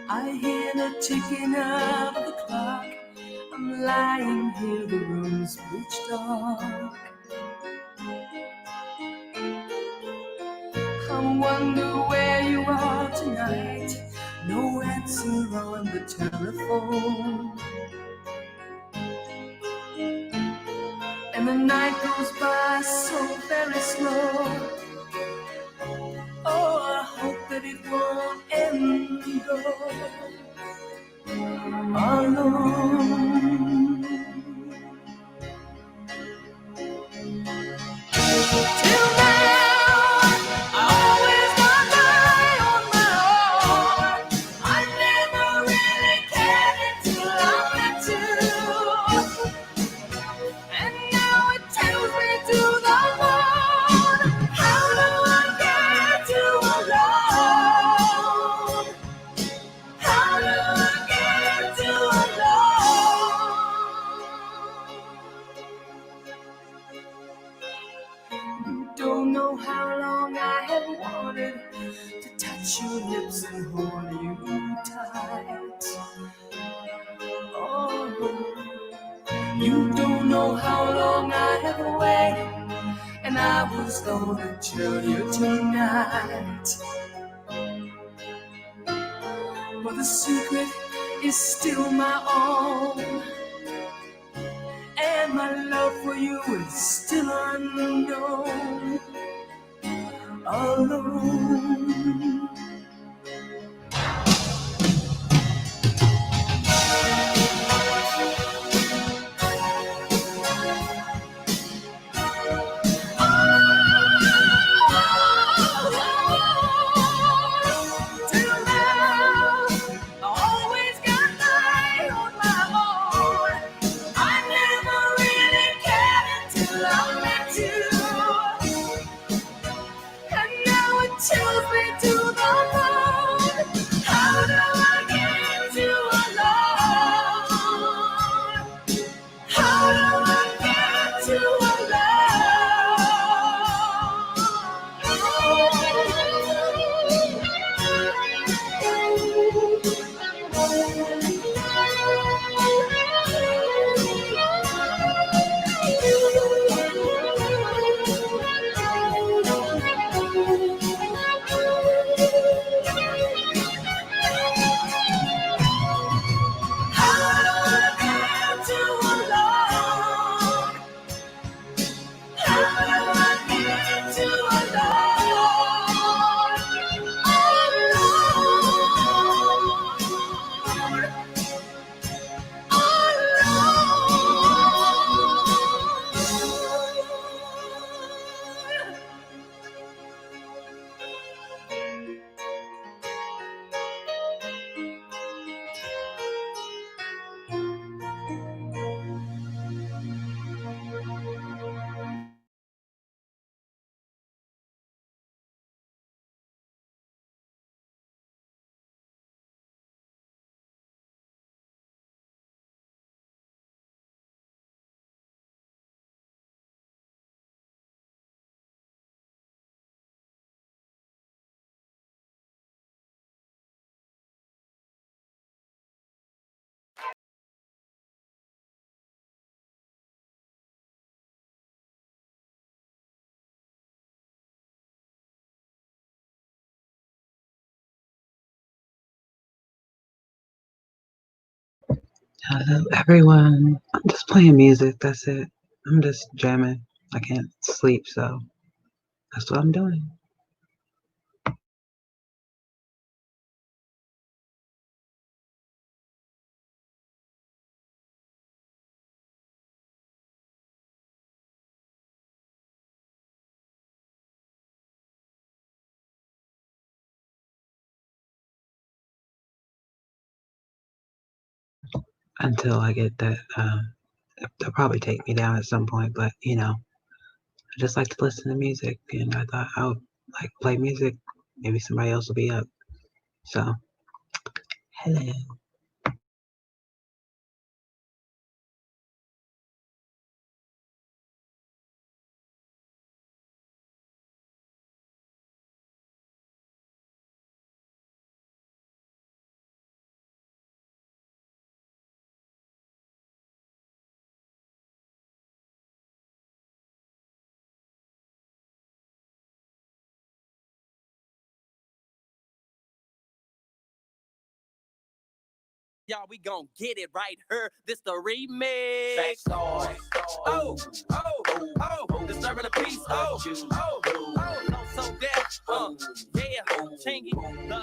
I hear the ticking of the clock. I'm lying here, the room's pitch dark. I wonder where you are tonight. No answer on the telephone. And the night goes by so very slow. Oh, I hope that it won't end though. Alone. Till now, I always got by on my own. I never really cared until I met you. And now it tells me to the moon. How do I get you alone? How do I get you alone? You don't know how long I have wanted to touch your lips and hold you tight. Oh, you don't know how long I have waited, and I was gonna tell you tonight. But the secret is still my own, and my love for you is still unknown. Alone. Chills me to the Hello, everyone. I'm just playing music. That's it. I'm just jamming. I can't sleep, so that's what I'm doing. Until I get that. They'll probably take me down at some point, but I just like to listen to music, and I thought I would like play music. Maybe somebody else will be up. So, hello. Y'all, we gon' get it right here. This the remix. Track stars. Oh, disturbing the peace. No, so deaf. Yeah, Chingy, the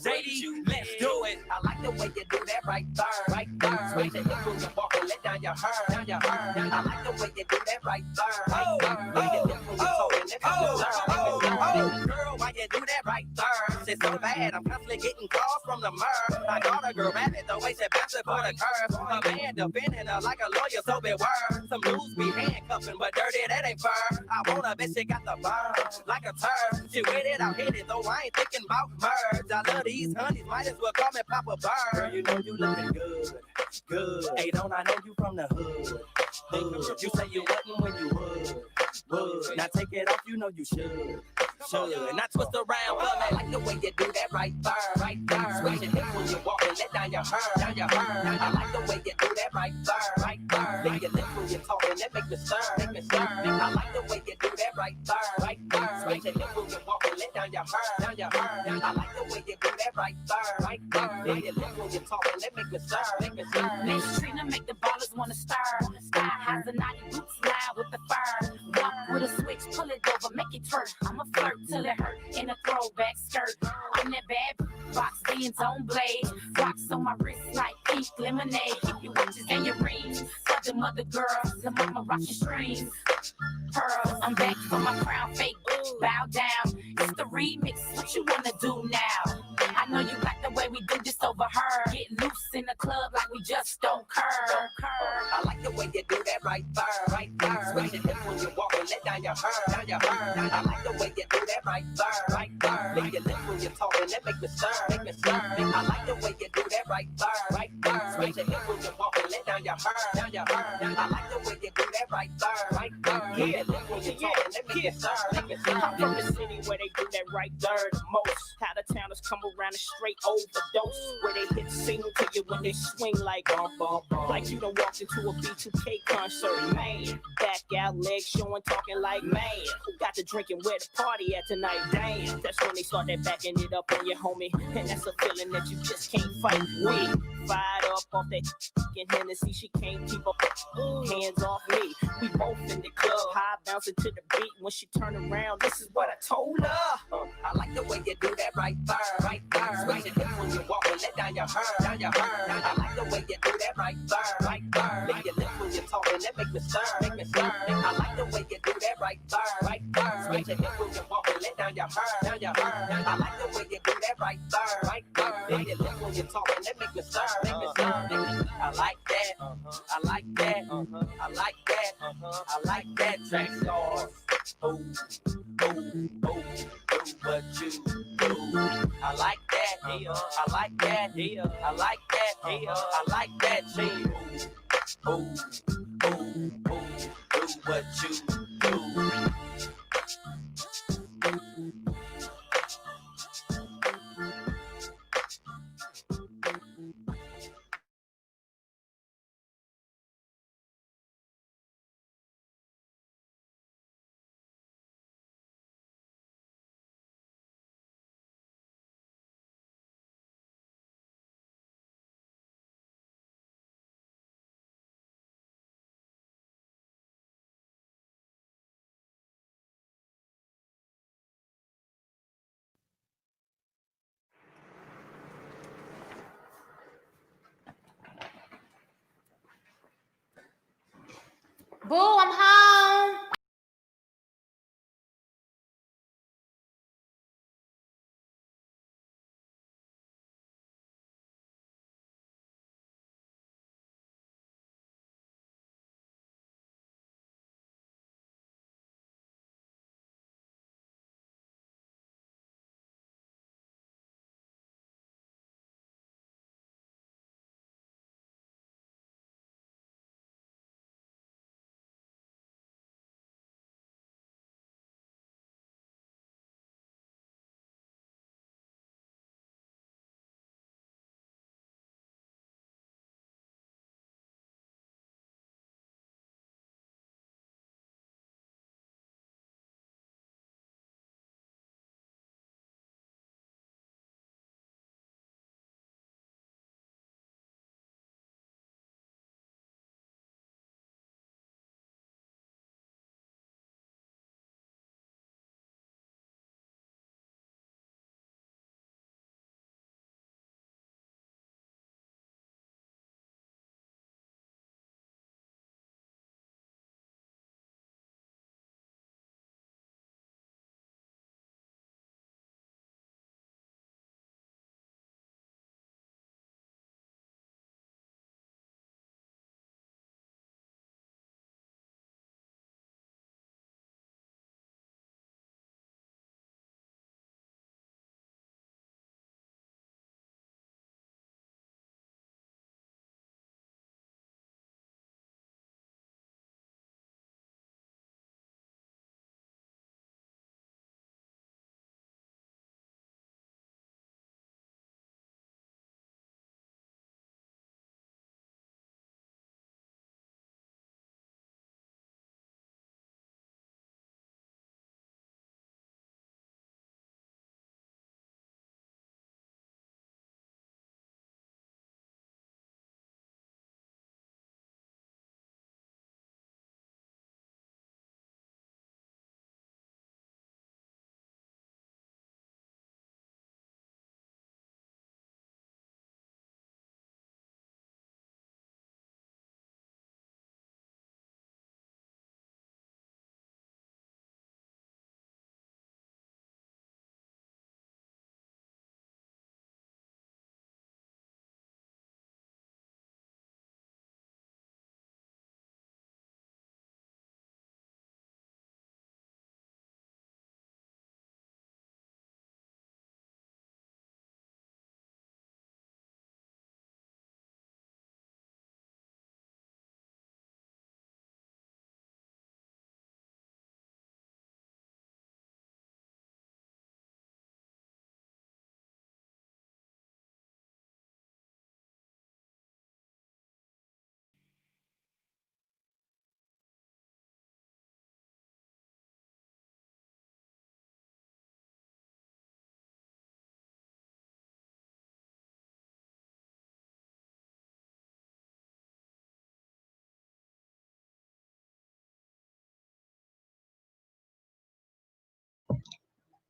JD, let's do it. I like the way you do that right there, right there. Switch it up when you walk and let down your hair, down your hair. I like the way you do that right there, right there. When you lift when you talk and let girl, why you do that right there? It's so bad, I'm constantly getting calls from the mur. I got a girl mad at the way she bouncing for the curve. A man defending her like a lawyer, so beware. Some dudes be handcuffing, but dirty, that ain't fair. I want a bitch, she got the burn, like a turd. She with it, I'm hit it, though I ain't thinking about merge. I love these honeys, might as well call me Papa Bird. Girl, you know you looking good, good. Hey, don't I know you from the hood? You say you wouldn't when you would. Now take it off, you know you should. Not twist around, but I like the way you do that right there, right there. Switch your hips when you walk and let down your hair, down your hair. I like the way you do that right there, right there. Lick your lips when you're talking, that make me stir, make me stir. I like the way you do that right there, right there. Switch your hips when you walk and let down your hair, down your hair. I like the way you do that right there, right there. Lick your lips when you're talking, that make me stir, make me stir. Miss Trina make the ballers wanna stir. Sky has a naughty boots loud with the fur. Walk with a switch, pull it over, make it twerk. I'm a flirt till it hurt in a throwback skirt. I'm that bad box beans on blade. Rocks on my wrist like pink lemonade. Keep your watches and your rings. Other mother girls, the mama rock your strings. Pearls, I'm back for my crown fake. Bow down, it's the remix. What you wanna do now? I know you like the way we do this over her. Get loose in the club like we just don't curb. I like the way you do that right there, right there. Switch your hips when you walk and let down your hair, down your hair. I like the way you do that right there, right there. Lick your lips when you're talking, that make me stir, make me stir. I like the way you do that right there, right there. Switch your hips when you walk and let down your hair, down your hair. I like the way you do that right there, right there. Lick your lips when you're talking, that make me stir, make me stir. I'm from the city where they do that right there the most. How the towners come around and straight overdose. Where they hit single to you when they swing like bump, bump, bump. Like you done walked into a B2K concert, man. Back out, legs showing, talking like, man, who got the drinking where the party at tonight? Damn, that's when they start that backing it up on your homie. And that's a feeling that you just can't fight with. Fired up off that fucking Hennessy, she can't keep up. Hands off me. We both in the club, high bouncing to the beat. When she turn around, this is what I told her. I like the way you do that right there, right there. Switch your hips when you walk and let down your hair, down your hair. I like the way you do that right there, right there. Lick your lips when you're talking, that make me stir, make me stir. I like the way you do that right there, right there. Switch your hips when you walk and let down your hair, down your hair. I like the way you do that right there, right there. Lick your lips when you're talking, that make me stir, make me stir. I like that, I like that, I like that, I like that. Track stars. Oh, oh, oh, do what you do. I like that, yeah. I like that, yeah. I like that, yeah. I like that, yeah. Oh, oh, oh, do what you do. Boo, I'm home.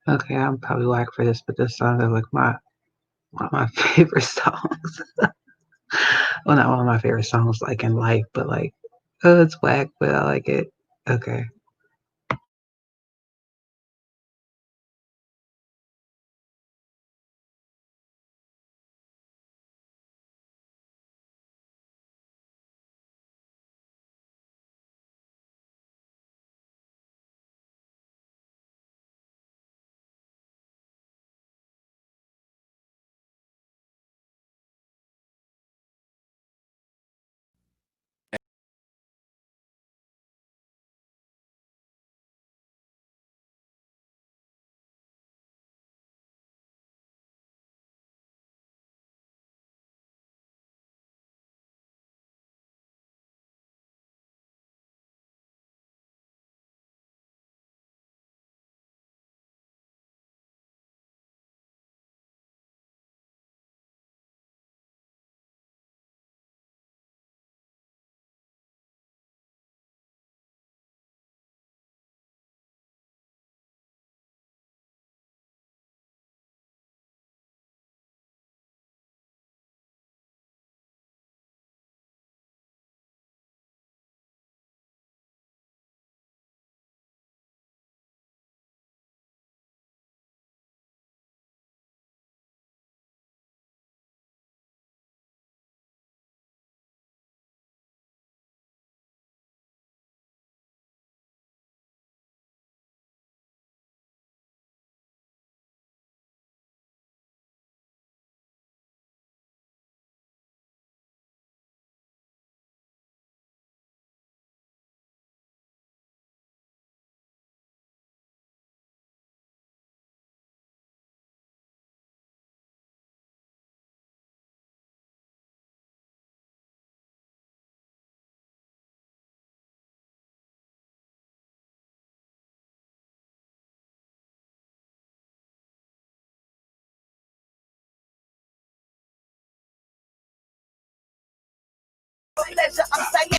Okay, I'm probably whack for this, but this song is like one of my favorite songs. Well, not one of my favorite songs like in life, but like, oh, it's whack, but I like it. Okay. pleasure, I'm saying.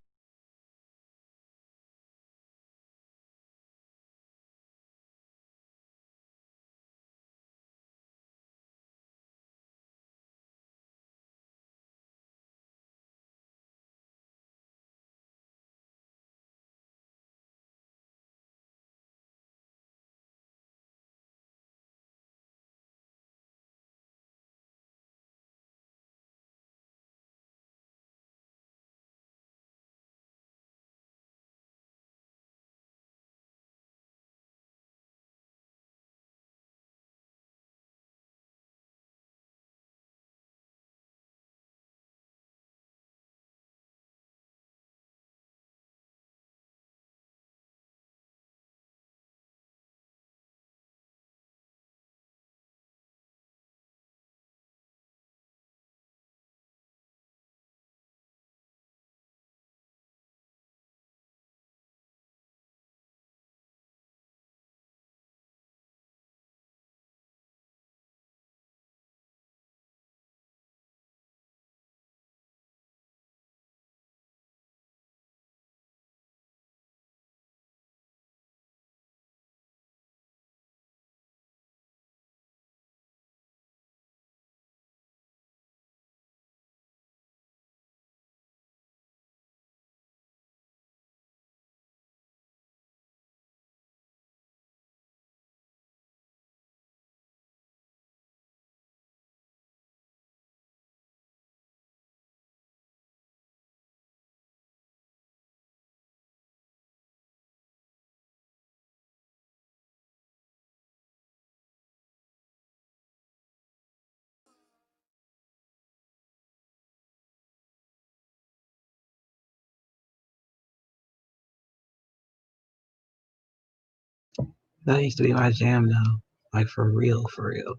That used to be my jam though. Like for real, for real.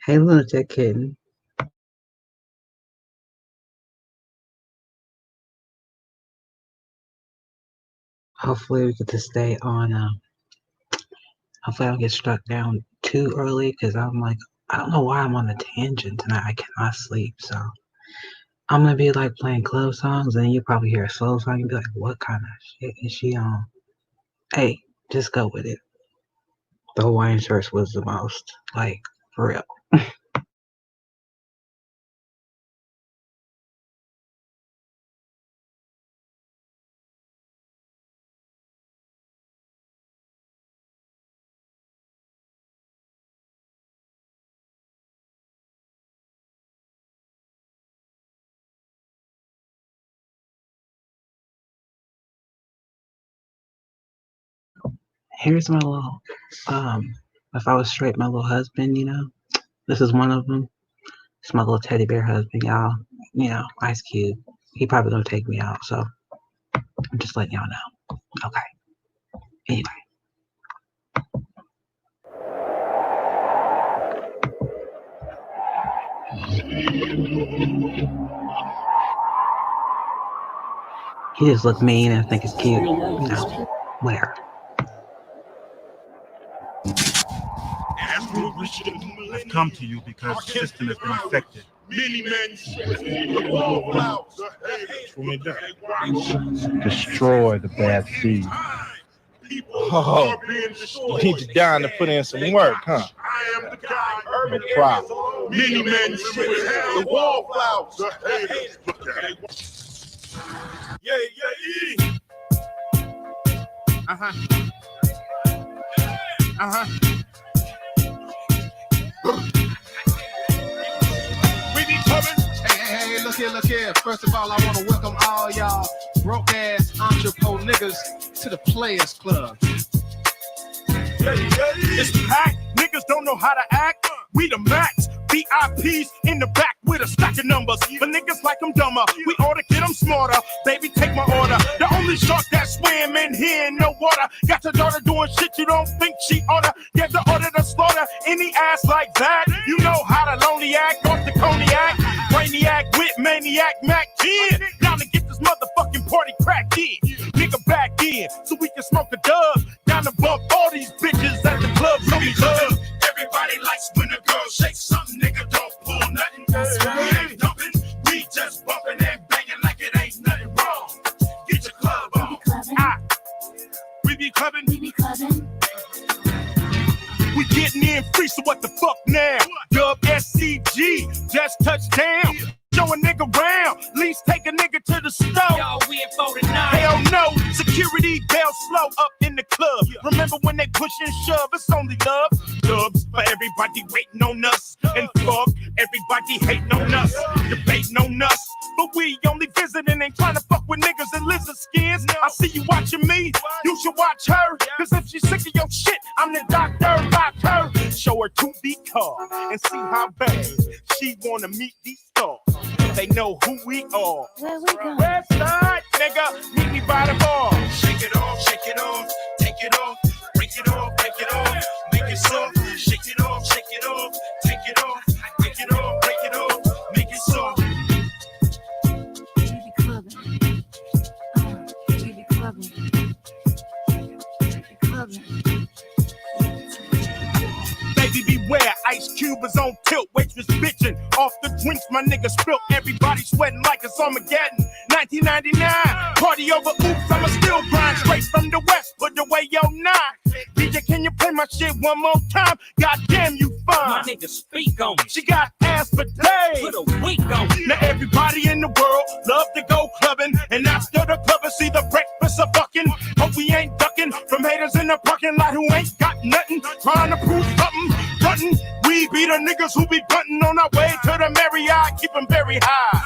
Hey, lunatic kitten. Hopefully we get to stay on. Hopefully I don't get struck down too early because I'm like, I don't know why I'm on a tangent tonight. I cannot sleep, so I'm gonna be like playing club songs, and you probably hear a slow song and be like, "What kind of shit is she on?" Hey, just go with it. The Hawaiian shirts was the most, like, for real. Here's my little, if I was straight, my little husband, this is one of them. It's my little teddy bear husband, y'all. Ice Cube. He probably gonna take me out, so I'm just letting y'all know. Okay. Anyway. He just look mean and think it's cute. Whatever. I've come to you because the system has been infected. Destroy the bad seed. Oh, you need to down to put in some work, huh? No problem. Many men the wallflowers. Yeah. We be coming. Hey, look here. First of all, I want to welcome all y'all broke-ass entrepreneur niggas to the Players Club. It's packed. Niggas don't know how to act. We the max. VIPs in the back with a stack of numbers. For niggas like them dumber, we ought to get them smarter. Baby, take my order. The only shark that swim in here in no water. Got your daughter doing shit you don't think she oughta. Get the order to slaughter any ass like that. You know how to lonely act off the cognac. Brainiac with maniac Mac 10. Down to get this motherfucking party cracked in. Nigga back in so we can smoke a dub. Down to bump all these bitches at the club. So we love. Everybody likes when a girl shakes something. Nigga don't pull nothing. We ain't dumping. We just being free, so what the fuck now? Dub SCG, just touched down. Show a nigga round, least take a nigga to the stove. Yo, we in for tonight. Hell no, security bail slow up in the club. Remember when they push and shove, it's only love. Dubs for everybody waiting on us. And fuck everybody hating on us, debating on us. But we only visiting, ain't trying to fuck with niggas in lizard skins. I see you watching me, you should watch her. Cause if she's sick of your shit, I'm the doctor, rock her. Show her to the car and see how bad she wanna meet these stars. They know who we are. Where we going? West side, nigga, meet me by the bar. Shake it off, take it off, break it off, make it soft. Shake it off, take it off, break it off, make it soft. We be clubbing. We be clubbing. We be clubbing. Baby, beware, Ice Cube is on tilt. Waitress bitching off the drinks my nigga spilt. Everybody sweating like it's Armageddon. 1999, party over oops, I'ma still grind straight from the west, put away your 9. DJ, can you play my shit one more time? Goddamn, you My fine. nigga, speak on me. She got ass for days. Put a week on me. Now everybody in the world love to go clubbing, and after the club, see the breakfast of fucking. Hope we ain't ducking from haters in the parking lot who ain't got nothing, trying to prove something. Buntin', we be the niggas who be buntin' on our way to the Marriott, keep 'em very high.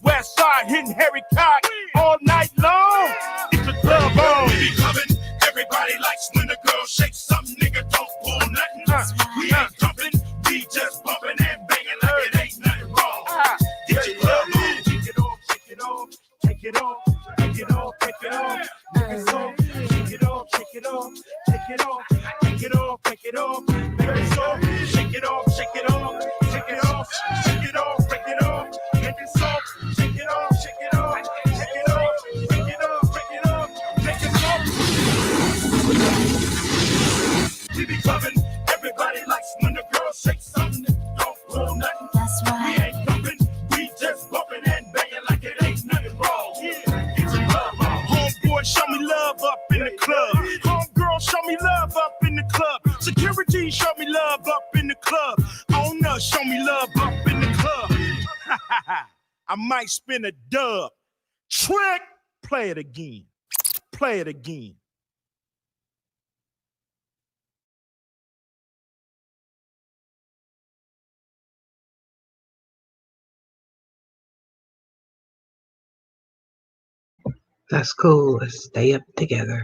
West side hitting Harry Cock all night long. It's a club on. We be clubbing, everybody likes when the girl shakes something, nigga don't pull nothing. We ain't jumping, we just bumping and banging like it ain't nothing wrong. Get your club on. Shake it off, shake it off, take it off, take it off, take it off. Make it soft. Shake it off, shake it off, take it off, take it off, take it off. Make it soft. Shake it off, shake it off, take it off, shake it off, break it off. Make it soft. Shake it off, shake it off, take it off, break it off, break it off. Make it soft. We be clubbing, everybody likes when the girl shakes something, don't pull nothing. That's We right. ain't jumping, we just bumping and banging like it ain't nothing wrong. Get your club on. Homeboy, show me love up in the club. Homegirl, show me love up in the club. Security, show me love up in the club. Owner, show me love up in the club. I might spin a dub. Trick, play it again. Play it again. That's cool. Let's stay up together.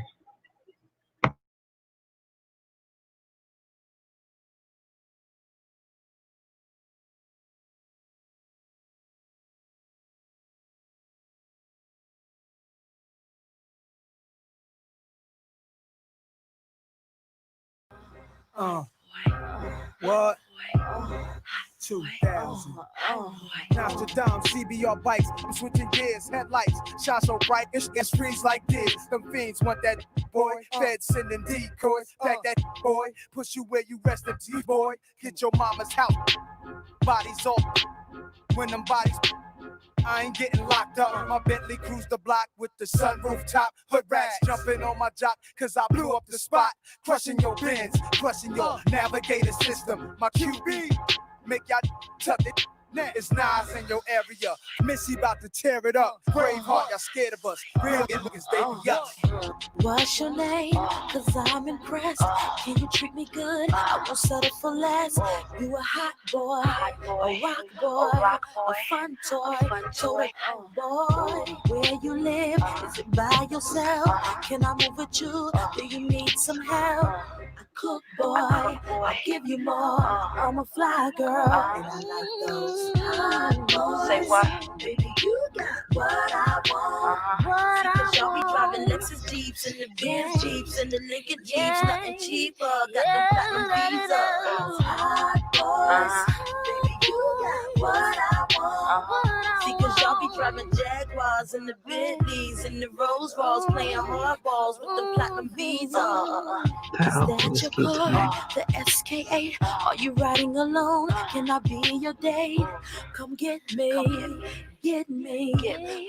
What? 2000. Nostradamus, CBR bikes. I'm switching gears, headlights. Shine so bright, it's freeze like this. Them fiends want that boy. Feds sending decoys. Pack that boy. Push you where you rest in T boy. Get your mama's house. Bodies off. When them bodies. I ain't getting locked up. My Bentley cruise the block with the sunroof top. Hood rats jumping on my jock, cause I blew up the spot. Crushing your bins, crushing your navigator system. My QB, make y'all tuck it. It's Nas in your area. Missy about to tear it up. Braveheart, y'all scared of us. Real niggas, they be us. What's your name? Cause I'm impressed. Can you treat me good? I won't settle for less. You a hot boy, a rock boy, a fun toy, toy boy. Where you live? Is it by yourself? Can I move with you? Do you need some help? I cook, boy. I give you more. I'm a fly girl, and I like those hot boys. Say what? Baby, you got what I want. What Cause y'all be I driving want. Lexus Jeeps and the Benz Jeeps and the Lincoln Jeeps, nothing cheaper. Got the platinum visas. Hot boys. Baby, you got what I want. See, cause y'all be driving Jaguars and the Bentleys and the Rolls Royals, playing hardballs with the platinum visa. That Is always that your keeps me. car? The SK8? Are you riding alone? Can I be your date? Come get me. get me.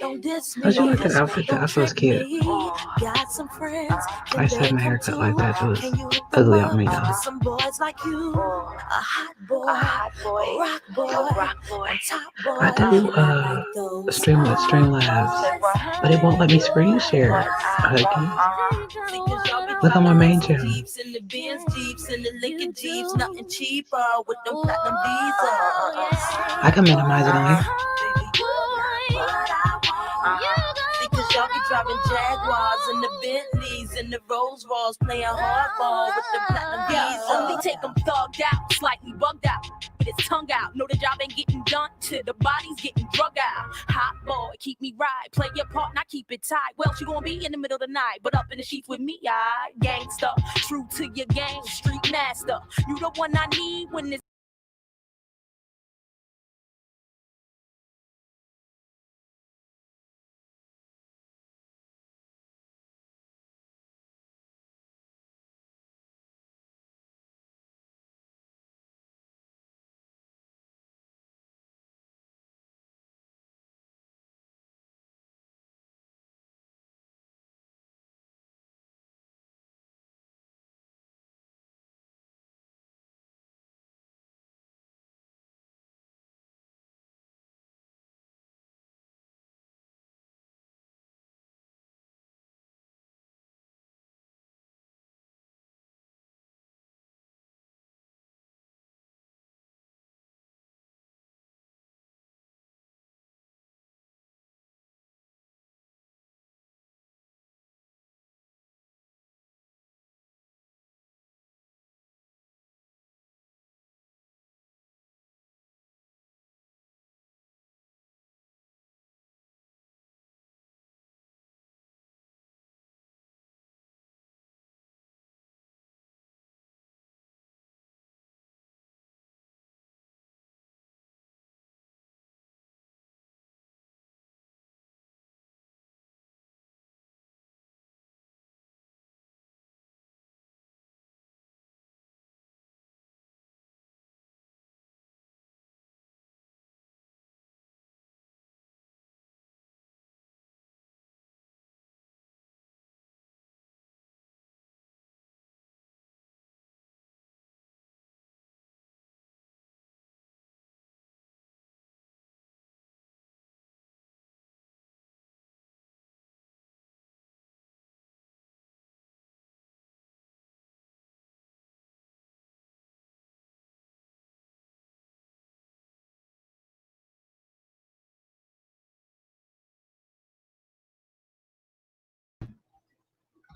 Don't diss me. How'd you like that outfit? That Don't outfit was trick cute. me. Got some friends. I Can used to have they my come haircut too? like that. It was Can you hook ugly them on me up though. with some boys like you? A hot boy, a rock boy, and top boy. I do And I like those Streamlabs, but it won't let me screen share. Huggy. Look on my main channel. Jeeps and the Benz Jeeps and the Lincoln Jeeps, nothing cheaper with them platinum visas. I can minimize it on here. Because y'all be driving Jaguars and the Bentleys and the Rolls Royce, playing hardball with the platinum visa. Only take them thugged out, slightly bugged out, with his tongue out. Know the job ain't getting done till the body's getting drug out. Hot boy, keep me right, play your part, not keep it tight. Well, she gonna be in the middle of the night, but up in the sheets with me, I gangsta, true to your game, street master. You the one I need when this.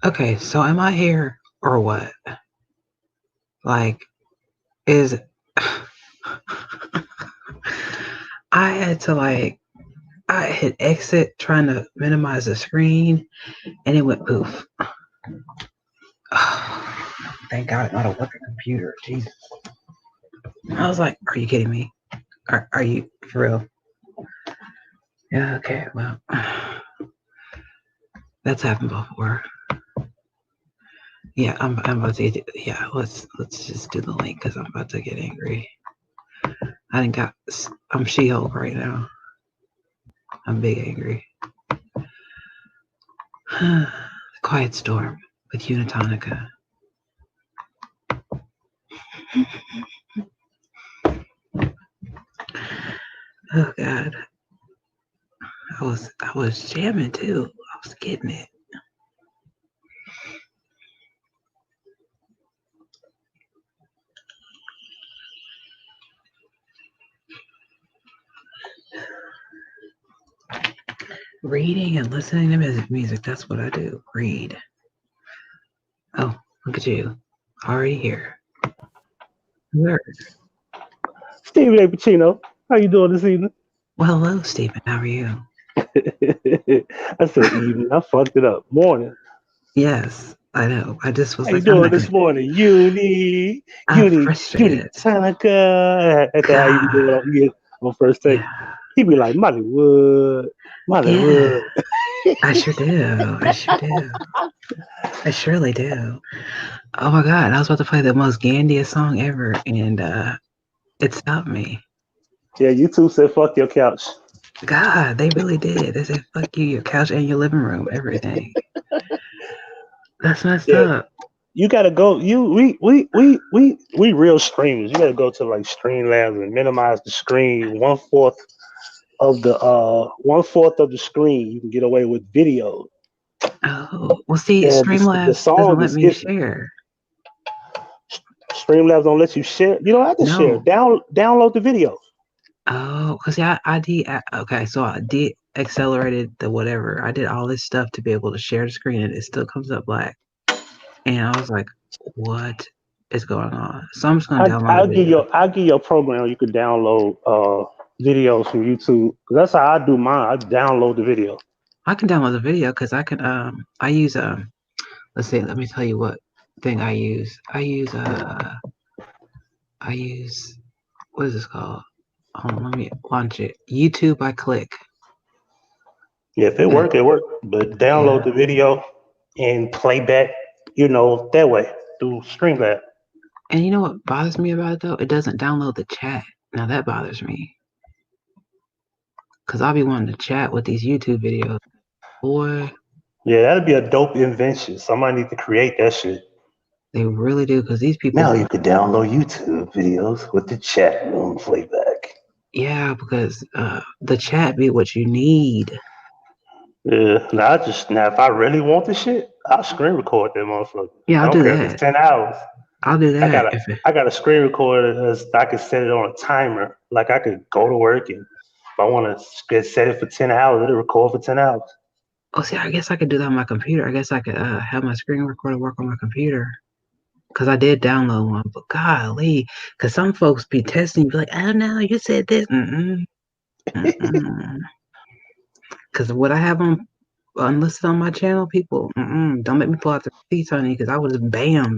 Okay, so am I here or what? Like, is I had to I hit exit trying to minimize the screen and it went poof. Thank God it's not a working computer. Jesus. I was like, are you kidding me? Are you for real? Yeah, okay, well. That's happened before. Yeah, I'm about to get let's just do the link because I'm about to get angry. I'm She-Hulk right now. I'm big angry. Quiet Storm with Unitonika. Oh God. I was jamming too. I was getting it. Reading and listening to music, that's what I do. Read. Oh, look at you. Already here. Where? Stephen A. Pacino, how you doing this evening? Well, hello, Stephen. How are you? I said evening. I fucked it up. Morning. Yes, I know. I just was How you like, I'm doing not this gonna. morning? I'm Uni, frustrated. Tanaka. That's how you God. doing on first take. Yeah. He be like, Mollywood. Yeah. I sure do. I sure do. I surely do. Oh my God. I was about to play the most Gandiest song ever and it stopped me. Yeah, you two said fuck your couch. God, they really did. They said, "Fuck you, your couch and your living room, everything." That's messed Yeah, up. you gotta go. We real streamers. You gotta go to like Streamlabs and minimize the screen. One fourth of the screen. You can get away with video. Oh, well, see, And the Streamlabs doesn't song let is me iffy. share. Streamlabs don't let you share. You don't have to share. No. Download the video. Oh, cause yeah, I did. Okay, so I did accelerated the whatever. I did all this stuff to be able to share the screen, and it still comes up black. And I was like, "What is going on?" So I'm just gonna download the video. I'll give you a program you can download videos from YouTube. 'Cause that's how I do mine. I download the video. I can download the video because I can. I use Let's see. Let me tell you what thing I use. I use what is this called? Hold on, let me launch it. YouTube by Click. Yeah, if it Uh, work, it work. But yeah. download the video and play back, that way through Streamlabs. And you know what bothers me about it though? It doesn't download the chat. Now that bothers me because I'll be wanting to chat with these YouTube videos. Boy, Yeah, that'd be a dope invention. Somebody need to create that shit. they really do because these Now people. you could download YouTube videos with the chat room playback. Yeah, because the chat be what you need. Yeah, now if I really want the shit, I'll screen record that motherfucker. Yeah, I I'll don't do care if it's that. 10 hours. I'll do I that got a if it. I got a screen recorder as I can set it on a timer. Like I could go to work and if I want to set it for 10 hours, it'll record for 10 hours. Oh, see, I guess I could do that on my computer. I guess I could have my screen recorder work on my computer. Cause I did download one, but golly, cause some folks be testing, be like, "Oh no, you said this." Mm-mm. Cause what I have on unlisted on my channel, people, don't make me pull out the receipts on you, cause I was bam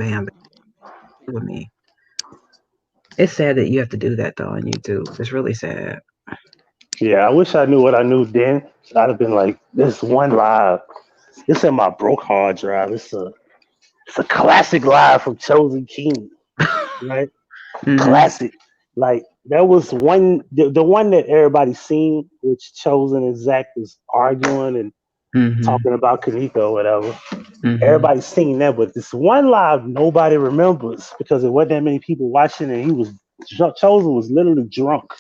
with me. It's sad that you have to do that though on YouTube. It's really sad. Yeah, I wish I knew what I knew then. I'd have been like, this one live. It's in my broke hard drive. It's a classic live from Chosen King, right? hmm Classic. Like there was the one that everybody seen, which Chosen and Zach was arguing and hmm talking about Kanika or whatever. hmm Everybody's seen that, but this one live nobody remembers because there wasn't that many people watching, and Chosen was literally drunk.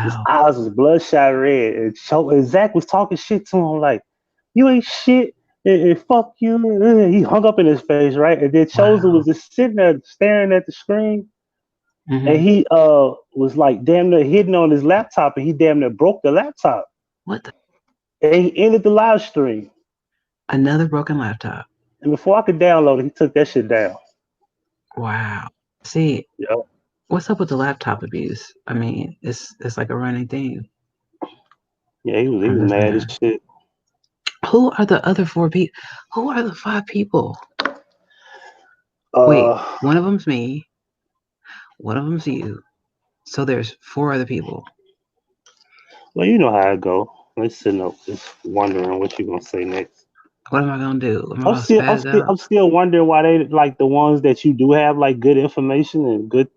His Wow. eyes was bloodshot red, and Zach was talking shit to him like, "You ain't shit, and fuck you." And he hung up in his face, right? And then Chosen was Wow. just sitting there staring at the screen, and hmm he was like damn near hitting on his laptop, and he damn near broke the laptop, What the? and he ended the live stream. Another broken laptop. And before I could download it, he took that shit down. Wow. See, Yeah, what's up with the laptop abuse? I mean, it's like a running thing. yeah, he was I'm just mad as saying. shit. Who are the other four people? Who are the five people? Wait, Uh, one of them's me. One of them's you. So there's four other people. well, you know how it go. I'm sitting up just wondering what you gonna say next. What am I gonna do? Am I I'm gonna still, I'm spaz still, out? I'm still wondering why they like the ones that you do have like good information and good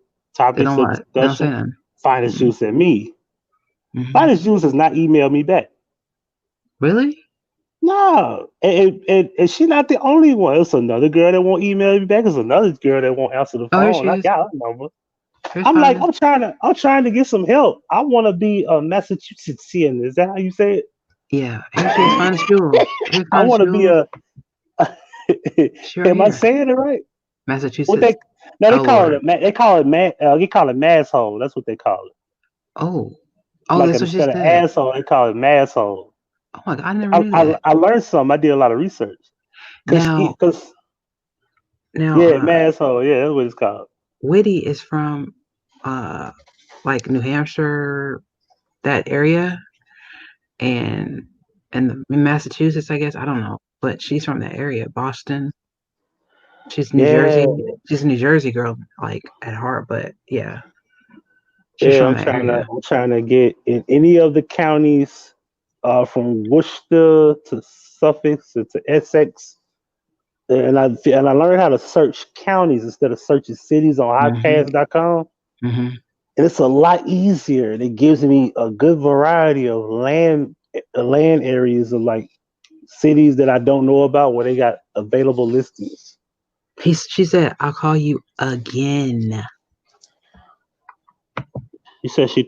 They topics don't of want. They don't say discussion. nothing. Finest Mm-mm. Juice and me. hmm Finest Juice has not emailed me back. Really? No, and she not the only one. It's another girl that won't email me back. It's another girl that won't answer the Oh, here phone. she I is. got her number. Here's I'm like, Finest. I'm trying to get some help. I want to be a Massachusettsian. Is that how you say Yeah, here she is. Finest Jewel. Here's I Finest want to be Jewel. a. She right Am I here. saying it right? What Massachusetts. they no, they Oh call it Lord. a they call it masshole. That's what they call it. Oh. Oh, Like that's what she instead of said. asshole, they call it masshole. Oh my God, I never I, knew I that. I learned something. I did a lot of research because Now, because now, yeah, masshole. Yeah, that's what it's called. Whitty is from uh like New Hampshire, that area, and in Massachusetts, I guess. I don't know, but she's from that area, Boston. She's New Yeah, Jersey. She's a New Jersey girl, like at heart, but yeah, she's yeah. from I'm that trying to area. I'm trying to get in any of the counties, from Worcester to Suffolk to Essex. And I learned how to search counties instead of searching cities on hmm iPads.com. hmm and it's a lot easier. And it gives me a good variety of land areas of like cities that I don't know about where they got available listings. She said, "I'll call you again." You said you'll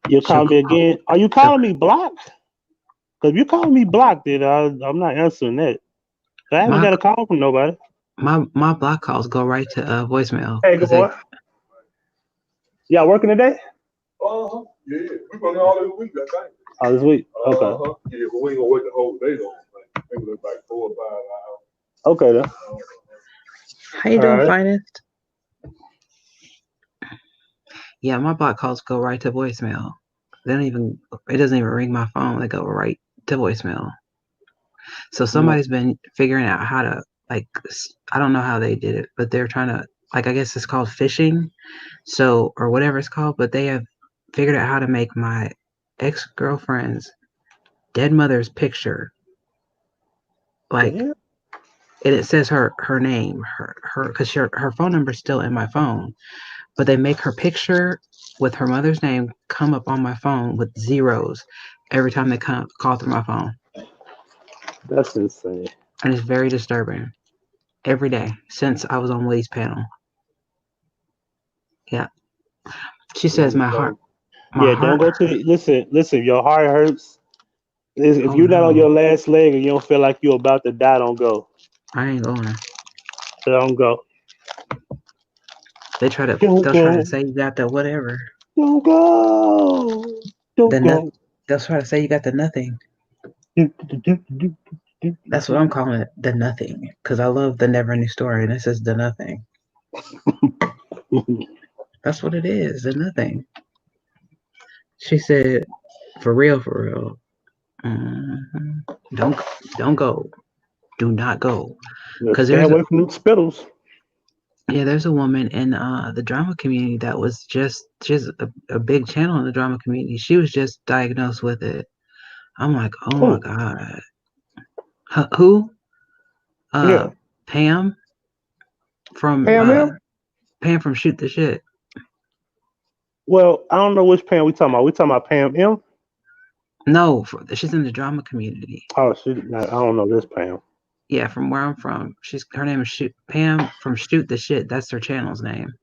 She'll call me call. again. Are you She'll, calling me blocked? Because if you calling me blocked, then I'm not answering that. I haven't my got a call from nobody. my block calls go right to voicemail Hey, good because they. boy. Y'all working today? Uh-huh. Yeah, we working all this week, I think. Oh, this week. Okay. Yeah, but we ain't gonna work the whole day though. Like, maybe like 4 or 5 hours. Okay then. How you All doing, right. finest? Yeah, my block calls go right to voicemail. They don't even. It doesn't even ring my phone. They go right to voicemail. So No. somebody's been figuring out how to like. I don't know how they did it, but they're trying to like. I guess it's called phishing. So or whatever it's called, but they have figured out how to make my ex-girlfriend's dead mother's picture like, Damn. and it says her name, her because her phone number's still in my phone, but they make her picture with her mother's name come up on my phone with zeros every time they call through my phone, That's insane. and it's very disturbing every day since I was on Willie's panel. Yeah, she says Damn, my heart, so- my Yeah, don't heart. go to the, listen, if your heart hurts, if Oh you're not on no, your last leg and you don't feel like you're about to die, don't go. I ain't going. Don't go. Don't They'll try to go. say you got the whatever, Don't go. the Don't nut. go. They'll try to say you got the nothing. That's what I'm calling it, the nothing, because I love the never ending story, and this is the nothing. That's what it is, the nothing. She said, for real, for real. Mhm. Don't go. Do not go. Yeah, Because stay away from them spittles. there's a woman in the drama community that was just a big channel in the drama community. She was just diagnosed with it. I'm like, oh my Oh, god. Who? yeah. Uh, Pam from Pam M? Shoot the Shit. Well, I don't know which Pam we talking about. We talking about Pam M? No, she's in the drama community. Oh, I don't know this Pam. Yeah, from where I'm from. Her name is Pam from Shoot the Shit. That's her channel's name.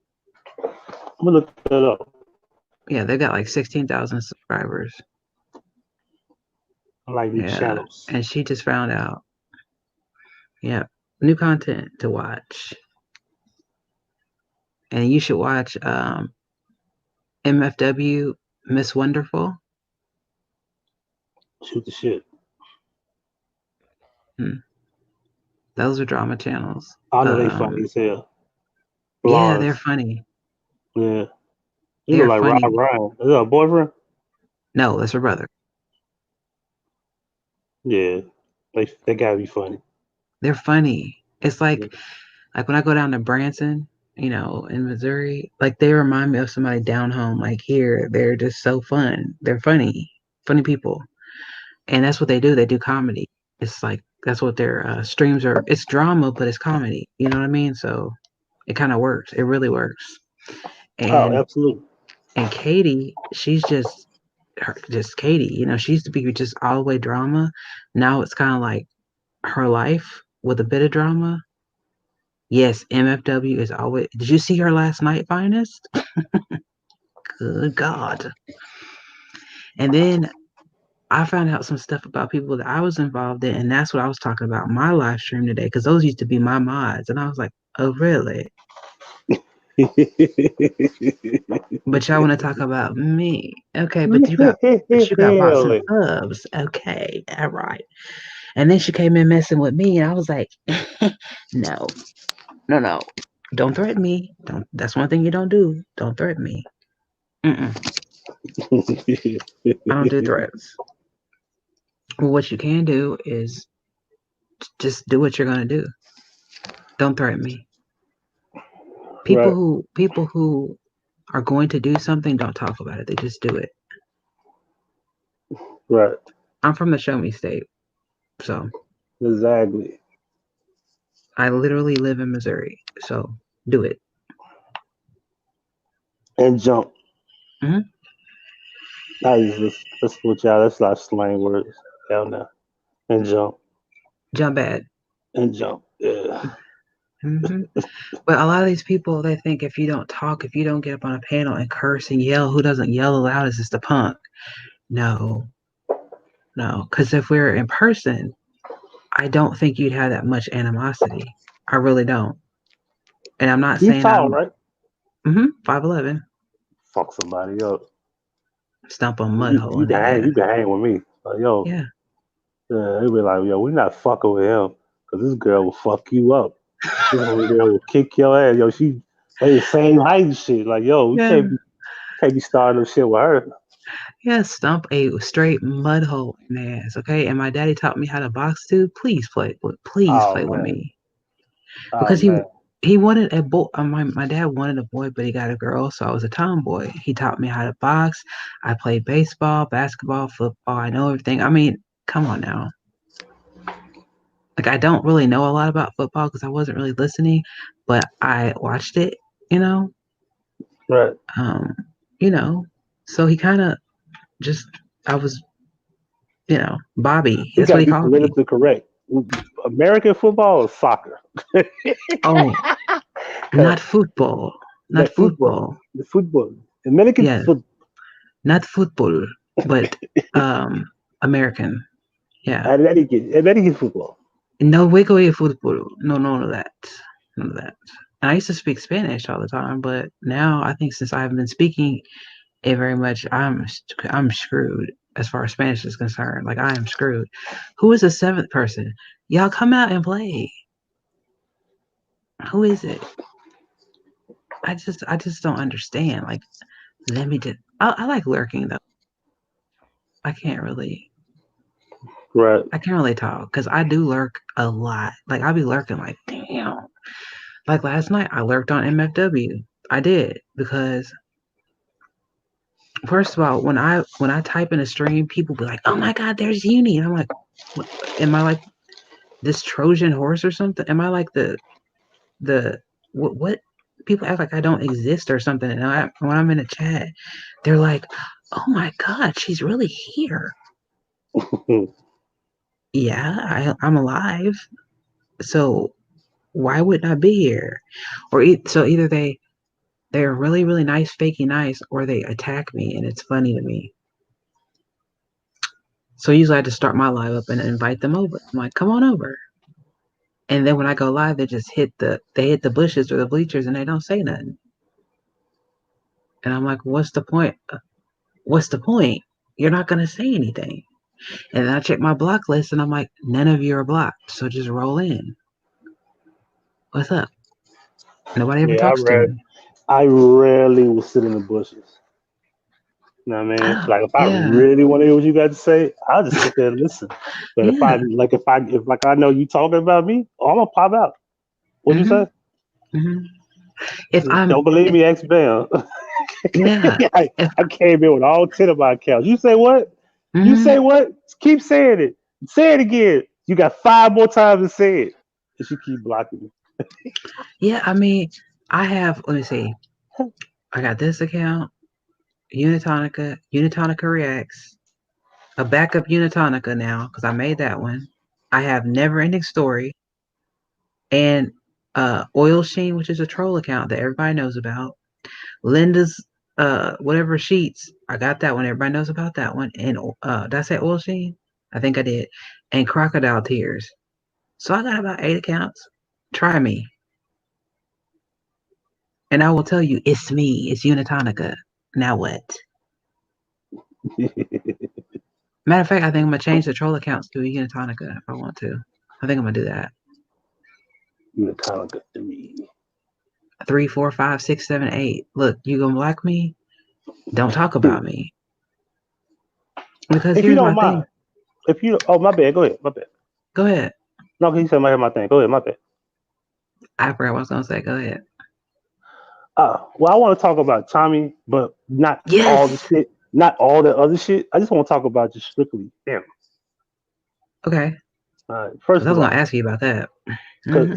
I'm gonna look that up. Yeah, they got like 16,000 subscribers. I like these Yeah, channels. and she just found out. Yeah, new content to watch, and you should watch MFW Miss Wonderful. Shoot the shit. Hmm. Those are drama channels. I know they funny as hell. Yeah, they're Blondes. funny. Yeah. You look They're like Rob funny. Ryan. Is that a boyfriend? No, that's her brother. Yeah. They gotta be funny. They're funny. It's Yeah. like when I go down to Branson, in Missouri, like they remind me of somebody down home. Like here, they're just so fun. They're funny people, and that's what they do. They do comedy. It's like that's what their streams are. It's drama, but it's comedy. You know what I mean? So it kind of works. It really works. Oh, And absolutely. Katie, she's just Katie. She used to be just all the way drama. Now it's kind of like her life with a bit of drama. Yes, MFW is always. Did you see her last night, Finest? Good God. And then I found out some stuff about people that I was involved in, and that's what I was talking about my live stream today, because those used to be my mods. And I was like, oh, really? But y'all want to talk about me. Okay, but you got bots and Really? subs. Okay, all right. And then she came in messing with me, and I was like, no, no, no. Don't threaten me. Don't. That's one thing you don't do. Don't threaten me. Mm-mm. I don't do threats. Well, what you can do is just do what you're gonna do. Don't threaten me. People Right, who are going to do something don't talk about it. They just do it. right. I'm from the show me state, so Exactly. I literally live in Missouri. So do it. And jump. Mm-hmm. Let's switch out. That's like slang words. Hell no. And jump. Jump bad. And jump. Yeah. Hmm. But a lot of these people, they think if you don't talk, if you don't get up on a panel and curse and yell, who doesn't yell the loudest is the punk. No, no. Because if we're in person, I don't think you'd have that much animosity. I really don't. And I'm not You saying tall, I'm right? 5'11", Fuck somebody up. stomp a mud You hole you in can their hang ass. you can hang with me. Like, yo, Yeah. they be like, yo, we're not fucking with him because this girl will fuck you up. This little girl will kick your ass. Yo, they the same height and shit. Like, yo, we Yeah. can't be starting no shit with her. Yeah, stomp a straight mud hole in their ass, okay? And my daddy taught me how to box too. Please Oh play with man. me. Oh Because man. he wanted a boy. My dad wanted a boy, but he got a girl, so I was a tomboy. He taught me how to box. I played baseball, basketball, football. I know everything. I mean, come on now. Like I don't really know a lot about football because I wasn't really listening, but I watched it, you know. Right. Um, you know. So he kind of just I was, Bobby. We That's what gotta he be called me. politically correct. American football or soccer? Oh, not football. Not That football. football. The football. American Yeah, football. not football, but um American. Yeah. American football. No wiggle football. No, none of that. None of that. And I used to speak Spanish all the time, but now I think since I've been speaking it very much, I'm screwed as far as Spanish is concerned. Like I am screwed. Who is the seventh person? Y'all come out and play. Who is it? I just don't understand. Like, let me just. I like lurking though. I can't really. Right. I can't really talk because I do lurk a lot. Like I'll be lurking like, damn. Like last night, I lurked on MFW. I did because first of all, when I type in a stream, people be like, "Oh my God, there's Uni," and I'm like, what, "Am I like this Trojan horse or something? Am I like the what?" People act like I don't exist or something, and when I'm in a chat, they're like, "Oh my God, she's really here." Yeah, I'm alive. So why wouldn't I be here? So either they're really really nice, fakey nice, or they attack me, and it's funny to me. So usually I just start my live up and invite them over. I'm like, come on over. And then when I go live, they hit the bushes or the bleachers and they don't say nothing. And I'm like, what's the point? What's the point? You're not gonna say anything. And then I check my block list and I'm like, none of you are blocked. So just roll in. What's up? Nobody ever Yeah, talks to me. I rarely will sit in the bushes. You know what I mean? Oh, Like if I yeah. really want to hear what you got to say, I'll just sit there and listen. But Yeah. if I know you talking about me, oh, I'm gonna pop out. What you Hmm. say? Hmm. If I'm, Don't believe me? Ask Bam. yeah. I, If, I came in with all 10 of my accounts. You say what? You hmm say what? Keep saying it. Say it again. You got 5 more times to say it. And she keep blocking me. yeah, I mean, I have, let me see. I got this account, Unitonika Reacts, a backup Unitonika now, because I made that one. I have Never Ending Story and Oil Sheen, which is a troll account that everybody knows about. Linda's whatever sheets, I got that one. Everybody knows about that one. And did I say Oil Sheen? I think I did. And Crocodile Tears. So I got about 8 accounts. Try me. And I will tell you, it's me. It's Unitonica. Now what? Matter of fact, I think I'm gonna change the troll accounts to Unitonica if I want to. I think I'm gonna do that. You kind of good to me. 3, 4, 5, 6, 7, 8. Look, you gonna block me? Don't talk about me. Because If you here's don't my thing. mind. Oh, my bad. Go ahead. My bad. Go ahead. No, he said my thing. Go ahead. My bad. I forgot what I was gonna say. Go ahead. Well, I want to talk about Tommy, but not all the Yes. shit, not all the other shit. I just want to talk about just strictly him. Okay. Because First I was of gonna all, ask you about that. Hmm.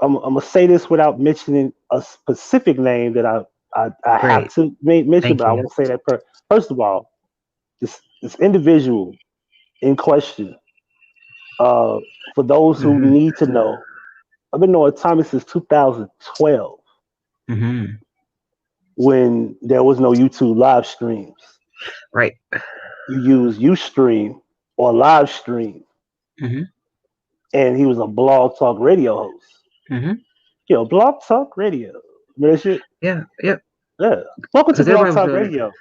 I'm gonna say this without mentioning a specific name that I I have Great. to mention, Thank but I you. won't say that. First of all, this individual in question, uh, for those who Hmm. need to know, I've been knowing Tommy since 2012 Hmm. when there was no YouTube live streams. Right. You use Ustream or live stream, Hmm. and he was a blog talk radio host. Hmm. Blog talk radio. Remember that shit? Yeah. Yep. Yeah. Welcome to Because Blog everybody was Talk doing it. Radio.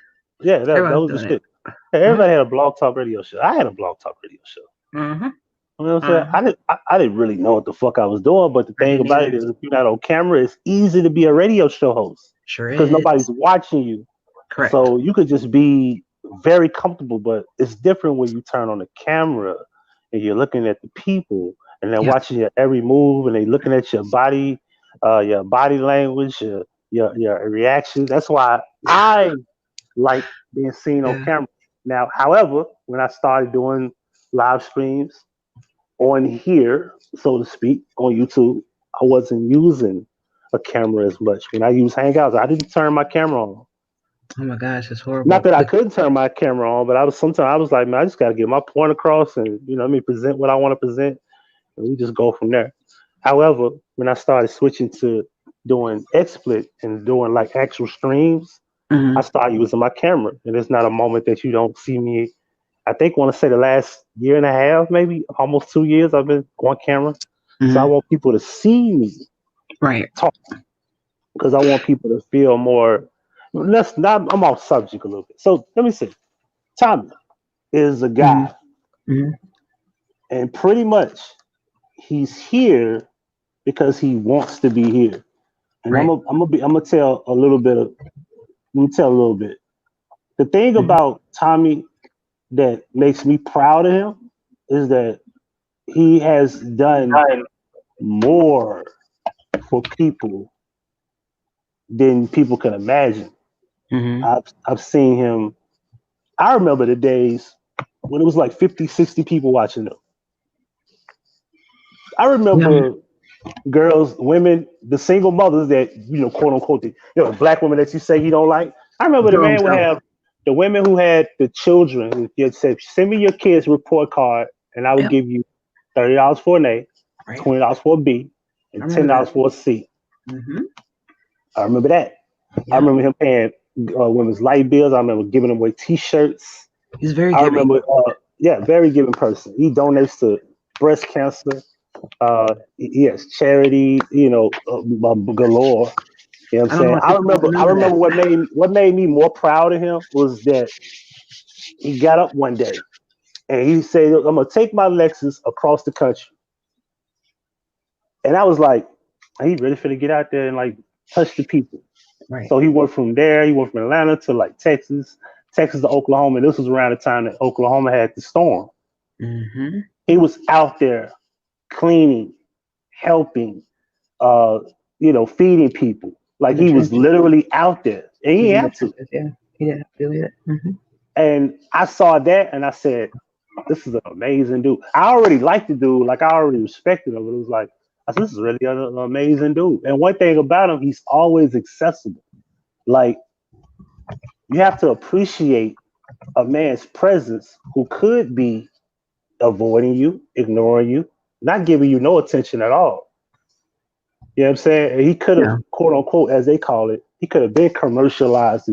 Yeah, that Everybody was was the doing it. shit. Hey, Uh-huh. everybody had a blog talk radio show. I had a blog talk radio show. Uh-huh. You know what I'm saying? Uh-huh. I didn't really know what the fuck I was doing, but the I thing didn't about it either. is, if you're not on camera, it's easy to be a radio show host Sure because is. nobody's watching you. Correct. So you could just be very comfortable, but it's different when you turn on the camera and you're looking at the people and they're Yeah. watching your every move and they looking at your body language, your reactions. That's why I like being seen on Yeah. camera. Now, however, when I started doing live streams on here, so to speak, on YouTube, I wasn't using a camera as much. When I use Hangouts, I didn't turn my camera on. Oh my gosh, it's Not horrible. that I couldn't turn my camera on, but I was like, man, I just got to get my point across and present what I want to present, and we just go from there. However, when I started switching to doing XSplit and doing like actual streams, I Hmm. started using my camera, and it's not a moment that you don't see me. I think want to say the last year and a half, maybe almost 2 years, I've been on camera. So I Hmm. want people to see me Right. talk because I want people to feel more. Let's not. I'm off subject a little bit. So let me see. Tommy is a Hmm. guy, Hmm. and pretty much he's here because he wants to be here. And Right. I'm gonna tell a little bit of. Let me tell a little bit. The thing Hmm. about Tommy that makes me proud of him is that he has done more for people than people can imagine. Hmm. I've seen him. I remember the days when it was like 50, 60 people watching him. I Yeah. remember girls, women, the single mothers that, quote unquote, black women that you say you don't like. I remember the Throw man would himself. have the women who had the children. He said, send me your kids' report card and I will Yep. give you $30 for an A, Right. $20 for a B, I and remember $10 that. for a C. Hmm. I remember that. I Yeah. remember him paying women's light bills. I remember giving them away T-shirts. He's very I giving. remember, very giving person. He donates to breast cancer. He has charity, galore. You know what I'm I don't know saying? why people don't I remember that. remember what made me more proud of him was that he got up one day and he said, "I'm gonna take my Lexus across the country." And I was like, he really finna get out there and like touch the people. Right. So he went from there. He went from Atlanta to like Texas to Oklahoma. And this was around the time that Oklahoma had the storm. Hmm. He was out there cleaning, helping, uh, feeding people. Like In the he was trenches. literally out there, and he He's in the had to. trenches. Yeah. He didn't have to do that. Hmm. And I saw that, and I said, "This is an amazing dude." I already liked the dude, like I already respected him, but it was like, "This is really an amazing dude." And one thing about him, he's always accessible. Like you have to appreciate a man's presence who could be avoiding you, ignoring you, not giving you no attention at all. You know what I'm saying? He could have, Yeah. quote unquote, as they call it, he could have been commercialized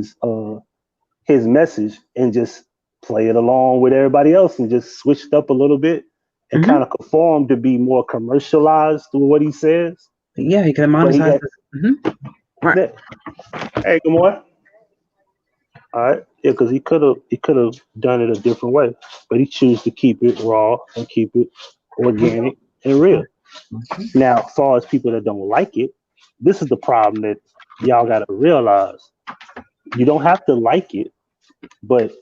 his message and just play it along with everybody else and just switched up a little bit and Hmm. kind of conform to be more commercialized with what he says. Yeah. He could have But he monetized had it. Hmm. Right. that. Hey, good morning. All right, yeah, because he could have done it a different way, but he chose to keep it raw and keep it organic and real. Now, as far as people that don't like it, this is the problem that y'all got to realize. You don't have to like it, but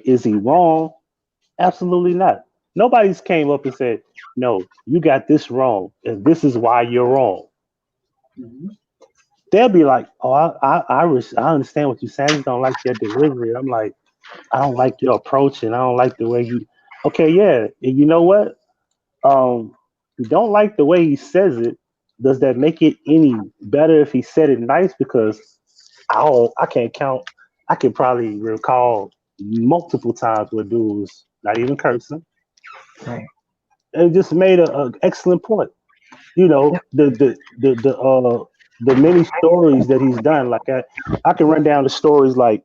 is he wrong? Absolutely not. Nobody's came up and said, "No, you got this wrong, and this is why you're wrong." Hmm. They'll be like, "Oh, I understand what you're saying. I just don't like your delivery." I'm like, I don't like your approach and I don't like the way you. Okay, yeah. And you know what? You don't like the way he says it. Does that make it any better if he said it nice? Because I can't count. I can probably recall multiple times where dudes not even cursing Right. and just made a excellent point. You know, Yep. the many stories that he's done. Like I can run down the stories like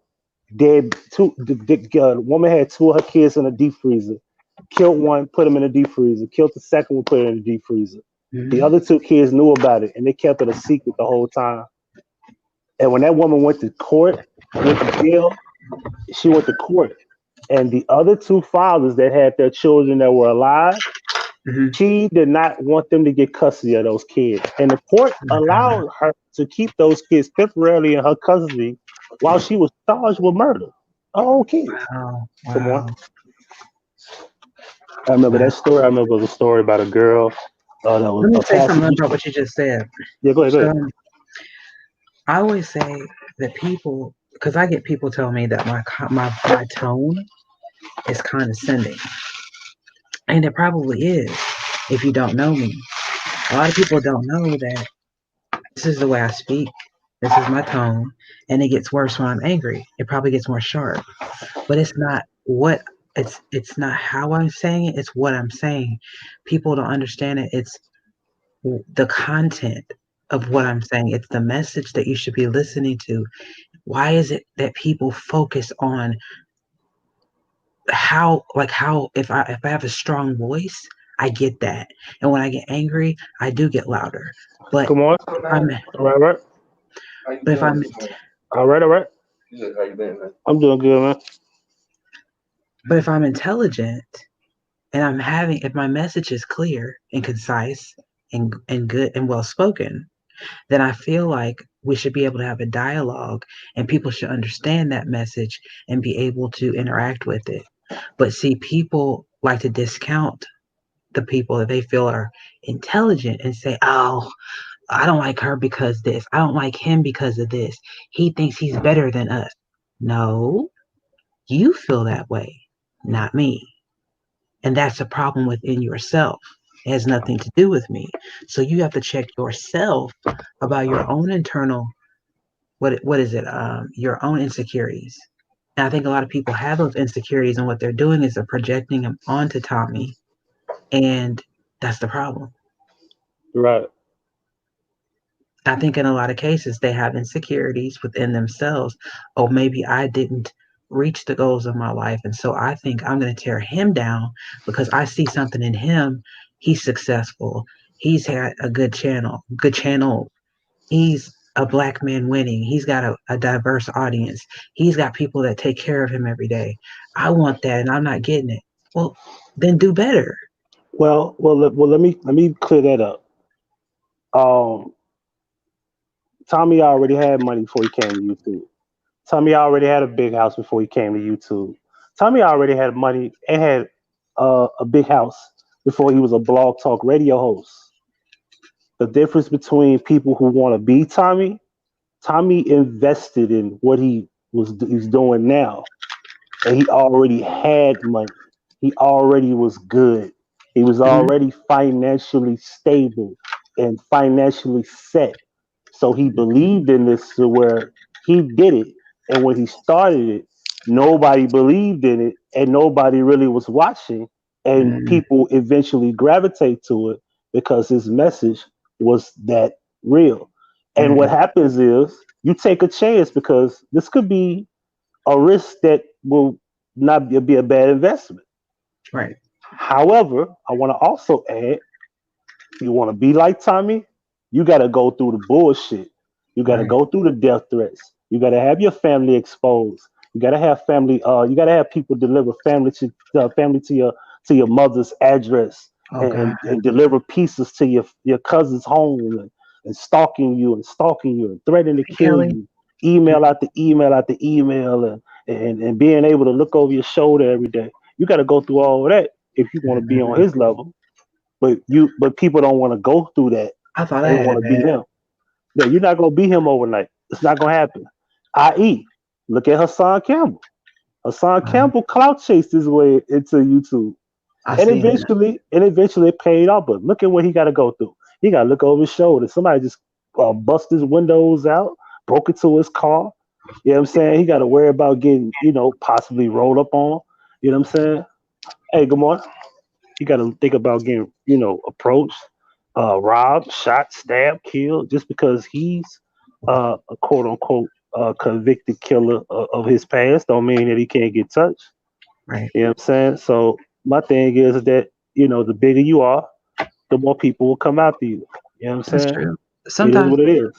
dead two. The woman had two of her kids in a deep freezer. Killed one, put him in a deep freezer. Killed the second one, put it in a deep freezer. The Hmm. other two kids knew about it and they kept it a secret the whole time. And when that woman went to court, went to jail, she went to court. And the other two fathers that had their children that were alive, Hmm. she did not want them to get custody of those kids. And the court Oh my God. allowed her to keep those kids temporarily in her custody while she was charged with murder. Oh, kids. Wow. Come on. Wow. I remember Wow. that story. I remember it was a story about a girl that was Let me a say something passenger. about what you just said. Yeah, go ahead, go So ahead. I always say that people, because I get people telling me that my tone is condescending, and it probably is if you don't know me. A lot of people don't know that this is the way I speak. This is my tone, and it gets worse when I'm angry. It probably gets more sharp, but it's not how I'm saying it. It's what I'm saying. People don't understand it. It's the content of what I'm saying. It's the message that you should be listening to. Why is it that people focus on how if I have a strong voice, I get that. And when I get angry, I do get louder. But Come on. if I'm All right, all right. but if I'm All right, all right. I'm doing good, man. but if I'm intelligent and if my message is clear and concise and good and well spoken, then I feel like we should be able to have a dialogue and people should understand that message and be able to interact with it. But see, people like to discount the people that they feel are intelligent and say, oh, I don't like her because this. I don't like him because of this. He thinks he's better than us. No, you feel that way, not me. And that's a problem within yourself. It has nothing to do with me. So you have to check yourself about your own internal what is it? Your own insecurities. And I think a lot of people have those insecurities, and what they're doing is they're projecting them onto Tommy, and that's the problem. Right. I think in a lot of cases they have insecurities within themselves. Oh, maybe I didn't reach the goals of my life, and so I think I'm going to tear him down because I see something in him. He's successful. He's had a good channel. He's a black man winning. He's got a diverse audience. He's got people that take care of him every day. I want that, and I'm not getting it. Well, then do better. Let me clear that up. Um, Tommy already had money before he came to YouTube. Tommy already had a big house before he came to YouTube. Tommy already had money and had a big house before he was a blog talk radio host. The difference between people who want to be Tommy, Tommy invested in what he's doing now, and he already had money. He already was good. He was Mhm. already financially stable and financially set. So he believed in this to where he did it. And when he started it, nobody believed in it and nobody really was watching. And Mhm. people eventually gravitate to it because his message was that real. And what Mhm. happens is you take a chance because this could be a risk that will not be a bad investment. Right. However, I want to also add, you want to be like Tommy, you got to go through the bullshit. You got to Right. go through the death threats. You got to have your family exposed. You got to have family. You got to have people deliver family to your mother's address Oh God. and deliver pieces to your cousin's home and stalking you and threatening to Hey, kill Kelly. you. Email after email after email and being able to look over your shoulder every day. You got to go through all of that if you want to be on Mhm. his level. But people don't want to go through that. I thought I They had want it to be bad. him. Yeah, you're not gonna be him overnight. It's not gonna happen. I.e., look at Hassan Campbell. Hassan Uh, Campbell clout chased his way into YouTube, I and seen that. eventually it paid off. But look at what he got to go through. He got to look over his shoulder. Somebody just bust his windows out, broke into his car. You know what I'm saying? He got to worry about getting, possibly rolled up on. You know what I'm saying? Hey, good morning. You got to think about getting, approached, robbed, shot, stabbed, killed, just because he's a quote unquote convicted killer of his past. Don't mean that he can't get touched. Right. You know what I'm saying? So my thing is that, the bigger you are, the more people will come after you. You know what I'm That's saying? true. It is Sometimes, what it is.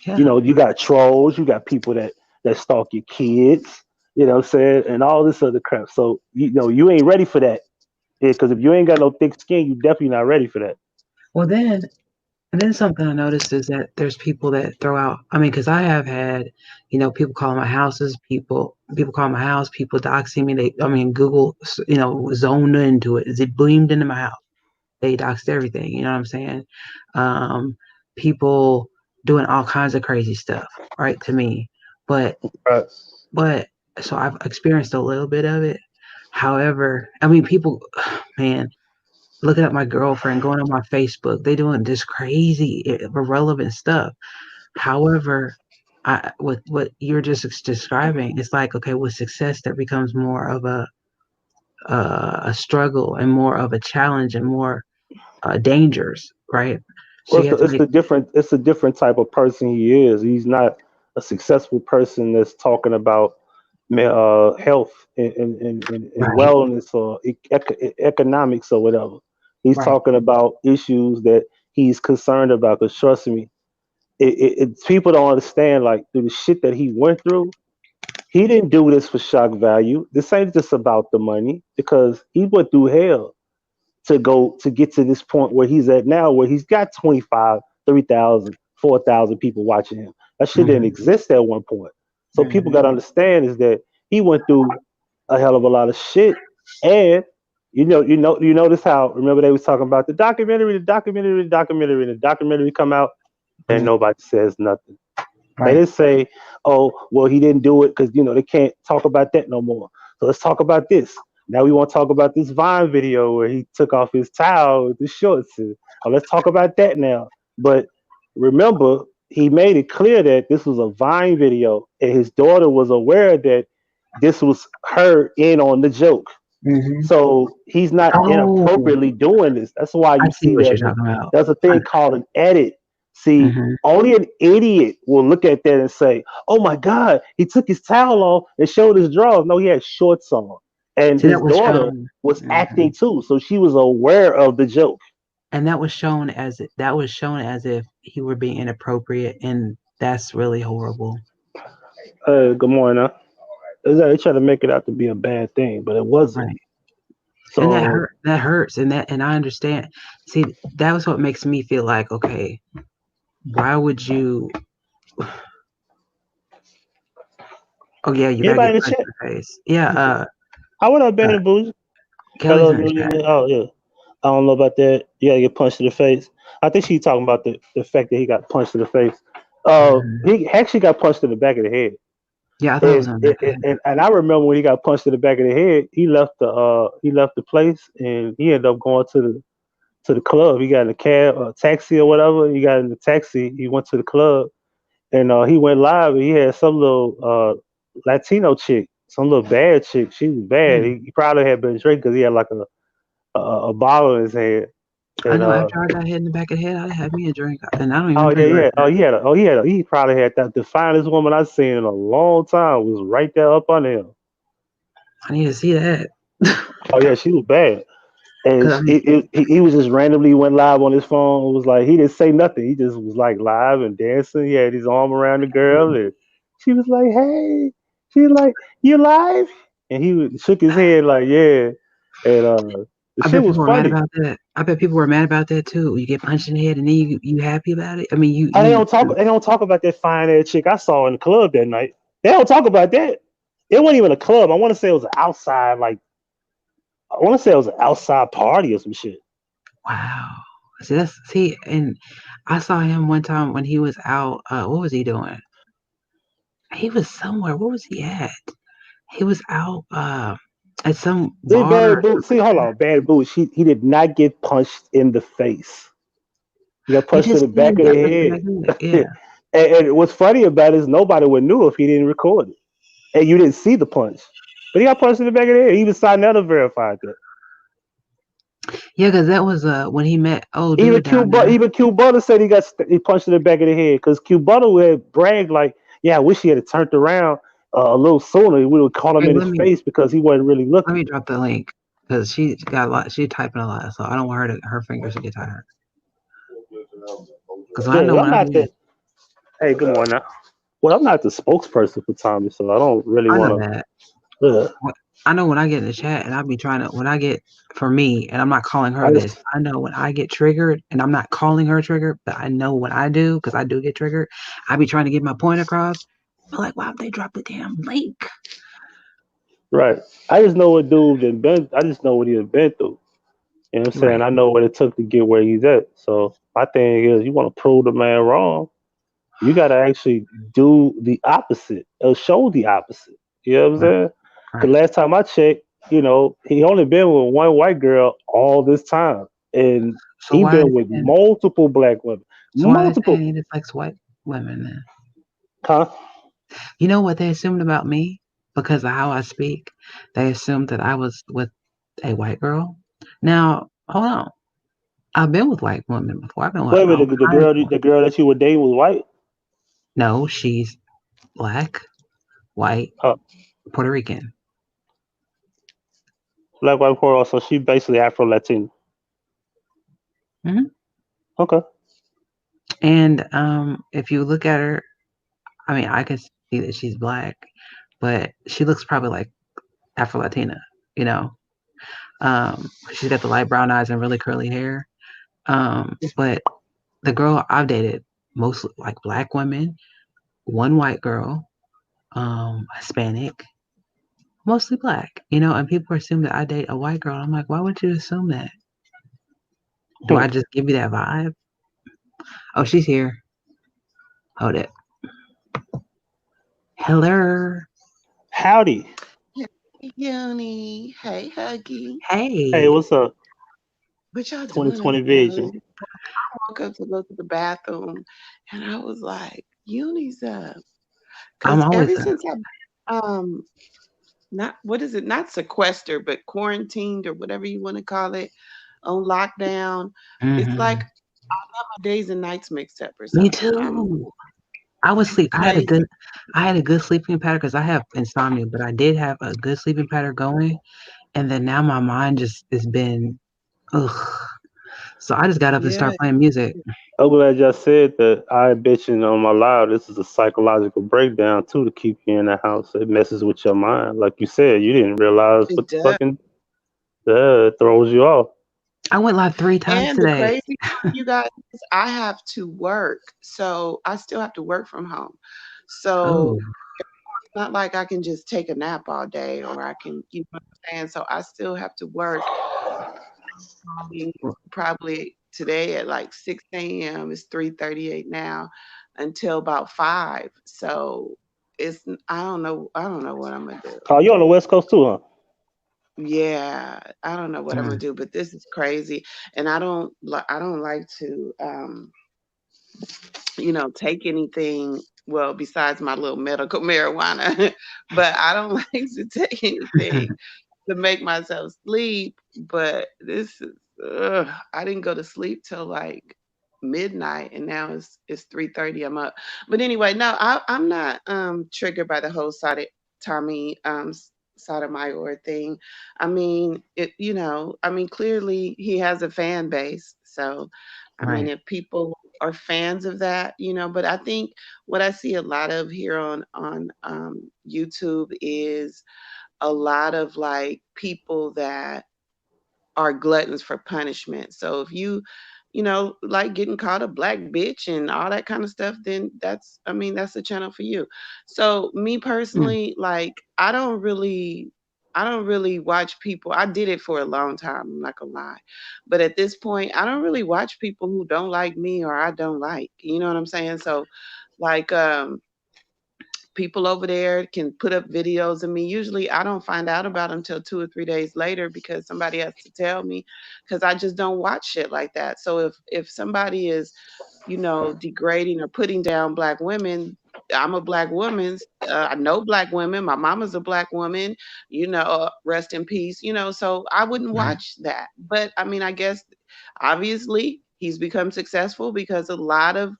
yeah. You got trolls, you got people that stalk your kids, you know what I'm saying, and all this other crap. So you ain't ready for that. Yeah, because if you ain't got no thick skin, you definitely not ready for that. Well, then something I noticed is that there's people that throw out. I mean, because I have had, people calling my houses, people call my house, people doxing me. Google, zoned into it. It bleamed into my house. They doxed everything. You know what I'm saying? Um, People doing all kinds of crazy stuff, right? To me, but Right. but so I've experienced a little bit of it. However, I mean, people, man, looking at my girlfriend, going on my Facebook, they doing this crazy, irrelevant stuff. However, with what you're just describing, it's like, okay, with success, that becomes more of a struggle and more of a challenge and more dangers, right? So Well, you have to make it's a different type of person he is. He's not a successful person that's talking about health and right, wellness or economics or whatever. He's right. talking about issues that he's concerned about. Because trust me, people don't understand, like, through the shit that he went through. He didn't do this for shock value. This ain't just about the money, because he went through hell to get to this point where he's at now, where he's got 25, 3,000, 4,000 people watching him. That shit didn't Hmm. exist at one point. So people Hmm. got to understand is that he went through a hell of a lot of shit. And you notice how, remember they was talking about the documentary come out and Yeah. nobody says nothing. They Right. didn't say, "Oh, well, he didn't do it," because they can't talk about that no more. So let's talk about this. Now we want to talk about this Vine video where he took off his towel with the shorts. Let's talk about that now. But remember, he made it clear that this was a Vine video, and his daughter was aware that this was her in on the joke. Hmm. So he's not Oh, inappropriately doing this. That's why I you see see what you're talking about. there's a thing called an edit. See, Hmm. only an idiot will look at that and say, "Oh my God, he took his towel off and showed his drawers." No, he had shorts on, and See, that his was daughter shown. was Hmm. acting too, so she was aware of the joke. And that was shown as if he were being inappropriate, and that's really horrible. Good morning. They try to make it out to be a bad thing, but it wasn't. Right. And So that hurts, and I understand. See, that was what makes me feel like, okay, why would you? Oh yeah, you gotta anybody get in the punched chat? in the face. Yeah, How would I been uh in booze? Kelly's Hello, in the chat. oh yeah. I don't know about that. You gotta get punched in the face. I think she's talking about the fact that he got punched in the face. Hmm. He actually got punched in the back of the head. Yeah, I thought it was And, on the back of the and head. and I remember when he got punched in the back of the head, he left the place and he ended up going to the club. He got in a cab, a taxi or whatever. He got in the taxi. He went to the club and he went live. And he had some little Latino chick, some little bad chick. She was bad. Hmm. He probably had been drinking because he had like a bottle in his hand. I And know after I got hit in the back of the head, I had me a drink, and I don't even oh yeah, drink like yeah. that. He probably had that. The finest woman I've seen in a long time was right there up on him. I need to see that. Oh yeah, she was bad. And Cause I mean, he was just randomly went live on his phone. It was like he didn't say nothing. He just was like live and dancing. He had his arm around the girl, and she was like, "Hey," she was like, "You live?" And shook his head like, "Yeah." And the I shit bet was people were mad funny. about that. I bet people were mad about that too. You get punched in the head, and then you happy about it. I mean, Oh, they don't talk about that fine ass chick I saw in the club that night. They don't talk about that. It wasn't even a club. I want to say it was an outside, like I want to say it was an outside party or some shit. wow. See, and I saw him one time when he was out. What was he doing? He was somewhere. What was he at? He was out at some Then Bad bar. Boo, see, hold on, Bad Boo. He did not get punched in the face. He got You punched in just the said back he of got the punched in the back head. of the head. Yeah. And what's funny about it is nobody would knew if he didn't record it, and you didn't see the punch. But he got punched in the back of the head. Even Sinetta verified that. Yeah, because that was when he met old dude down there. Even Q Butter said he punched in the back of the head because Q Butter had bragged like, "Yeah, I wish he had turned around a little sooner. We would have caught him Hey, in his face because he wasn't really let looking." me drop the link because she got a lot. She typing a lot, so I don't want her fingers to get tired. Because I Yeah, know well, I'm when I not get, the. Hey, good morning. Well, I'm not the spokesperson for Tommy, so I don't really I know want that. to. I know when I get in the chat and I be trying to when I get for me and I'm not calling her I this. just I know when I get triggered and I'm not calling her triggered, but I know when I do because I do get triggered. I be trying to get my point across. But like, why would they drop the damn link? right. I just know what dude had been. I just know what he had been through. You know what I'm saying? Right. I know what it took to get where he's at. So my thing is, you want to prove the man wrong, you got to actually do the opposite or show the opposite. You know what I'm Right. saying? The Right. last time I checked, he only been with one white girl all this time, and So he why they been with saying multiple black women, so why they saying multiple. he just likes white women then? Huh? You know what they assumed about me? Because of how I speak, they assumed that I was with a white girl. Now, hold on. I've been with white women before. I've been with Wait a all minute, kinds of the girl that you were dating was white. no, she's black, white, Huh? Puerto Rican. Black white pearl. So she basically Afro Latina. Hmm. Okay. And if you look at her, I mean, I can see that she's black, but she looks probably like Afro Latina. You know, she's got the light brown eyes and really curly hair. But the girl I've dated, mostly like black women, one white girl, Hispanic, mostly black. You know, and people assume that I date a white girl. I'm like, why would you assume that? Do I just give you that vibe? Oh, she's here. Hold it. Hello. Howdy. Hey, Uni. Hey, Huggy. Hey, Hey. what's up? What y'all doing in 2020 the vision. room? I woke up to go to the bathroom and I was like, Uni's up. I'm Because always ever there. since not, what is it? Not sequestered, but quarantined or whatever you want to call it on lockdown, it's like Hmm. my days and nights mixed up or Me something. too. I was sleep. Crazy. I had a good sleeping pattern because I have insomnia, but I did have a good sleeping pattern going, and then now my mind just has been, ugh. So I just got up and Yeah. started playing music. I'm glad y'all said that. I bitching on my live. This is a psychological breakdown too to keep you in the house. It messes with your mind. Like you said, you didn't realize It what the does. fucking it throws you off. I went live 3 times And the today. crazy part, you guys, is I have to work. So I still have to work from home. So Oh, it's not like I can just take a nap all day or I can, you know what I'm saying? So I still have to work probably today at like 6 a.m. It's 3:38 now until about 5. So I don't know what I'm gonna do. Oh, you on the West Coast too, huh? Yeah, I don't know what I'm gonna mm, do, but this is crazy. And I don't like to take anything, well, besides my little medical marijuana, but I don't like to take anything to make myself sleep. But I didn't go to sleep till like midnight, and now it's 3:30. I'm up. But anyway, no, I'm not triggered by the whole Tommy Sotomayor thing. I mean, clearly he has a fan base. So, I mean, right, if people are fans of that, but I think what I see a lot of here on YouTube is a lot of like people that are gluttons for punishment. So if you like getting called a black bitch and all that kind of stuff, then that's the channel for you. So me mm, personally, like I don't really watch people. I did it for a long time, I'm not gonna lie. But at this point, I don't really watch people who don't like me or I don't like. You know what I'm saying? So like people over there can put up videos of me. Usually I don't find out about them till 2 or 3 days later because somebody has to tell me, because I just don't watch shit like that. So if somebody is, degrading or putting down black women, I'm a black woman. I know black women. My mama's a black woman, rest in peace, so I wouldn't Right. watch that. But I mean, I guess obviously he's become successful because a lot of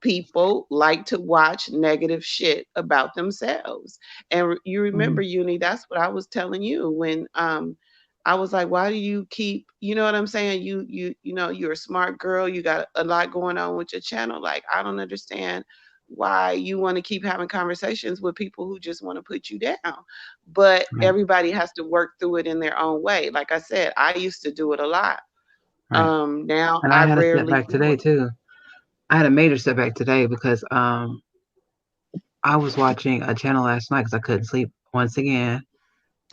people like to watch negative shit about themselves. And you remember, Mm, Uni, that's what I was telling you when I was like, why do you keep, you know what I'm saying? You're a smart girl, you got a lot going on with your channel. Like, I don't understand why you want to keep having conversations with people who just want to put you down. But right. everybody has to work through it in their own way. Like I said, I used to do it a lot. Right. Now And I I had a rarely setback do today it. too. I had a major setback today because I was watching a channel last night because I couldn't sleep once again,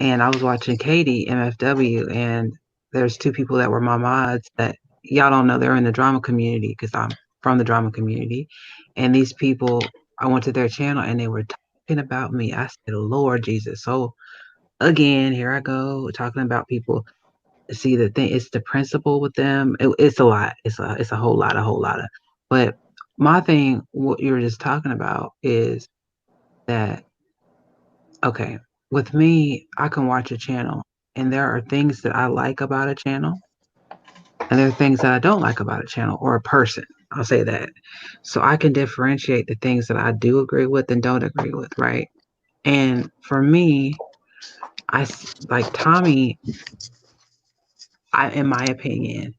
and I was watching Katie MFW, and there's two people that were my mods that y'all don't know they're in the drama community because I'm from the drama community, and these people I went to their channel and they were talking about me. I said, Lord Jesus. So again, here I go talking about people. See, the thing, it's the principle with them. It's a lot. It's a whole lot of. But my thing, what you were just talking about, is that okay? With me, I can watch a channel, and there are things that I like about a channel, and there are things that I don't like about a channel or a person. I'll say that. So I can differentiate the things that I do agree with and don't agree with, right? And for me, like Tommy. In my opinion,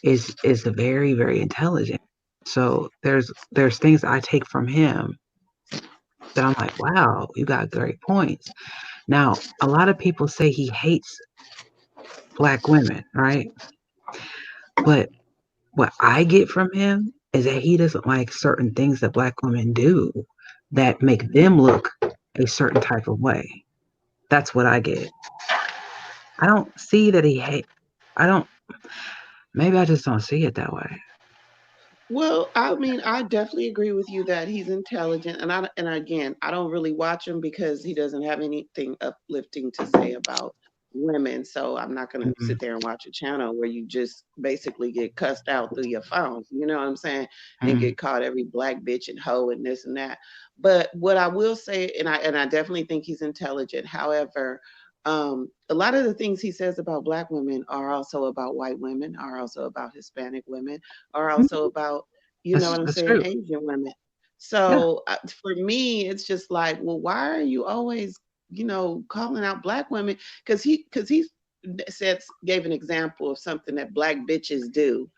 is very, very intelligent. So there's things I take from him that I'm like, wow, you got great points. Now, a lot of people say he hates black women, right? But what I get from him is that he doesn't like certain things that black women do that make them look a certain type of way. That's what I get. I don't see that he hate. I don't. Maybe I just don't see it that way. Well, I mean, I definitely agree with you that he's intelligent, and again, I don't really watch him because he doesn't have anything uplifting to say about women. So I'm not gonna Mhm, sit there and watch a channel where you just basically get cussed out through your phone. You know what I'm saying? And mhm. get called every black bitch and hoe and this and that. But what I will say, and I definitely think he's intelligent. However, a lot of the things he says about black women are also about white women, are also about Hispanic women, are also about, you know what I'm That's saying, true. Asian women. Yeah. So for me, it's just like, well, why are you always, calling out black women? Because he said, gave an example of something that black bitches do.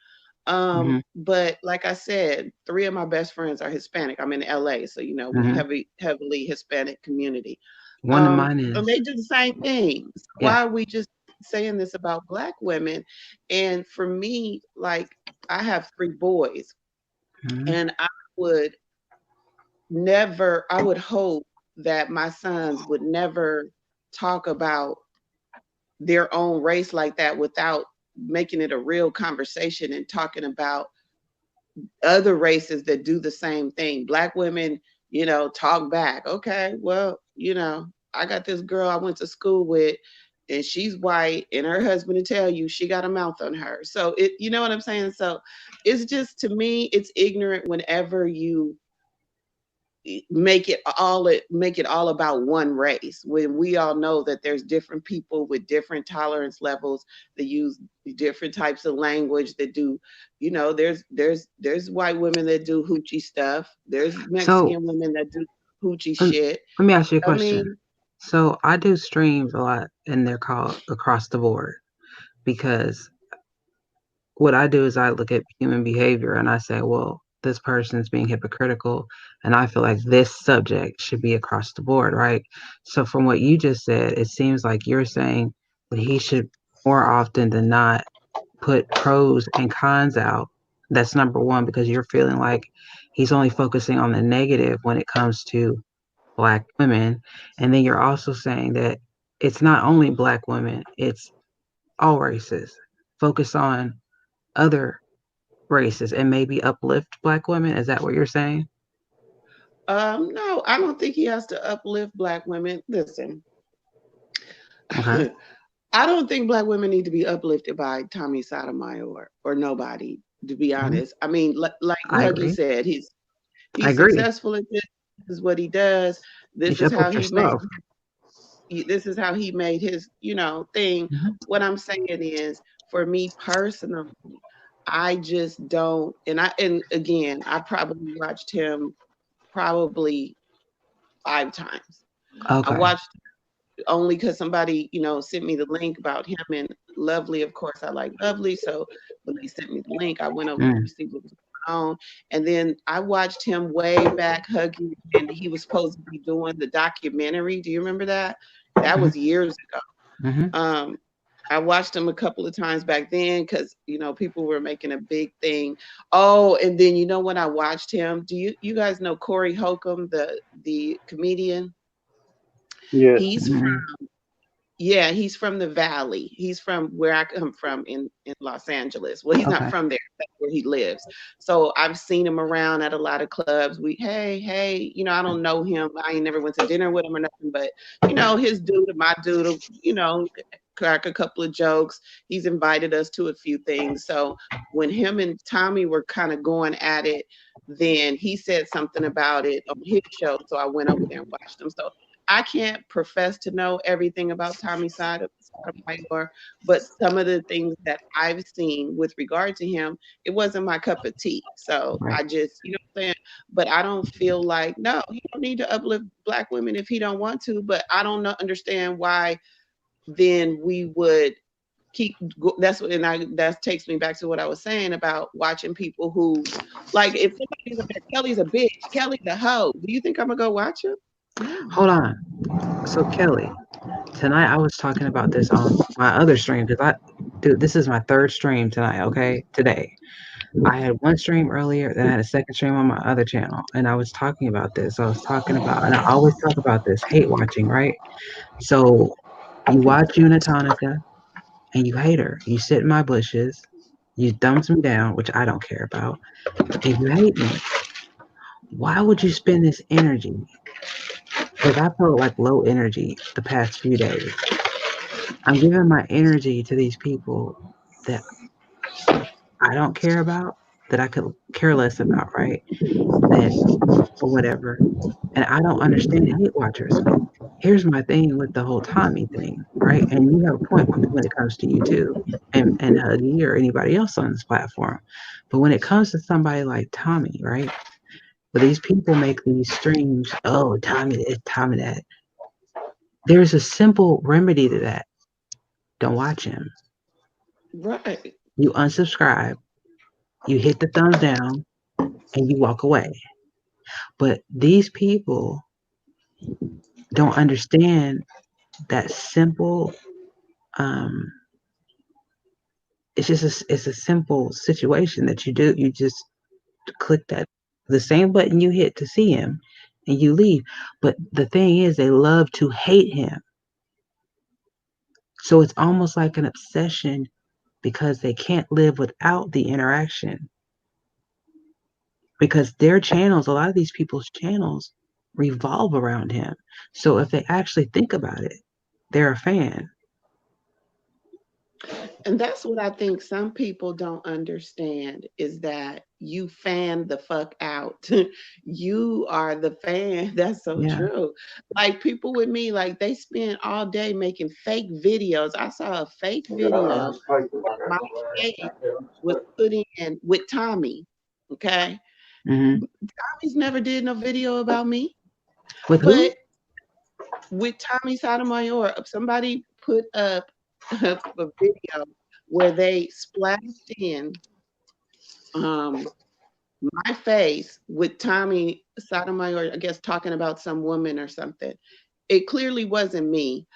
Hmm. But like I said, three of my best friends are Hispanic. I'm in LA, so we Hmm. heavily Hispanic community. One of mine And is. they do the same thing. So Yeah. why are we just saying this about black women? And for me, like, I have three boys, Hmm. and I would hope that my sons would never talk about their own race like that without making it a real conversation and talking about other races that do the same thing. Black women, talk back. Okay, well, I got this girl I went to school with, and she's white, and her husband will tell you she got a mouth on her. So you know what I'm saying? So it's just, to me, it's ignorant whenever you make it all about one race, when we all know that there's different people with different tolerance levels that use different types of language, that do, there's white women that do hoochie stuff, there's So Mexican women that do hoochie um, shit. let me ask you a I question. mean, So I do streams a lot, and they're called across the board because what I do is I look at human behavior and I say, well, this person's being hypocritical, and I feel like this subject should be across the board, right? So from what you just said, it seems like you're saying that he should more often than not put pros and cons out. That's number one, because you're feeling like he's only focusing on the negative when it comes to black women. And then you're also saying that it's not only black women, it's all races. Focus on other races and maybe uplift black women. Is that what you're saying? No, I don't think he has to uplift black women. Listen, Okay. I don't think black women need to be uplifted by Tommy Sotomayor or nobody. To be Hmm. honest, I mean, like I Huggy agree. said, I he's agree. successful at this. This is what he does. You This should is how uplift he made. yourself. This is how he made his, thing. Hmm. What I'm saying is, for me personally, I just don't. And again, I probably watched him probably 5 times. I Okay. watched only because somebody, sent me the link about him and Lovely. Of course, I like Lovely. So when they sent me the link, I went over there to Mm. see what was going on. And then I watched him way back, Huggy, and he was supposed to be doing the documentary. Do you remember that? That Hmm. was years ago. Hmm. Um, I watched him a couple of times back then because people were making a big thing. Oh, and then when I watched him, do you guys know Corey Holcomb, the comedian? Yeah. He's Hmm. Yeah, he's from the Valley. He's from where I come from in Los Angeles. Well, he's not Okay. from there. That's where he lives. So I've seen him around at a lot of clubs. Hey, I don't know him. I ain't never went to dinner with him or nothing, but his dude and my dude, crack a couple of jokes. He's invited us to a few things. So when him and Tommy were kind of going at it, then he said something about it on his show. So I went over there and watched him. So I can't profess to know everything about Tommy Sotomayor, but some of the things that I've seen with regard to him, it wasn't my cup of tea. So Right. I just, what I'm saying? But I don't feel like, no, he don't need to uplift black women if he don't want to. But I don't understand why then we would that's what, and that takes me back to what I was saying about watching people who, like, if somebody's up there, Kelly's a bitch, Kelly's a hoe. Do you think I'm gonna go watch him? No. Hold on. So Kelly, tonight I was talking about this on my other stream because dude, this is my third stream tonight. Okay, today I had one stream earlier, then I had a second stream on my other channel, and I was talking about this. I was talking about, and I always talk about this hate watching, right? So you watch Unitonika and you hate her. You sit in my bushes, you thumbs me down, which I don't care about, and you hate me. Why would you spend this energy? Because I felt like low energy the past few days. I'm giving my energy to these people that I don't care about, that I could care less about, right? That or whatever. And I don't understand hate watchers. Here's my thing with the whole Tommy thing, right? And you have a point when it comes to you too, and Huggy or anybody else on this platform. But when it comes to somebody like Tommy, right? But these people make these streams, oh, Tommy this, Tommy that. There's a simple remedy to that. Don't watch him. Right. You unsubscribe, you hit the thumbs down, and you walk away. But these people don't understand that simple. Um, it's a simple situation that you do. You just click that the same button you hit to see him, and you leave. But the thing is, they love to hate him. So it's almost like an obsession because they can't live without the interaction. Because their channels, a lot of these people's channels, revolve around him. So if they actually think about it, they're a fan. And that's what I think some people don't understand is that you fan the fuck out. You are the fan. That's so Yeah. true. Like people with me, like they spend all day making fake videos. I saw a fake video where my face was put in with Tommy. Okay. Hmm. Tommy's never did no video about me, With but who? with Tommy Sotomayor, somebody put up a video where they splashed in um, my face with Tommy Sotomayor, I guess, talking about some woman or something. It clearly wasn't me,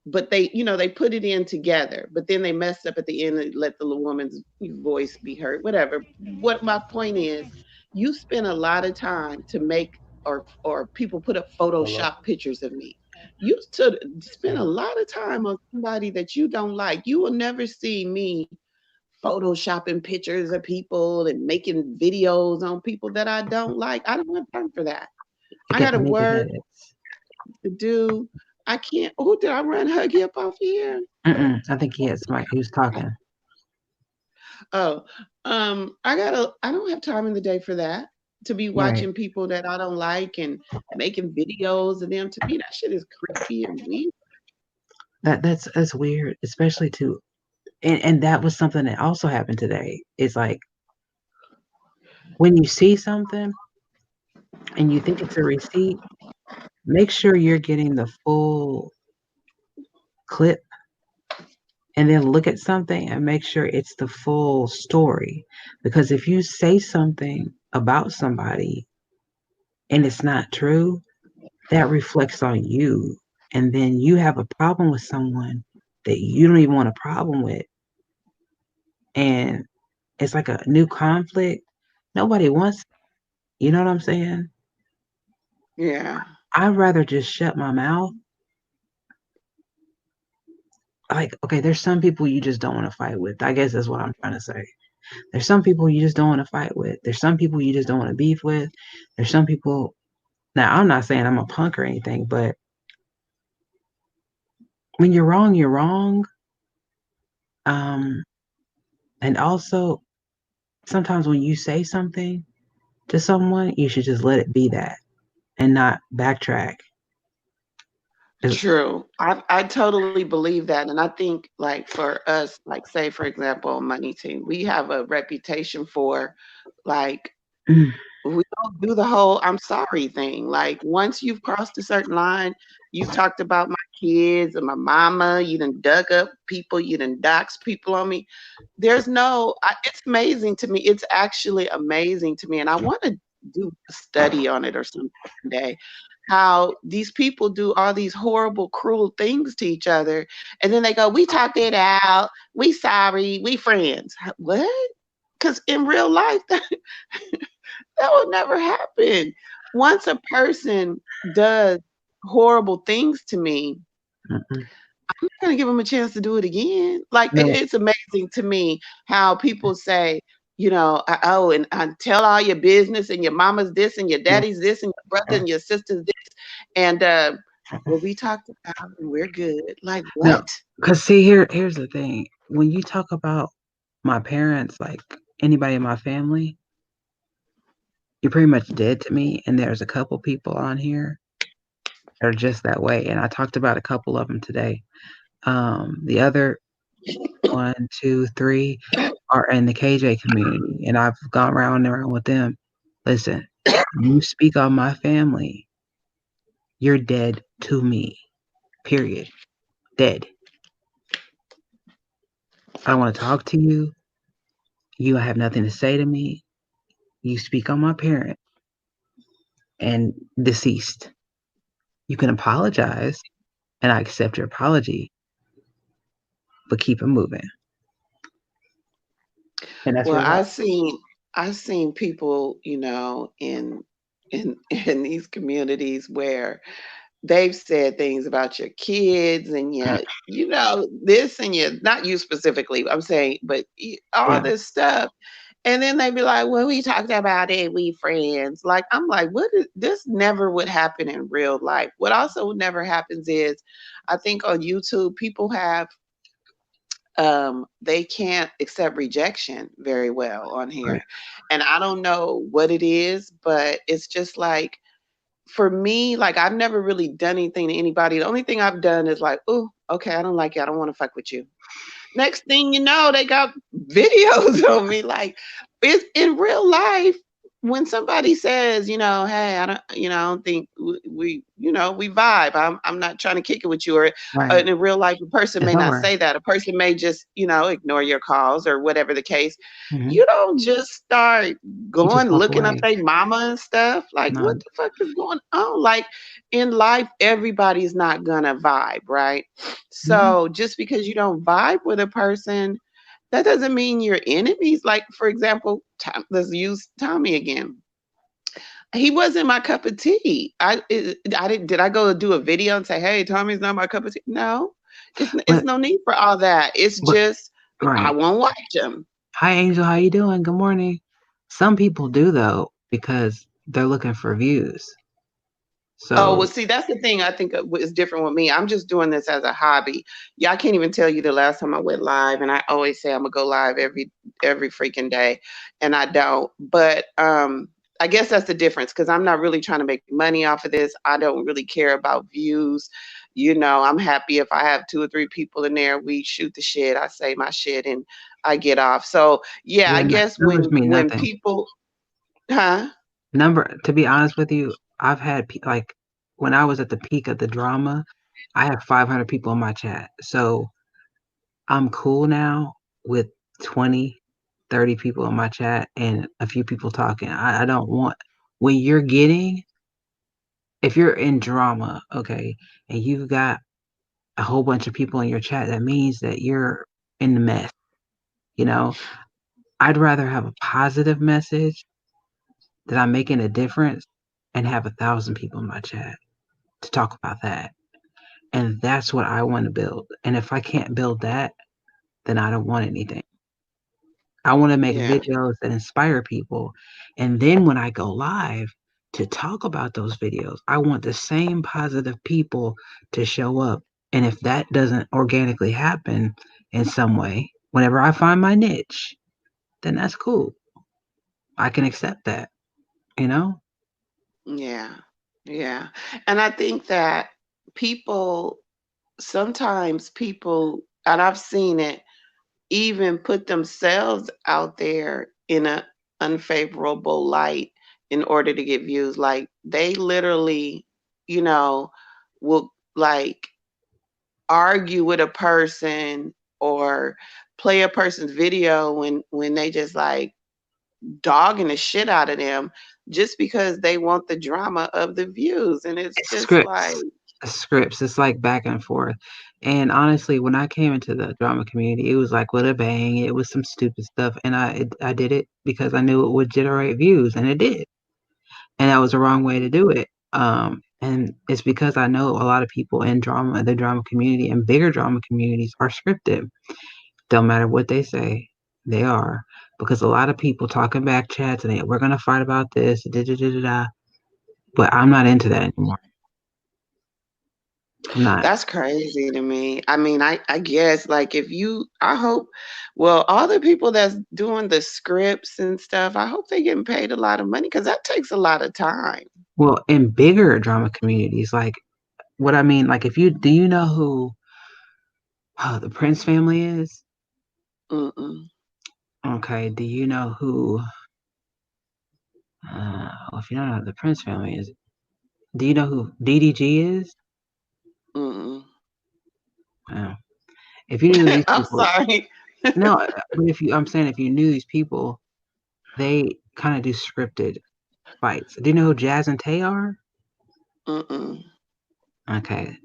but they put it in together, but then they messed up at the end and let the little woman's voice be heard, whatever. What my point is, you spend a lot of time to make or people put up Photoshop pictures of me. You to spend a lot of time on somebody that you don't like. You will never see me photoshopping pictures of people and making videos on people that I don't like. I don't have time for that. It I gets got a negative word edits. to do. I can't. Oh, did I run Huggy up off here? I think he had somebody who's talking. Oh, I don't have time in the day for that. To be Right. watching people that I don't like and making videos of them. To me, that shit is creepy and weird. That's weird, especially to and that was something that also happened today. It's like when you see something and you think it's a receipt, make sure you're getting the full clip and then look at something and make sure it's the full story. Because if you say something about somebody and it's not true, that reflects on you. And then you have a problem with someone that you don't even want a problem with. And it's like a new conflict. Nobody wants, you know what I'm saying? Yeah. I'd rather just shut my mouth. Like, okay, there's some people you just don't want to fight with. I guess that's what I'm trying to say. There's some people you just don't want to fight with. There's some people you just don't want to beef with. There's some people. Now, I'm not saying I'm a punk or anything, but when you're wrong, you're wrong. Um, and also, sometimes when you say something to someone, you should just let it be that and not backtrack. True. I totally believe that. And I think like for us, like say for example, Money Team, we have a reputation for like Mm, we don't do the whole I'm sorry thing. Like once you've crossed a certain line, you've talked about my kids and my mama, you done dug up people, you done doxed people on me. There's no it's amazing to me. It's actually amazing to me. And I want to do a study on it or something someday. How these people do all these horrible, cruel things to each other, and then they go, "We talked it out. We sorry. We friends." What? Because in real life, that would never happen. Once a person does horrible things to me, mm-mm. I'm not gonna give them a chance to do it again. Like No, it's amazing to me how people say, oh, and tell all your business and your mama's this and your no, daddy's this and your brother and your sister's this, and well, we talked about and we're good. Like no. what? Because see, here's the thing. When you talk about my parents, like anybody in my family, you're pretty much dead to me. And there's a couple people on here that are just that way. And I talked about a couple of them today. The other one, two, three are in the KJ community, and I've gone around and around with them. Listen, you speak on my family, you're dead to me. Period. Dead. I don't want to talk to you. You have nothing to say to me. You speak on my parent and deceased. You can apologize, and I accept your apology, but keep it moving. And that's Well, real life. I've seen people, in these communities where they've said things about your kids and this and your not you specifically, I'm saying, but all Yeah, this stuff. And then they be like, well, we talked about it, we friends. Like, I'm like, this never would happen in real life. What also never happens is I think on YouTube, people have they can't accept rejection very well on right, here. And I don't know what it is, but it's just like for me, like I've never really done anything to anybody. The only thing I've done is like, oh, okay, I don't like you. I don't want to fuck with you. Next thing you know, they got videos on me. Like it's in real life. When somebody says, hey, I don't think we vibe. I'm not trying to kick it with you. Or right. in real life, a person It's may not over. say that. A person may just, ignore your calls or whatever the case. Hmm. You don't just start You just going walk looking up away. their mama and stuff. Like, what No. the fuck is going on? Like in life, everybody's not gonna vibe, right? Hmm. So just because you don't vibe with a person, that doesn't mean you're enemies. Like, for example, let's use Tommy again. He wasn't my cup of tea. I didn't. Did I go do a video and say, "Hey, Tommy's not my cup of tea"? No, it's But no need for all that. It's but just I right. won't watch him. Hi Angel, how you doing? Good morning. Some people do though because they're looking for views. Oh, well, So see, that's the thing I think is different with me. I'm just doing this as a hobby. Yeah, I can't even tell you the last time I went live, and I always say I'm gonna go live every freaking day, and I don't. But I guess that's the difference because I'm not really trying to make money off of this. I don't really care about views. I'm happy if I have 2 or 3 people in there. We shoot the shit. I say my shit, and I get off. So yeah, I yeah, guess numbers mean when nothing. people, huh? Number, to be honest with you, I've had like when I was at the peak of the drama, I had 500 people in my chat. So I'm cool now with 20, 30 people in my chat and a few people talking. I don't want when you're getting if you're in drama, okay, and you've got a whole bunch of people in your chat, that means that you're in the mess. You know, I'd rather have a positive message that I'm making a difference and have 1,000 people in my chat to talk about that. And that's what I want to build. And if I can't build that, then I don't want anything. I want to make Yeah, videos that inspire people. And then when I go live to talk about those videos, I want the same positive people to show up. And if that doesn't organically happen in some way, whenever I find my niche, then that's cool. I can accept that, you know? yeah, yeah. And I think that people sometimes people, and I've seen it, even put themselves out there in an unfavorable light in order to get views. Like they literally, you know, will like argue with a person or play a person's video when they just like dogging the shit out of them just because they want the drama of the views. And it's It's just like, scripts. It's like back and forth. And honestly, when I came into the drama community, it was like with a bang. It was some stupid stuff, and I did it because I knew it would generate views, and it did. And that was the wrong way to do it. And it's because I know a lot of people in drama, the drama community, and bigger drama communities are scripted. Don't matter what they say, they are because a lot of people talking back chats and we're gonna fight about this, da da da da da. But I'm not into that anymore. I'm not. that's crazy to me. I mean, I guess like if you, I hope, well, all the people that's doing the scripts and stuff, I hope they getting paid a lot of money because that takes a lot of time. Well, in bigger drama communities, like what I mean, like if you do you know who the Prince family is? Mm-mm, Okay, do you know who well, if you don't know who the Prince family is, do you know who DDG is? mm-mm. Well, if you knew these I'm people, sorry. no, but if you, I'm saying if you knew these people, they kind of do scripted fights. Do you know who Jazz and Tay are? Mm-mm. Okay,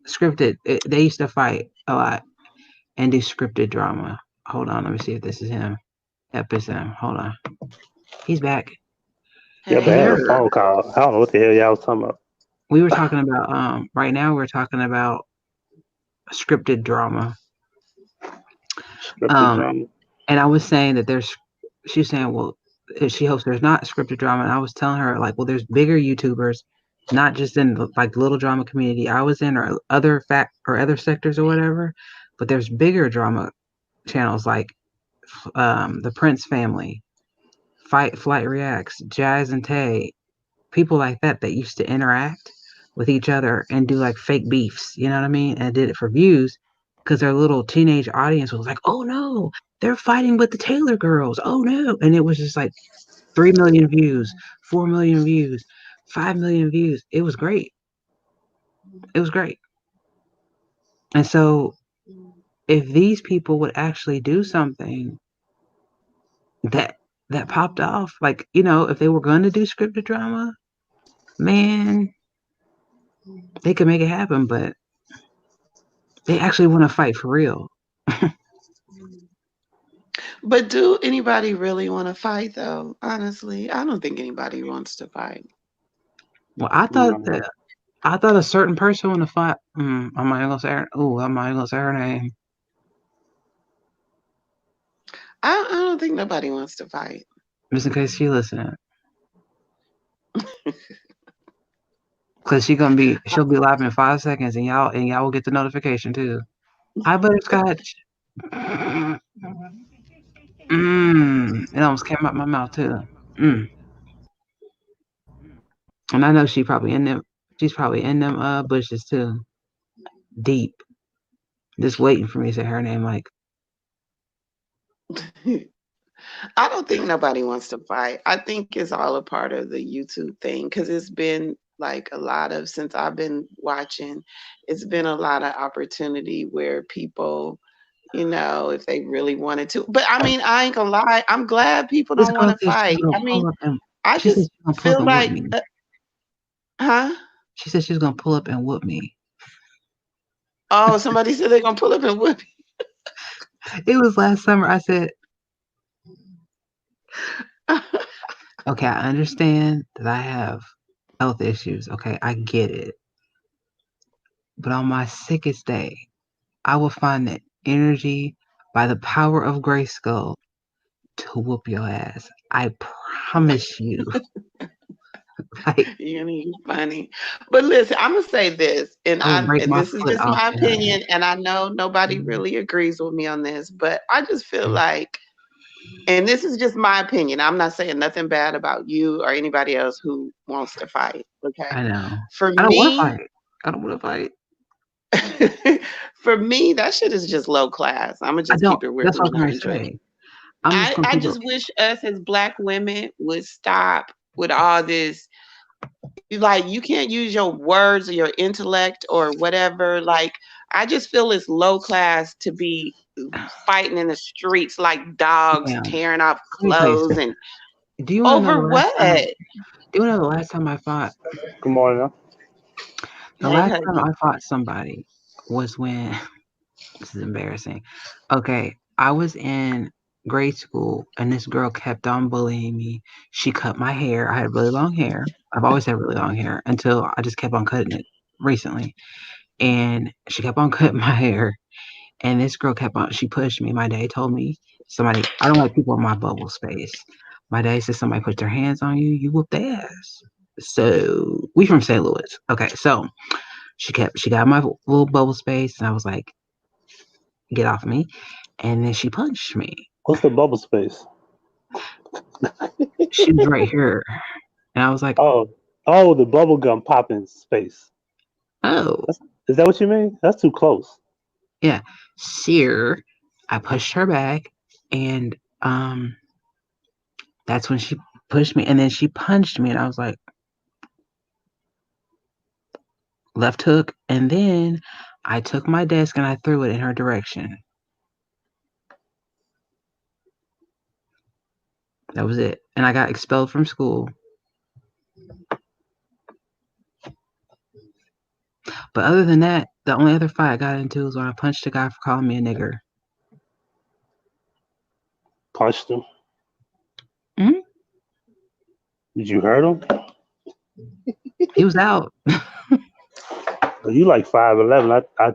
scripted. They used to fight a lot and do scripted drama. Hold on, let me see if this is him. Yep, it's him. Hold on, he's back. Yeah, but I had a Hey. They're phone call. I don't know what the hell y'all was talking about. we were talking about right now we're talking about scripted drama. Scripted Um, drama. and I was saying that there's she's saying, well, she hopes there's not scripted drama. And I was telling her like, well, there's bigger YouTubers, not just in like the little drama community I was in or other fact or other sectors or whatever, but there's bigger drama channels like the Prince family, Flight Reacts, Jazz and Tay, people like that that used to interact with each other and do like fake beefs, you know what I mean? And did it for views because their little teenage audience was like, oh no, they're fighting with the Taylor girls. Oh no. And it was just like 3 million views, 4 million views, 5 million views. It was great. It was great. And so if these people would actually do something that that popped off, like, if they were going to do scripted drama, man, they could make it happen, but they actually want to fight for real. But do anybody really want to fight though? Honestly, I don't think anybody wants to fight. Well, I thought No. that I thought a certain person wanted to fight. I'm not gonna say her. Oh, I'm not gonna say her name, I don't think nobody wants to fight. just in case she listening. Cause she'll be live in 5 seconds, and y'all will get the notification too. Hi, butterscotch. It almost came out my mouth too. Mm. And I know she probably in them. She's probably in them bushes too, deep, just waiting for me to say her name. Like, I don't think nobody wants to fight. I think it's all a part of the YouTube thing because it's been like a lot of since I've been watching, it's been a lot of opportunity where people, if they really wanted to. But I mean, I ain't gonna lie, I'm glad people this don't want girl to said she's fight. gonna I mean, pull up and I she said just she's gonna pull up feel and whoop like, me. huh? She said she's gonna pull up and whoop me. Oh, somebody said they're gonna pull up and whip It was last summer. I said, you. okay, I understand that I have health issues. Okay, I get it. But on my sickest day, I will find the energy by the power of Grayskull to whoop your ass. I promise you. Like, You funny. But listen, I'm gonna say this, I will break and my this is foot just off my in her opinion, and I know nobody ass. really agrees with me on this, but I just feel like, and this is just my opinion. I'm not saying nothing bad about you or anybody else who wants to fight. Okay. I know. For I don't want to me, fight. I don't want to fight. for me, that shit is just low class. I'm gonna I just don't. keep it That's what I was going to 100. say. I'm just going to I keep it. just wish us as Black women would stop with all this. Like, you can't use your words or your intellect or whatever. Like, I just feel it's low class to be fighting in the streets like dogs, Damn. tearing off Let me tell you clothes, something. and Do you want to know over the last time? what? Do you want to know the last time I fought? Good morning. The Hey, last time honey. I fought somebody was when this is embarrassing. Okay, I was in grade school and this girl kept on bullying me. She cut my hair. I had really long hair. I've always had really long hair until I just kept on cutting it recently. And she kept on cutting my hair. And this girl kept on, she pushed me. My dad told me, somebody, I don't like people in my bubble space. My dad said, somebody put their hands on you, you whoop their ass. So we from St. Louis. Okay, so she got my little bubble space, and I was like, get off me. And then she punched me. What's the bubble space? She was right here. And I was like, Oh, oh, the bubble gum popping space. oh, Is that what you mean? That's too close. yeah. Sear. I pushed her back, and that's when she pushed me, and then she punched me, and I was like, left hook, and then I took my desk and I threw it in her direction. That was it. And I got expelled from school. But other than that, the only other fight I got into was when I punched a guy for calling me a nigger. Punched him. Hmm. Did you hurt him? He was out. You like 5'11". I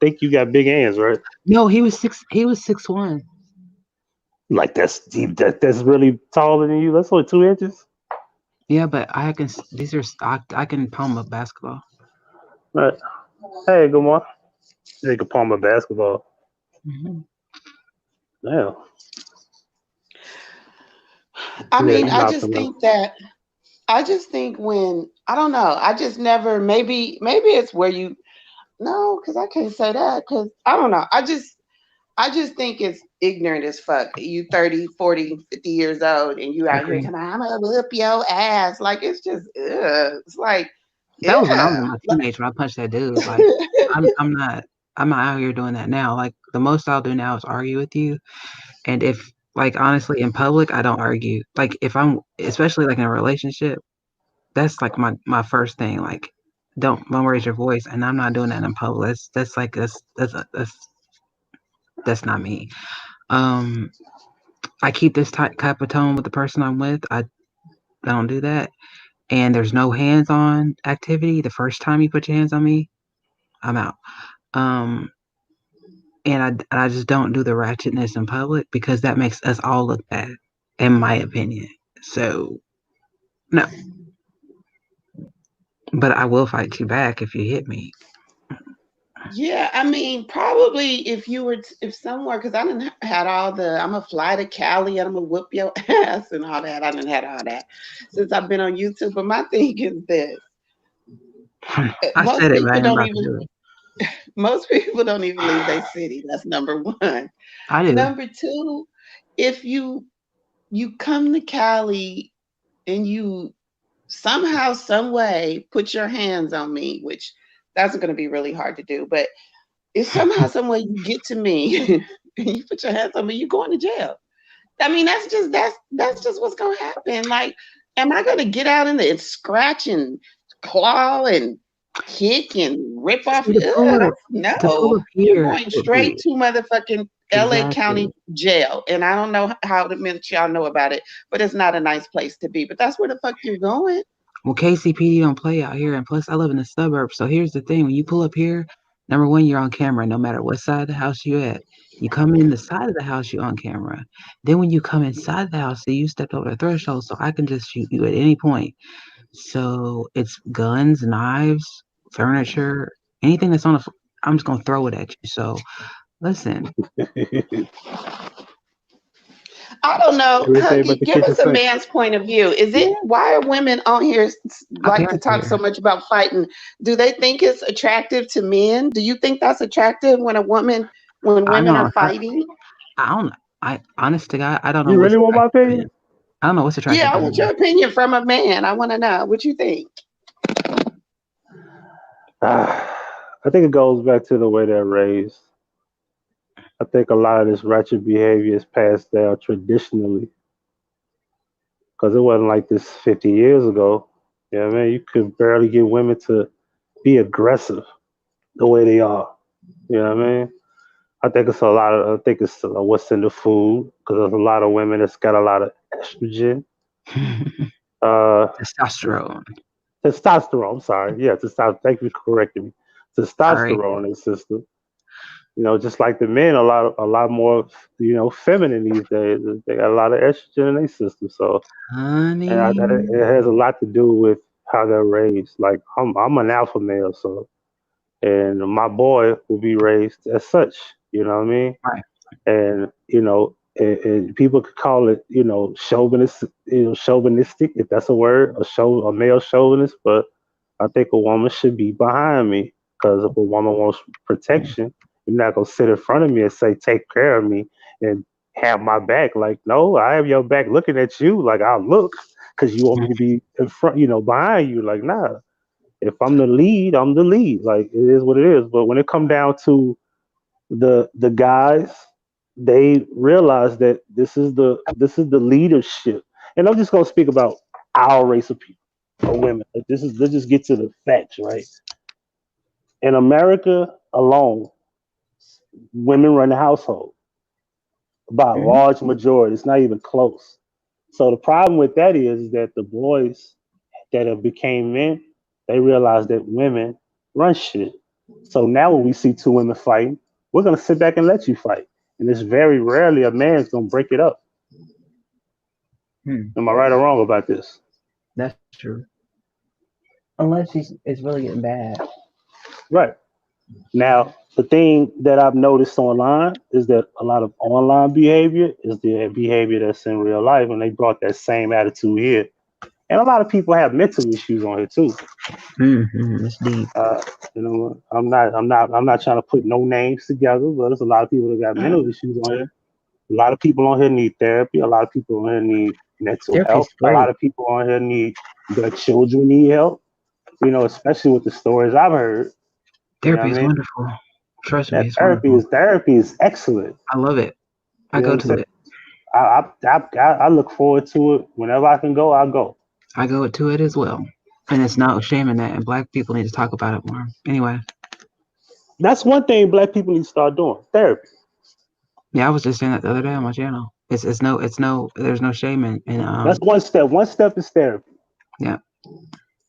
think you got big hands, right? No, he was 6. He was 6'1". Like that's deep. That's really taller than you. That's only 2 inches. Yeah, but I can. These are. I can palm a basketball. Right. Hey, good morning. They could palm a basketball. Hmm. Damn. I Yeah, mean, you knocked him out. I just think when, I don't know, I just never, maybe it's where you, no, because I can't say that, because I don't know. I just think it's ignorant as fuck. You 30, 40, 50 years old and you I out here agree. talking, I'm gonna whoop your ass. Like, it's just, ugh. It's like, That was when I was yeah. in my teenage when I punched that dude. Like, I'm not. I'm not out here doing that now. Like, the most I'll do now is argue with you. And if, like, honestly, in public, I don't argue. Like, if I'm, especially like in a relationship, that's like my first thing. Like, don't raise your voice, and I'm not doing that in public. That's like that's not me. Um, I keep this type of tone with the person I'm with. I don't do that. And there's no hands-on activity. The first time you put your hands on me, I'm out. Um, and I just don't do the ratchetness in public because that makes us all look bad, in my opinion. So no, But I will fight you back if you hit me. Yeah, I mean, probably if you were, if somewhere, because I didn't had all the, I'm gonna fly to Cali and I'm gonna whoop your ass and all that. I didn't had all that since I've been on YouTube. But my thing is this: I most said it, but I people ain't don't about to even, do it. most people don't even leave their city. That's number one. I do. Number two, if you come to Cali and you somehow, some way, put your hands on me, which that's going to be really hard to do, but if somehow, some way you get to me and you put your hands on me, you're going to jail. I mean, that's just what's gonna happen. Like, am I gonna get out in the and scratch and claw and kick and rip off? See, That's to pull no. up You're here going would straight be to motherfucking LA exactly. County Jail. And I don't know how the minute y'all know about it, but it's not a nice place to be. But that's where the fuck you're going. Well, KCPD don't play out here, and plus I live in the suburbs. So here's the thing: when you pull up here, number one, you're on camera, no matter what side of the house you at. You come in the side of the house, you're on camera. Then when you come inside the house, see, you stepped over the threshold, so I can just shoot you at any point. So it's guns, knives, furniture, anything that's on the. I'm just gonna throw it at you. So listen, I don't know, Everything but Huggy. the Give kitchen us a sink. man's point of view. Is it yeah, why are women on here my like to parents are talk so here. much about fighting? Do they think it's attractive to men? Do you think that's attractive when when I women know. are fighting? I don't. I honest to God, I don't know You what's really want my attractive to opinion? men. I don't know what's attractive Yeah, to I want your men. opinion from a man. I want to know what you think. I think it goes back to the way they're raised. I think a lot of this ratchet behavior is passed down traditionally because it wasn't like this 50 years ago. Yeah, man, you could barely get women to be aggressive the way they are. You know what I mean? I think it's a lot of. I think it's what's in the food because there's a lot of women that's got a lot of estrogen, uh, Testosterone. testosterone. I'm sorry, yeah, testosterone. Thank you for correcting me. Sorry. Testosterone in the system. You know, just like the men, a lot more, feminine these days. They got a lot of estrogen in their system. So, and Honey. it has a lot to do with how they're raised. Like I'm an alpha male, so and my boy will be raised as such. You know what I mean? Right. And and people could call it, chauvinist, chauvinistic, if that's a word, a male chauvinist. But I think a woman should be behind me because if a woman wants protection, you're not gonna sit in front of me and say, "Take care of me," and have my back. Like, no, I have your back looking at you. Like, I'll look because you want me to be in front, behind you. Like, nah. If I'm the lead, I'm the lead. Like, it is what it is. But when it come down to the guys, they realize that this is the leadership. And I'm just gonna speak about our race of people or women. Like, let's just get to the facts, right? In America alone, women run the household by a Mhm. large majority. It's not even close. So the problem with that is that the boys that have became men, they realize that women run shit. So now when we see two women fighting, we're gonna sit back and let you fight. And it's very rarely a man's gonna break it up. Hmm. Am I right or wrong about this? That's true. Unless it's really getting bad. Right. Now, the thing that I've noticed online is that a lot of online behavior is the behavior that's in real life, and they brought that same attitude here. And a lot of people have mental issues on here too. It's deep. Uh, I'm not trying to put no names together, but there's a lot of people that got mental issues on here. A lot of people on here need therapy. A lot of people on here need mental Therapy's health. A lot great. of people on here need their children need help. Especially with the stories I've heard. You know Therapy what I is mean? wonderful. Trust me, That it's wonderful. therapy is excellent. I love it. I You know go what I'm to saying? it. I look forward to it. Whenever I can go, I go. I go to it as well. And it's no shame in that. And black people need to talk about it more. Anyway, That's one thing black people need to start doing. Therapy. yeah, I was just saying that the other day on my channel. It's no there's no shame in. That's one step. One step is therapy. Yeah.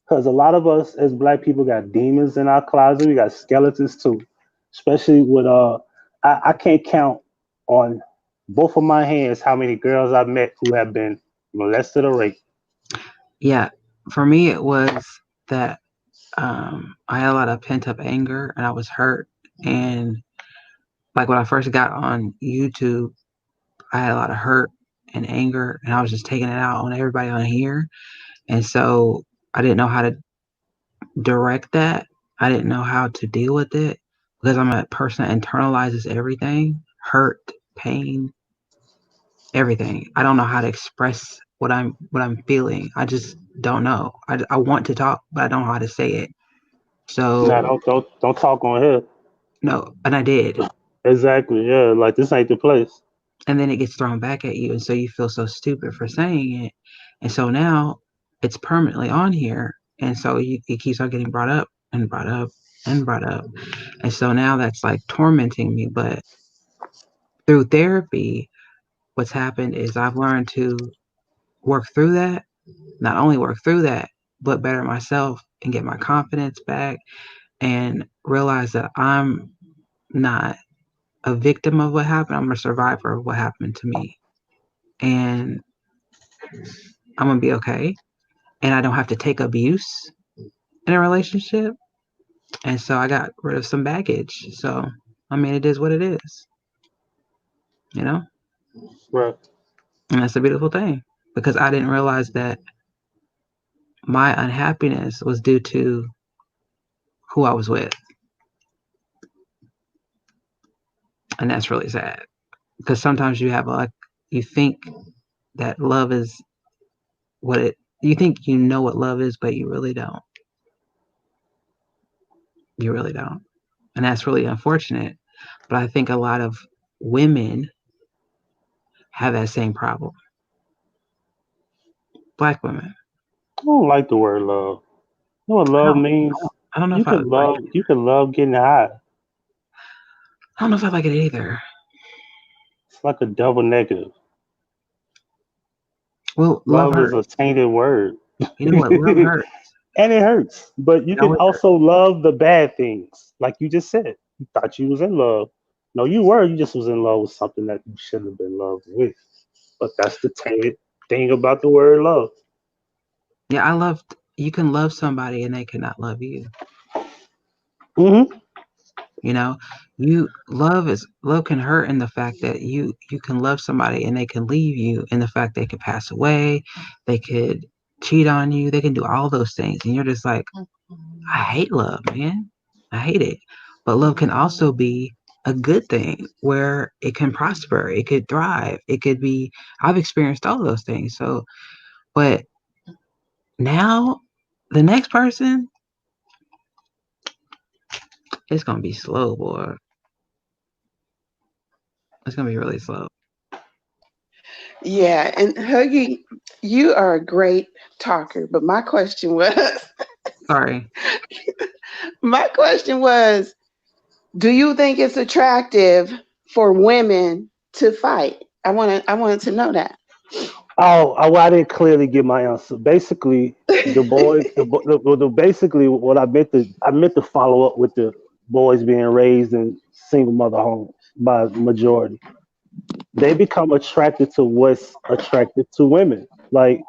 Because a lot of us as black people got demons in our closet. We got skeletons too. Especially with I can't count on both of my hands how many girls I've met who have been molested or raped. Yeah. For me it was that I had a lot of pent up anger and I was hurt. And like when I first got on YouTube, I had a lot of hurt and anger and I was just taking it out on everybody on here. And so I didn't know how to direct that. I didn't know how to deal with it because I'm a person that internalizes everything, hurt, pain, everything. I don't know how to express what I'm feeling. I just don't know. I want to talk, but I don't know how to say it. Nah, So don't talk on here. no, and I did. Exactly. Yeah, like this ain't the place. And then it gets thrown back at you, and so you feel so stupid for saying it. And so now it's permanently on here, and so it keeps on getting brought up and brought up and brought up. And so now that's like tormenting me. But through therapy, what's happened is I've learned to work through that, not only work through that, but better myself and get my confidence back and realize that I'm not a victim of what happened. I'm a survivor of what happened to me. And I'm going to be okay. And I don't have to take abuse in a relationship. And so I got rid of some baggage. So, I mean, it is what it is, you know? Right. And that's a beautiful thing because I didn't realize that my unhappiness was due to who I was with. And that's really sad because sometimes you have like, you think that love is you think you know what love is, but you really don't. You really don't. And that's really unfortunate. But I think a lot of women have that same problem. Black women. I don't like the word love. You know what I love don't, means? I don't know You if I can like love. it. You can love getting high. I don't know if I like it either. It's like a double negative. Well, love Love is hurts. a tainted word. You know what? Love hurts. And it hurts. But you No, can it hurts. also love the bad things, like you just said. You thought you was in love. No, you were. You just was in love with something that you shouldn't have been in love with. But that's the tainted thing about the word love. Yeah, I loved. You can love somebody and they cannot love you. Hmm. You know, love can hurt in the fact that you can love somebody and they can leave you, in the fact they could pass away, they could cheat on you, they can do all those things, and you're just like, I hate love, man. I hate it. But love can also be a good thing where it can prosper, it could thrive, it could be. I've experienced all those things. So, but now the next person, it's gonna be slow, boy. It's gonna be really slow. Yeah, and Huggy, you are a great talker, but my question was, Sorry. my question was, do you think it's attractive for women to fight? I wanted to know that. Well, I didn't clearly give my answer. Basically, the boys, basically what I meant to follow up with the boys being raised in single mother homes by majority. They become attracted to what's attracted to women. Like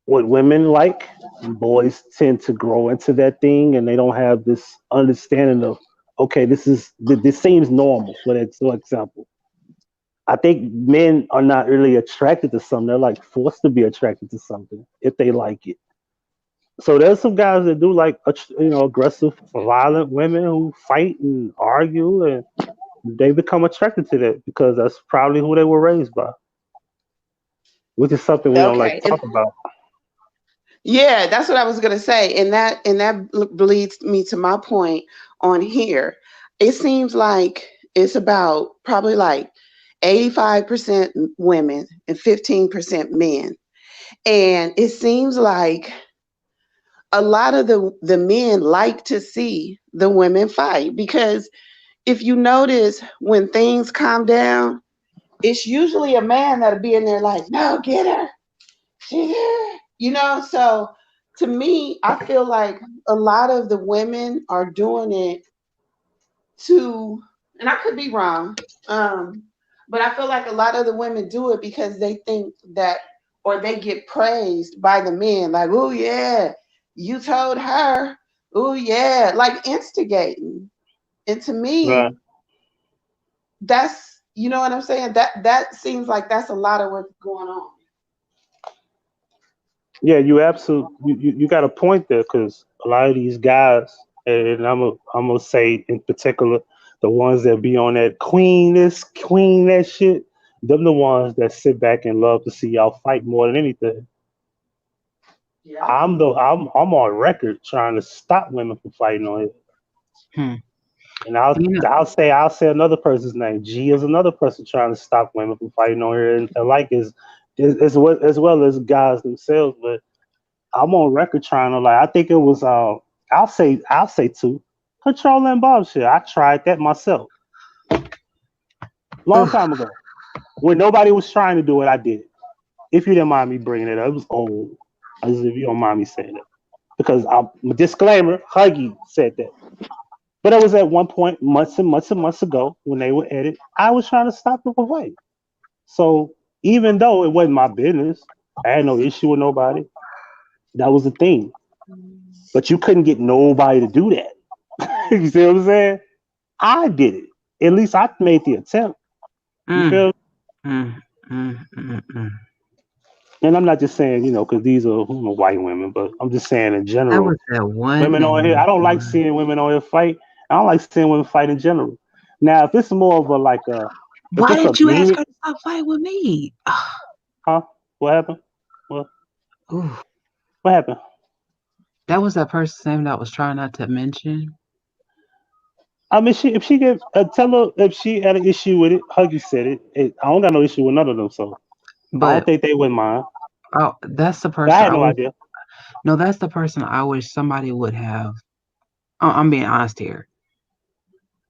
what women like, boys tend to grow into that thing, and they don't have this understanding of, okay, this seems normal. For example, I think men are not really attracted to something. They're like forced to be attracted to something if they like it. So there's some guys that do like aggressive, violent women who fight and argue, and they become attracted to that because that's probably who they were raised by, which is something we don't like Okay, to talk about. yeah, that's what I was gonna say, and that leads me to my point on here. It seems like it's about probably like 85% women and 15% men, and it seems like a lot of the men like to see the women fight because if you notice when things calm down, it's usually a man that'll be in there like, no, get her, she's here, So to me, I feel like a lot of the women are doing it to, and I could be wrong, um, but I feel like a lot of the women do it because they think that, or they get praised by the men, like, oh yeah, You told her, oh yeah, like instigating. And to Right. me, that's you know what I'm saying? That seems like that's a lot of what's going on. Yeah, you got a point there because a lot of these guys, and I'm gonna say in particular, the ones that be on that queen that shit, them the ones that sit back and love to see y'all fight more than anything. Yeah. I'm on record trying to stop women from fighting on it. Hmm. And You know, I'll say another person's name. G is another person trying to stop women from fighting on here, and like as well as guys themselves. But I'm on record trying to like. I think it was I'll say two. Control and Bob shit. I tried that myself long ugh, time ago when nobody was trying to do it. I did it. If you didn't mind me bringing it up, it was old. As if you don't mind me saying it because disclaimer. Huggy said that. But it was at one point, months and months and months ago, when they were at it, I was trying to stop them from fighting. So even though it wasn't my business, I had no issue with nobody. That was the thing. But you couldn't get nobody to do that. You see what I'm saying? I did it. At least I made the attempt. You mm, feel? mm, mm. And I'm not just saying, because these are white women, but I'm just saying in That general, was that one women on here. I name. don't like seeing women on here fight. I don't like seeing women fight in general. Now, if it's more of a like a, if Why it's a didn't you ask mean, her to stop fighting with me? huh? What happened? What? Ooh, What happened? that was that person's name that I was trying not to mention. I mean, if she get tell her if she had an issue with it. Huggy said it. I don't got no issue with none of them, so I don't But think they wouldn't mind. that's the But I person had I no wish. idea. No, that's the person I wish somebody would have. I'm being honest here.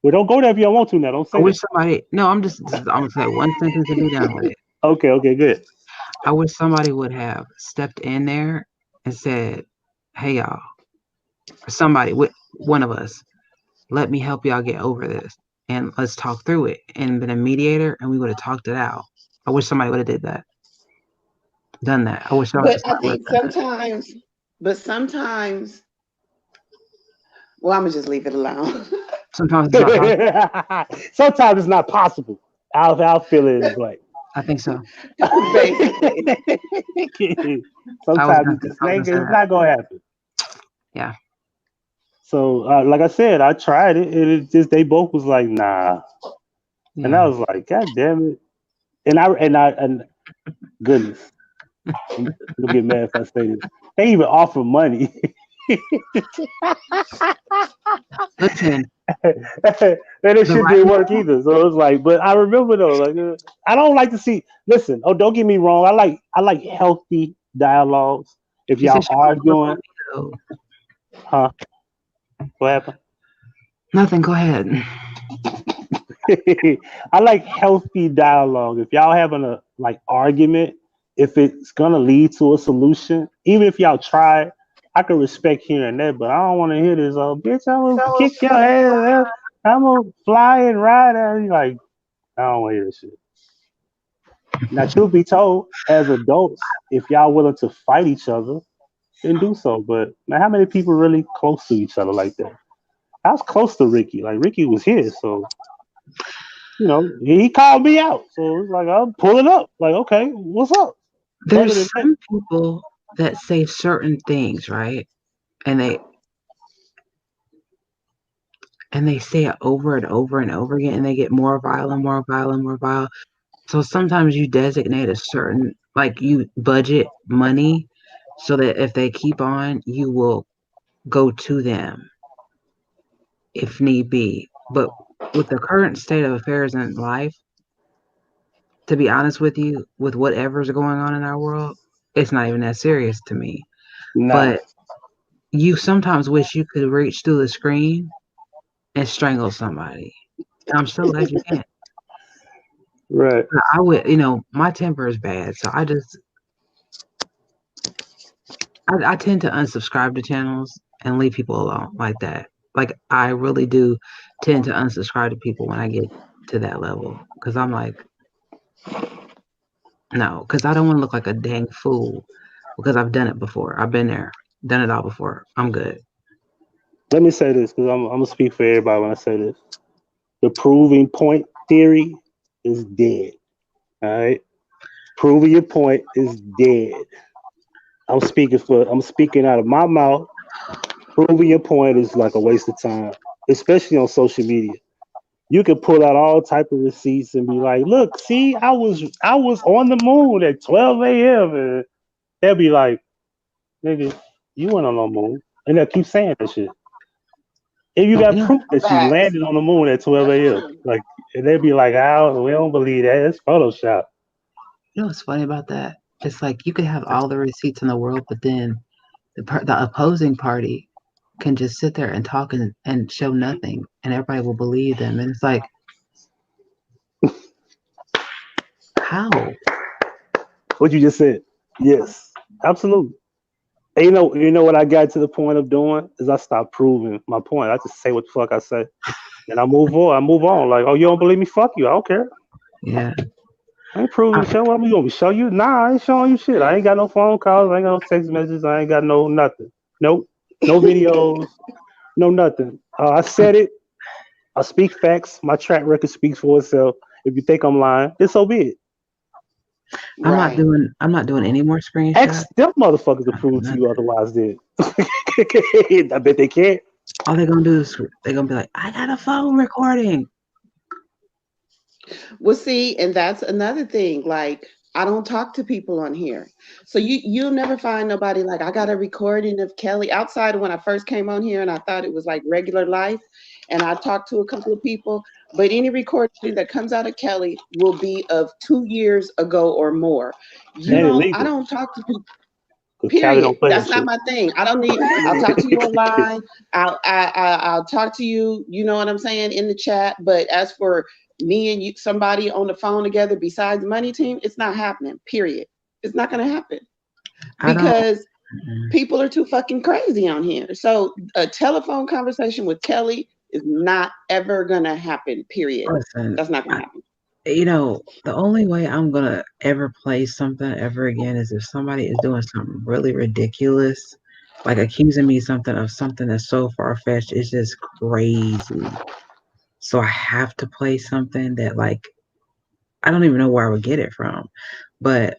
Well, don't go there if you don't want to. Now, don't I say wish that. somebody. No, I'm gonna say one sentence and be done with it. Okay, okay, good. I wish somebody would have stepped in there and said, "Hey, y'all, or somebody with one of us, let me help y'all get over this, and let's talk through it." And been a mediator, and we would have talked it out. I wish somebody would have did that, done that. I wish somebody But I would think have done that. sometimes, well, I'm gonna just leave it alone. Sometimes it's not possible. Sometimes it's not possible. I'll fill it in the blank. I think so. Basically. I was Sometimes gonna, it just I was ain't. gonna say It's that. not gonna happen. Yeah. So, like I said, I tried it, and it just they both was like, nah, and I Yeah. was like, God damn it, and goodness, I'm gonna get mad if I say this. They even offer money. Listen, And it the shit right didn't work either. So it was like, but I remember though, like I don't like to see. Listen, oh, don't get me wrong. I like healthy dialogues. If she said y'all she was flip on arguing, me though. huh? What happened? Nothing. Go ahead. I like healthy dialogue. If y'all having a like argument, if it's gonna lead to a solution, even if y'all try, I can respect hearing that. But I don't want to hear this. Oh, bitch, I'm gonna kick your ass. I'm gonna fly and ride. And like, I don't want to hear this shit. Now, truth be told, as adults, if y'all willing to fight each other, then do so. But man, how many people really close to each other like that? I was close to Ricky. Like Ricky was here, so he called me out. So it's like I'm pulling up. Like, okay, what's up? Other There's than that, some people that say certain things, right? And they say it over and over and over again, and they get more violent, more violent, more violent. So sometimes you designate a certain, like you budget money so that if they keep on, you will go to them if need be. But with the current state of affairs in life, to be honest with you, with whatever's going on in our world, it's not even that serious to me. nah, But you sometimes wish you could reach through the screen and strangle somebody. And I'm so glad you can't. right. I would, my temper is bad, so I tend to unsubscribe to channels and leave people alone like that. Like I really do tend to unsubscribe to people when I get to that level because I'm like, no, because I don't want to look like a dang fool because I've done it before. I've been there. Done it all before. I'm good. Let me say this because I'm gonna speak for everybody when I say this. The proving point theory is dead. All right, proving your point is dead. I'm speaking out of my mouth. Proving your point is like a waste of time, especially on social media. You can pull out all type of receipts and be like, "Look, see, I was on the moon at 12 a.m." and they'll be like, "Nigga, you went on the moon," and they'll keep saying that shit. If you got Yeah. proof that you Facts. landed on the moon at 12 That's a.m., true. like, and they'd be like, "Oh, we don't believe that. It's Photoshop." You know what's funny about that? It's like you could have all the receipts in the world, but then the opposing party can just sit there and talk and show nothing, and everybody will believe them. And it's like, how? What you just said. Yes, absolutely. And you know what I got to the point of doing is I stopped proving my point. I just say what the fuck I say, and I move on. I move on. Like, oh, you don't believe me? Fuck you. I don't care. Yeah. I ain't proving I, show. What am I gonna show you? Nah, I ain't showing you shit. I ain't got no phone calls. I ain't got no text messages. I ain't got no nothing. Nope. No videos. No nothing. I said it. I speak facts. My track record speaks for itself. If you think I'm lying, then so be it. Right. I'm not doing any more screenshots. Ask them motherfuckers to prove to Nothing. you otherwise. Then I bet they can't. All they're gonna do is they're gonna be like, I got a phone recording. Well, see, and that's another thing. Like, I don't talk to people on here, so you'll never find nobody like I got a recording of Kelly outside of when I first came on here, and I thought it was like regular life, and I talked to a couple of people. But any recording that comes out of Kelly will be of 2 years ago or more. You And don't. I illegal don't talk to people. because Cali Period. don't play that That's not shit. my thing. I don't need. I'll talk to you online. I'll talk to you. You know what I'm saying in the chat. But as for me and you, somebody on the phone together besides Money Team, it's not happening. Period. It's not going to happen I don't. because people are too fucking crazy on here. So a telephone conversation with Kelly is not ever going to happen. Period. Listen. That's not going to happen. The only way I'm gonna ever play something ever again is if somebody is doing something really ridiculous, like accusing me something that's so far fetched. It's just crazy. So I have to play something that like I don't even know where I would get it from, but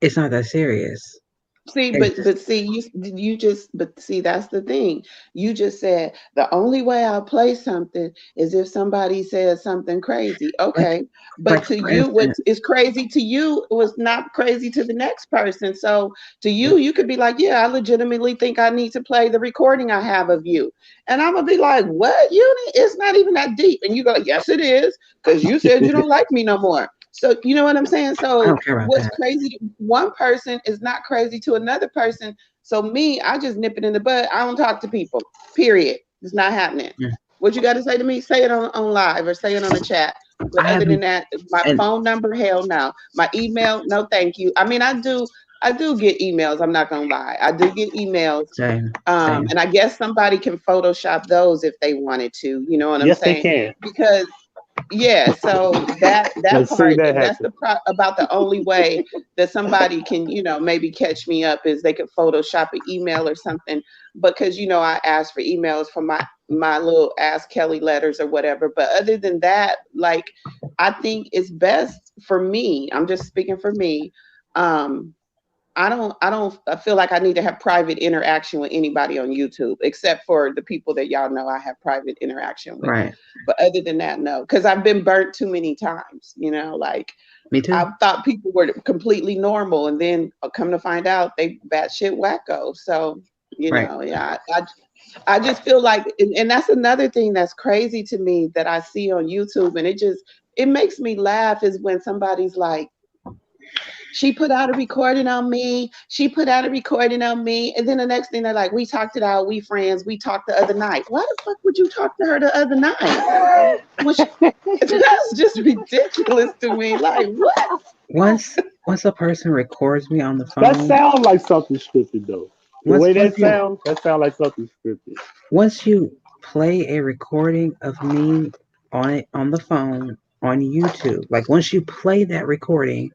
it's not that serious. See, It's just but see, you just but see that's the thing. You just said the only way I'll play something is if somebody says something crazy. like Okay, but like to for you, what instance, is crazy to you was not crazy to the next person. So to you, you could be like, yeah, I legitimately think I need to play the recording I have of you, and I'm gonna be like, what? It's not even that deep, and you go, yes, it is, because you said you don't like me no more. So you know what I'm saying? I So don't care about what's that. crazy to one person is not crazy to another person. So me, I just nip it in the bud. I don't talk to people. Period. It's not happening. Mm. What you got to say to me? Say it on live or say it on the chat. But I other than haven't that, my and phone number, hell no. My email, no, thank you. I mean, I do get emails. I'm not gonna lie. I do get emails. same. And I guess somebody can Photoshop those if they wanted to. You know what I'm Yes, they saying? can. Because yeah, so that Let's see part, that that's happen. about the only way that somebody can, maybe catch me up is they could Photoshop an email or something. Because I ask for emails for my little Ask Kelly letters or whatever. But other than that, like I think it's best for me. I'm just speaking for me. Um, I feel like I need to have private interaction with anybody on YouTube except for the people that y'all know I have private interaction with. Right. But other than that, no, because I've been burnt too many times. Like Me too. I thought people were completely normal, and then come to find out they batshit wacko. So Right. yeah, I just feel like, and that's another thing that's crazy to me that I see on YouTube, and it makes me laugh is when somebody's like, she put out a recording on me. She put out a recording on me. And then the next thing they're like, we talked it out. We friends. We talked the other night. Why the fuck would you talk to her the other night? Which that's just ridiculous to me. Like, what? Once once a person records me on the That phone, sounds like something scripted though. The once way once you that sounds like something scripted. once you play a recording of me on the phone on YouTube, like once you play that recording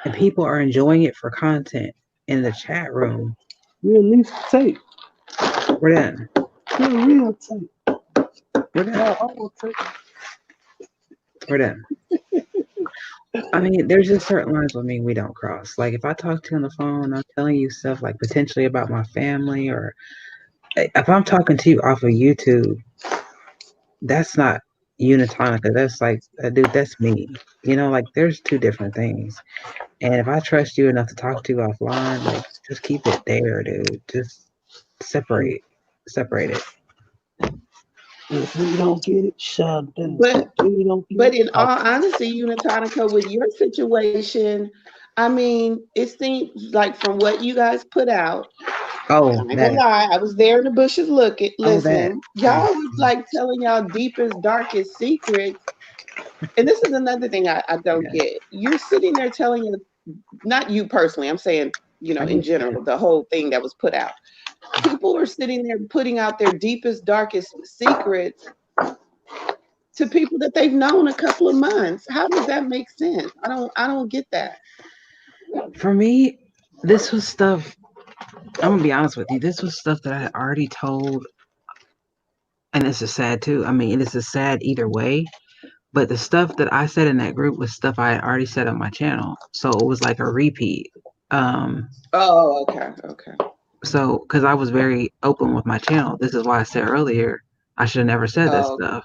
and people are enjoying it for content in the chat room, Release tape. Where that? Yeah, real tape. Where that? Not old tape. Where that? I mean, there's just certain lines with me we don't cross. Like if I talk to you on the phone, I'm telling you stuff like potentially about my family, or if I'm talking to you off of YouTube, that's not Unitonika. That's like, dude, that's me. Like there's two different things. And if I trust you enough to talk to you offline, like just keep it there, dude. Just separate, separate it. If we don't get it, shut down. But If we don't get but it, in I'll all honesty, Unitonica, with your situation, I mean, it seems like from what you guys put out, Oh, I ain't gonna that. lie, I was there in the bushes looking, Oh, that. listening. Y'all was like telling y'all deepest, darkest secrets. And this is another thing I don't Yeah, get. You're sitting there telling you, not you personally, I'm saying, I in get you. general, the whole thing that was put out. People are sitting there putting out their deepest, darkest secrets to people that they've known a couple of months. How does that make sense? I don't get that. For me, this was stuff. I'm gonna be honest with you. This was stuff that I had already told, and this is sad too. I mean, it is sad either way. But the stuff that I said in that group was stuff I had already said on my channel, so it was like a repeat. Um, Oh, okay, okay. so because I was very open with my channel, this is why I said earlier I should have never said that Oh, stuff.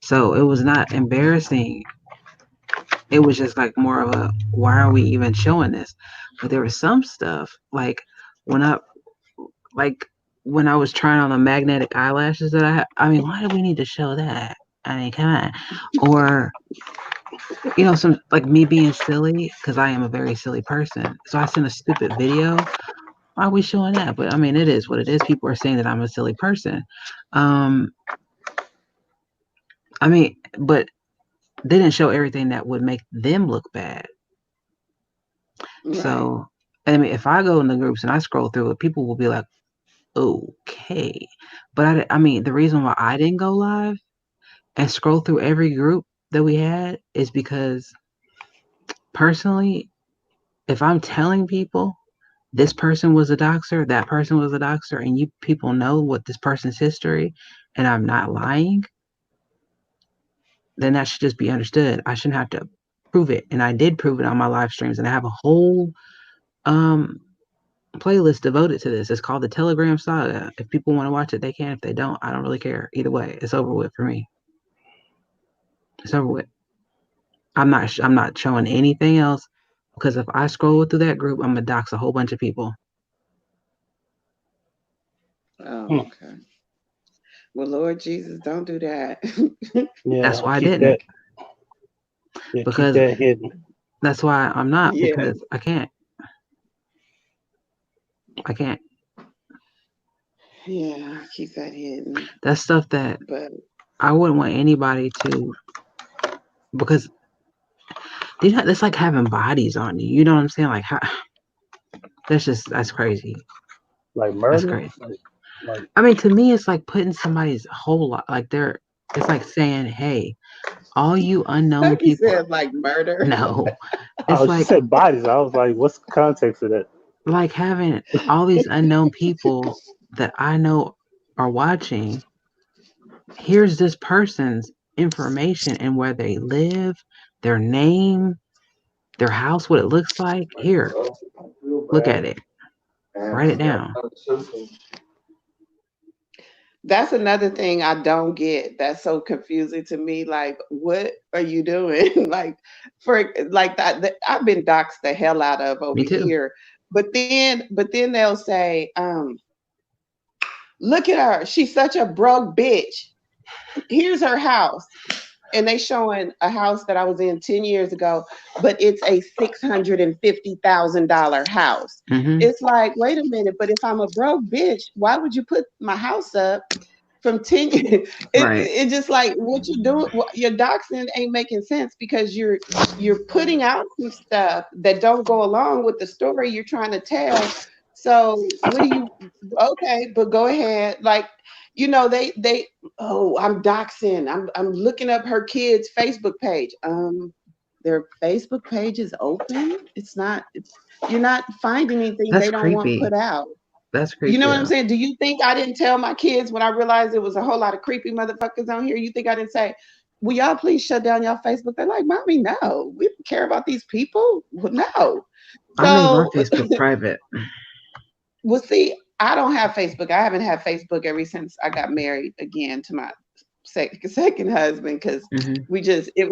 So it was not embarrassing. It was just like more of a, why are we even showing this? But there was some stuff like when I like when I was trying on the magnetic eyelashes that I had. I mean, why do we need to show that? I mean, come on. Or some like me being silly because I am a very silly person. So I sent a stupid video. Why are we showing that? But I mean, it is what it is. People are saying that I'm a silly person. Um, I mean, but they didn't show everything that would make them look bad. right. So, I mean, if I go in the groups and I scroll through it, people will be like, okay. But I mean, the reason why I didn't go live and scroll through every group that we had is because personally, if I'm telling people this person was a doxer, that person was a doxer, and you people know what this person's history, and I'm not lying, then that should just be understood. I shouldn't have to prove it. And I did prove it on my live streams, and I have a whole um playlist devoted to this. It's called the Telegram Saga. If people want to watch it, they can. If they don't, I don't really care. Either way, it's over with for me. It's over with. I'm not showing anything else because if I scroll through that group, I'm gonna dox a whole bunch of people. Oh, okay. Well, Lord Jesus, don't do that. That's yeah, why I keep didn't. that. Yeah, keep Because that hidden. that's why I'm not, Yeah, because I can't. I can't. yeah. Keep that hidden. That's stuff that But I wouldn't want anybody to, because that's like having bodies on you. You know what I'm saying? Like, that's crazy. Like That's murder. crazy. Like I mean, to me, it's like putting somebody's whole life, like it's like saying, hey, all you unknown like you people, said, like murder. no, it's oh, she like, said bodies. I was like, what's the context of that? having all these unknown people that I know are watching. Here's this person's information and where they live, their name, their house, what it looks like. Here, look at it. Write it down. That's another thing I don't get. That's so confusing to me. Like, what are you doing? Like, for like that, I've been doxed the hell out of over Me too. here. But then they'll say, "Look at her. She's such a broke bitch. Here's her house." And they showing a house that I was in 10 years ago, but it's a $650,000 house. Hmm. It's like, wait a minute, but if I'm a broke bitch, why would you put my house up from 10 years? Right. It just like what you're doing, your doxing ain't making sense because you're putting out some stuff that don't go along with the story you're trying to tell. So what do you, okay, but go ahead. Like, they oh, I'm doxing. I'm looking up her kid's Facebook page. Their Facebook page is open. It's not, you're not finding anything That's they don't want creepy. put out. That's You know creepy what I'm though. saying? Do you think I didn't tell my kids when I realized it was a whole lot of creepy motherfuckers on here? You think I didn't say, will y'all please shut down y'all Facebook? They're like, Mommy, no. We don't care about these people. Well, no. I made my So, Facebook private. well, see, I don't have Facebook. I haven't had Facebook ever since I got married again to my second husband because Hmm. we just it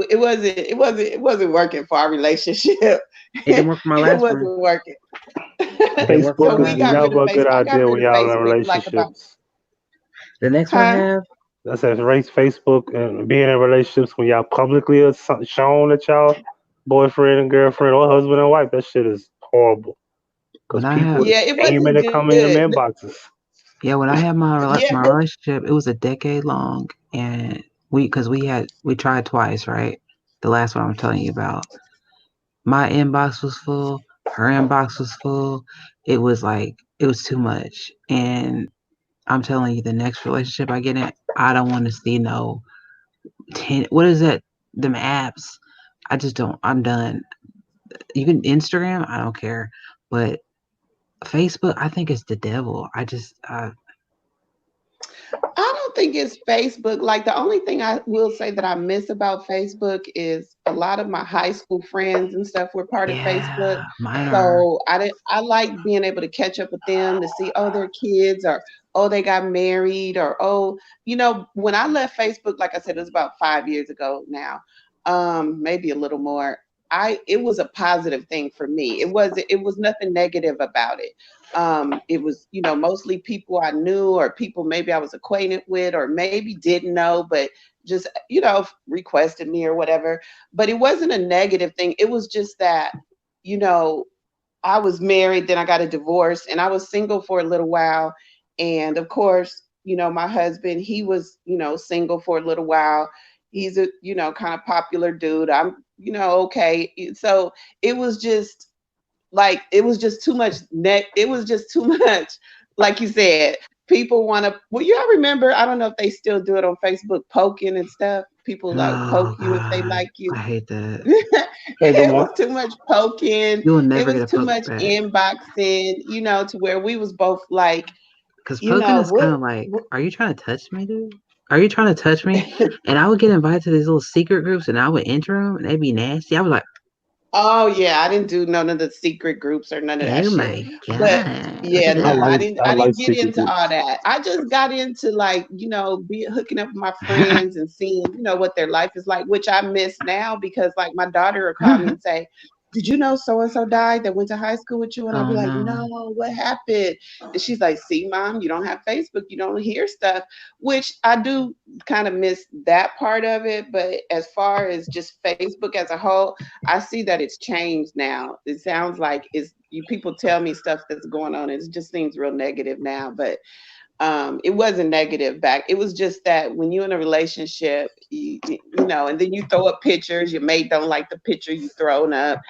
wasn't working for our relationship. It didn't work for my It last one. wasn't working. It didn't work for my So Facebook is we last got one. rid of never a good Facebook. I got idea rid when of y'all in Facebook like about, relationships. The next one I huh? have, That says race Facebook and being in relationships when y'all publicly are shown that y'all boyfriend and girlfriend or husband and wife. That shit is horrible because when I people have, are Yeah, it aiming wasn't to come in them good. inboxes. yeah, when I had Yeah, my but relationship, it was a decade long, and because we tried twice, right? The last one I'm telling you about, my inbox was full, her inbox was full. It was like it was too much, and I'm telling you, the next relationship I get in, I don't want to see no what is that? Them apps. I just don't. I'm done. Even Instagram, I don't care, but Facebook, I think it's the devil. I don't think it's Facebook. Like the only thing I will say that I miss about Facebook is a lot of my high school friends and stuff were part of Facebook. Yeah, mine are. So I like being able to catch up with them to see, oh, their kids, or oh, they got married, or oh, when I left Facebook, like I said, it was about 5 years ago now. Maybe a little more. It was a positive thing for me. It was nothing negative about it. It was, mostly people I knew or people maybe I was acquainted with or maybe didn't know, but just, requested me or whatever. But it wasn't a negative thing. It was just that, you know, I was married, then I got a divorce, and I was single for a little while. And of course, my husband, he was, single for a little while. He's a, kind of popular dude. I'm, okay. So it was just like it was just too much it was just too much, like you said. People want to, well, y'all remember, I don't know if they still do it on Facebook, poking and stuff. People like poke Oh you if they God, like you. I hate that. Hey, good It was morning. too much poking. You will It never get was a too poke much back inboxing, to where we was both like, because poking is kind what, of like, are you trying to touch me, dude? Are you trying to touch me? And I would get invited to these little secret groups, and I would enter them, and they'd be nasty. I was like, oh yeah, I didn't do none of the secret groups or none of that oh shit. my But God, look yeah, at I no, I like that. didn't I I like didn't get secret into all groups. that. I just got into, like, be hooking up with my friends and seeing, what their life is like, which I miss now because like my daughter would call me and say, did you know so and so died that went to high school with you? And I'd Oh be like, no. no, what happened? And she's like, see, Mom, you don't have Facebook, you don't hear stuff, which I do kind of miss that part of it. But as far as just Facebook as a whole, I see that it's changed now. It sounds like people tell me stuff that's going on. It just seems real negative now, but it wasn't negative back. It was just that when you're in a relationship, and then you throw up pictures, your mate don't like the picture you thrown up,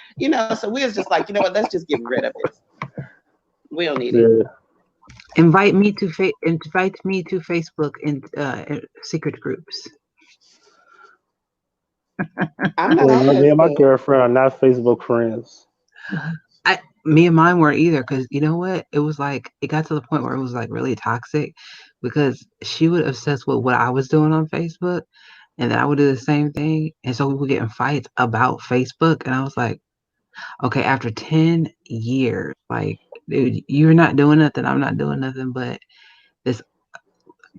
So we was just like, you know what? Let's just get rid of it. We don't need it. Yeah. Invite me to Facebook in secret groups. I'm not Yeah, on me and my Facebook. girlfriend are not Facebook friends. Me and mine weren't either, because you know what? It was like it got to the point where it was like really toxic because she would obsess with what I was doing on Facebook, and then I would do the same thing, and so we would get in fights about Facebook, and I was like, okay, after 10 years, like, dude, you're not doing nothing, I'm not doing nothing, but this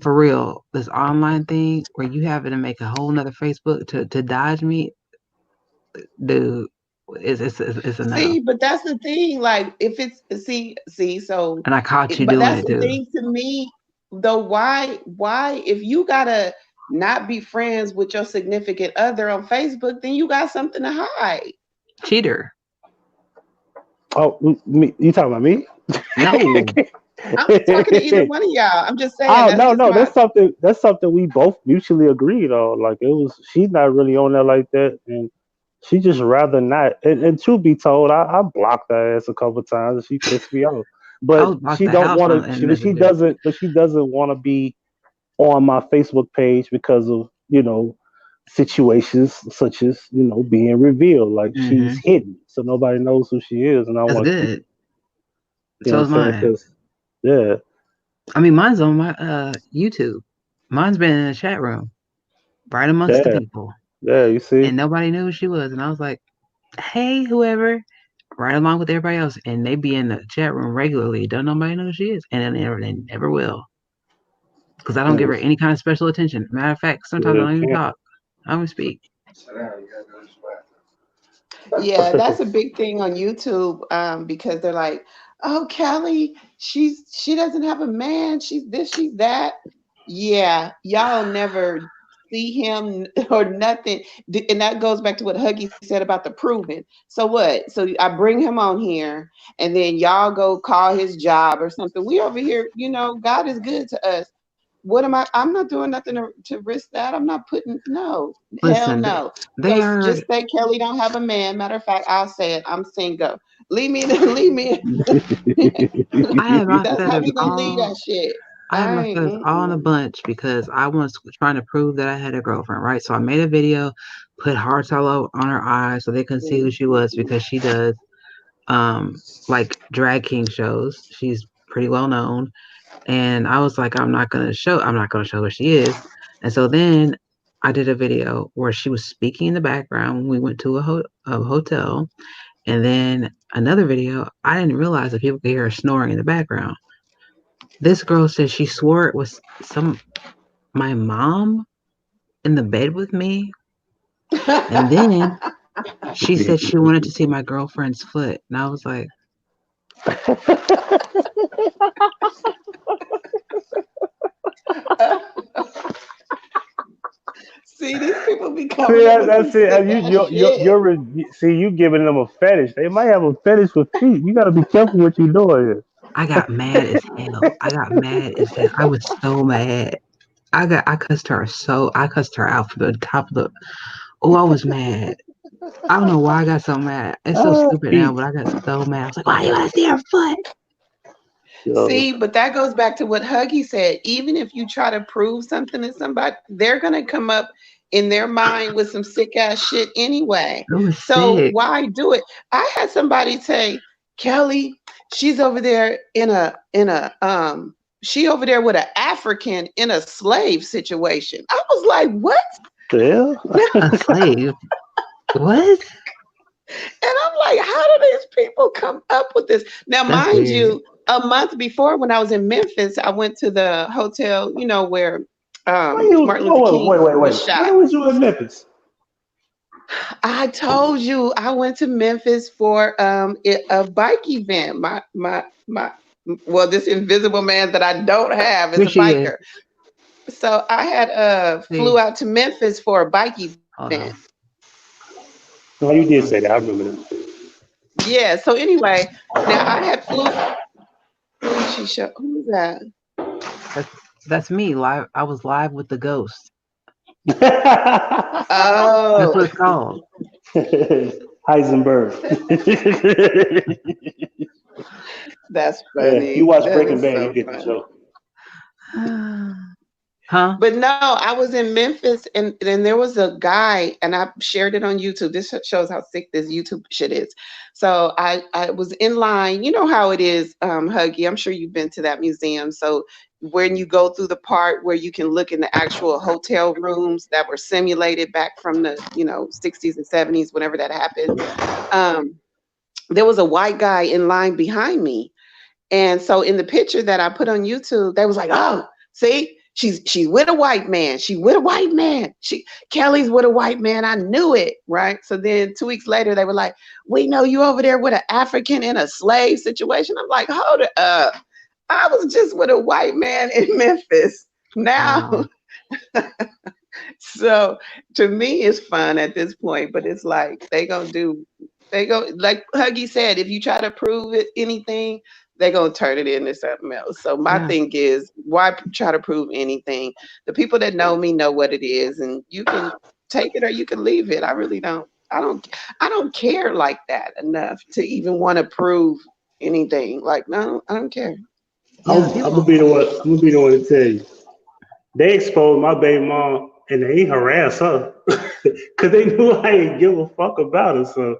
for real, this online thing where you having to make a whole nother Facebook to dodge me, dude, it's enough. See, but that's the thing. Like, if it's see, so, And I caught you but doing that's it the too. thing to me, though. Why, if you gotta not be friends with your significant other on Facebook, then you got something to hide. Cheater. Oh, you talking about me? No. I'm not talking to either one of y'all. I'm just saying Oh that's no, just no, my. that's something we both mutually agreed on. Like it was, she's not really on there like that, and she just rather not. And truth be told, I blocked her ass a couple times, and she pissed me off. I But was blocked she the don't house want on to. in But she Messenger. doesn't. But she doesn't want to be on my Facebook page because of situations such as being revealed. Like she's Hmm. hidden, so nobody knows who she is, and I That's want to keep. good. You know So what is I'm saying? mine. Because Yeah, I mean, mine's on my YouTube. Mine's been in the chat room, right amongst the yeah, people, yeah. You see, and nobody knew who she was. And I was like, "Hey, whoever," right along with everybody else, and they be in the chat room regularly. Don't nobody know who she is, and they never will, because I don't give her nice. any kind of special attention. Matter of fact, sometimes I Yeah, don't even can't. talk. I don't speak. Yeah, that's a big thing on YouTube, because they're like, "Oh, Kelly, she doesn't have a man. She's this, she's that." Yeah, y'all never see him or nothing. And that goes back to what Huggy said about the proving. So what? So I bring him on here, and then y'all go call his job or something. We over here, God is good to us. What am I? I'm not doing nothing to risk that. I'm not putting, no, hell Listen, no. they So are. just say Kelly don't have a man. Matter of fact, I'll say it. I'm single. Leave me, leave me. I have my That's how feathers we gonna leave all. that shit. I have I my ain't. feathers all in a bunch because I was trying to prove that I had a girlfriend, right? So I made a video, put hearts all over on her eyes so they couldn't see who she was because she does like drag king shows. She's pretty well known. And I was like, I'm not gonna show who she is. And so then I did a video where she was speaking in the background when we went to a hotel. And then another video, I didn't realize that people could hear her snoring in the background. This girl said she swore it was my mom in the bed with me. And then she said she wanted to see my girlfriend's foot. And I was like, See, these people be See, coming up with some that's it. sick And ass shit. see, you giving them a fetish. They might have a fetish for feet. You got to be careful what you're doing I got mad as hell. I got mad as hell. I was so mad. I cussed her out from the top of the. Oh, I was mad. I don't know why I got so mad. It's so stupid now, Feet. but I got so mad. I was like, why you want to see her foot? Yo, See, but that goes back to what Huggy said. Even if you try to prove something to somebody, they're gonna come up in their mind with some sick ass shit anyway. It was So sick. why do it? I had somebody say, Kelly, she's over there in a she over there with an African in a slave situation. I was like, what? the hell? A slave. What? And I'm like, how do these people come up with this? Now, That's mind weird. you, a month before when I was in Memphis, I went to the hotel, where Why you? Martin Luther Oh, wait, King wait, was wait. shot. Where was you in Memphis? I told you I went to Memphis for a bike event. My well, this invisible man that I don't have is Here a she is. biker. So I had flew See, out to Memphis for a bike event. hold on. No, you did say that. I remember that. Yeah. So anyway, now I had flew. Who did she show? Who's that? That's that's me live. I was live with the ghost. That's Oh, what it's called. Heisenberg. that's Yeah, you funny. watch That Breaking is Bad, you so get the funny. joke. Huh? But no, I was in Memphis, and there was a guy, and I shared it on YouTube. This shows how sick this YouTube shit is. So I was in line. You know how it is, Huggy. I'm sure you've been to that museum. So when you go through the part where you can look in the actual hotel rooms that were simulated back from the 60s and 70s, whenever that happened, um, there was a white guy in line behind me. And so in the picture that I put on YouTube, they was like, "Oh, see, she's with a white man. She with a white man. Kelly's with a white man. I knew it, right?" So then 2 weeks later, they were like, "We know you over there with an African in a slave situation." I'm like, "Hold it up. I was just with a white man in Memphis. Now." Wow. So to me, it's fun at this point, but it's like they go like Huggy said, if you try to prove it anything, they're gonna turn it into something else. So my Yeah. thing is, why try to prove anything? The people that know me know what it is, and you can take it or you can leave it. I really don't. I don't care like that enough to even want to prove anything. Like, no, I don't care. Yeah. I'm gonna People. be the one. I'm gonna be the one to tell you. They exposed my baby mom, and they harassed her because they knew I didn't give a fuck about her. So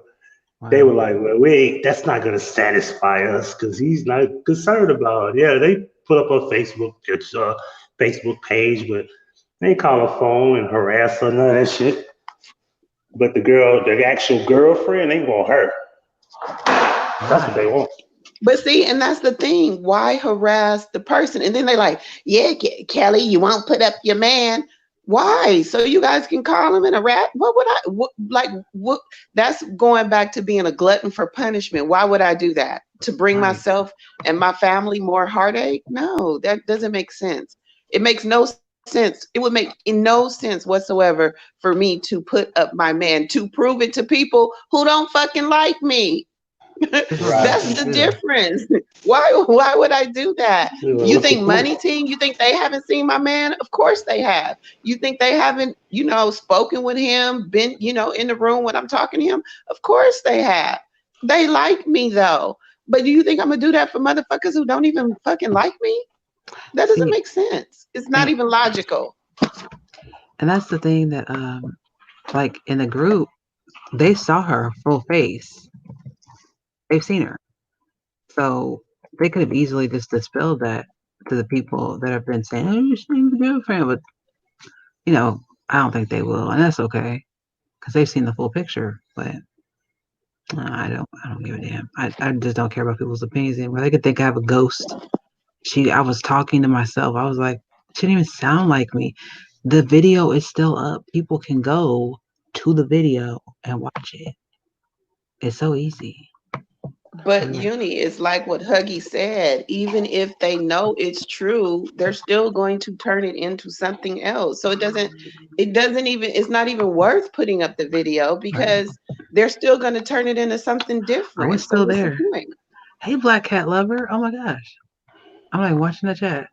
They Wow. were like, well, that's not gonna satisfy us because he's not concerned about it. Yeah, they put up a Facebook page, but they ain't call her phone and harass her, none of that shit. But the actual girlfriend, they want her. That's what Why? they want. But see, and that's the thing. Why harass the person? And then they like, yeah, Kelly, you won't put up your man. Why? So you guys can call him in a rat? What would I like? What? That's going back to being a glutton for punishment. Why would I do that? To bring Right. myself and my family more heartache? No, that doesn't make sense. It makes no sense. It would make no sense whatsoever for me to put up my man to prove it to people who don't fucking like me. It's not Right. supposed That's to the too. difference. Why would I do that? You What's the think point? Money Team, you think they haven't seen my man? Of course they have. You think they haven't, spoken with him, been, in the room when I'm talking to him? Of course they have. They like me though. But do you think I'm gonna do that for motherfuckers who don't even fucking like me? That doesn't See, make sense. It's not and even logical. that's the thing that like in the group, they saw her full face. They've seen her. So they could have easily just dispelled that to the people that have been saying, "Oh, you're seeing the girlfriend," but you know, I don't think they will, and that's okay because they've seen the full picture. But I don't give a damn. I just don't care about people's opinions anymore. They could think I have a ghost. I was talking to myself. I was like, she didn't even sound like me. The video is still up. People can go to the video and watch it. It's so easy. But Uni, it's like what Huggy said. Even if they know it's true, they're still going to turn it into something else. So it's not even worth putting up the video Right. because they're still going to turn it into something Oh, it's different. So still what's the there. point? Hey, Black Cat Lover. Oh my gosh. I'm like watching the chat.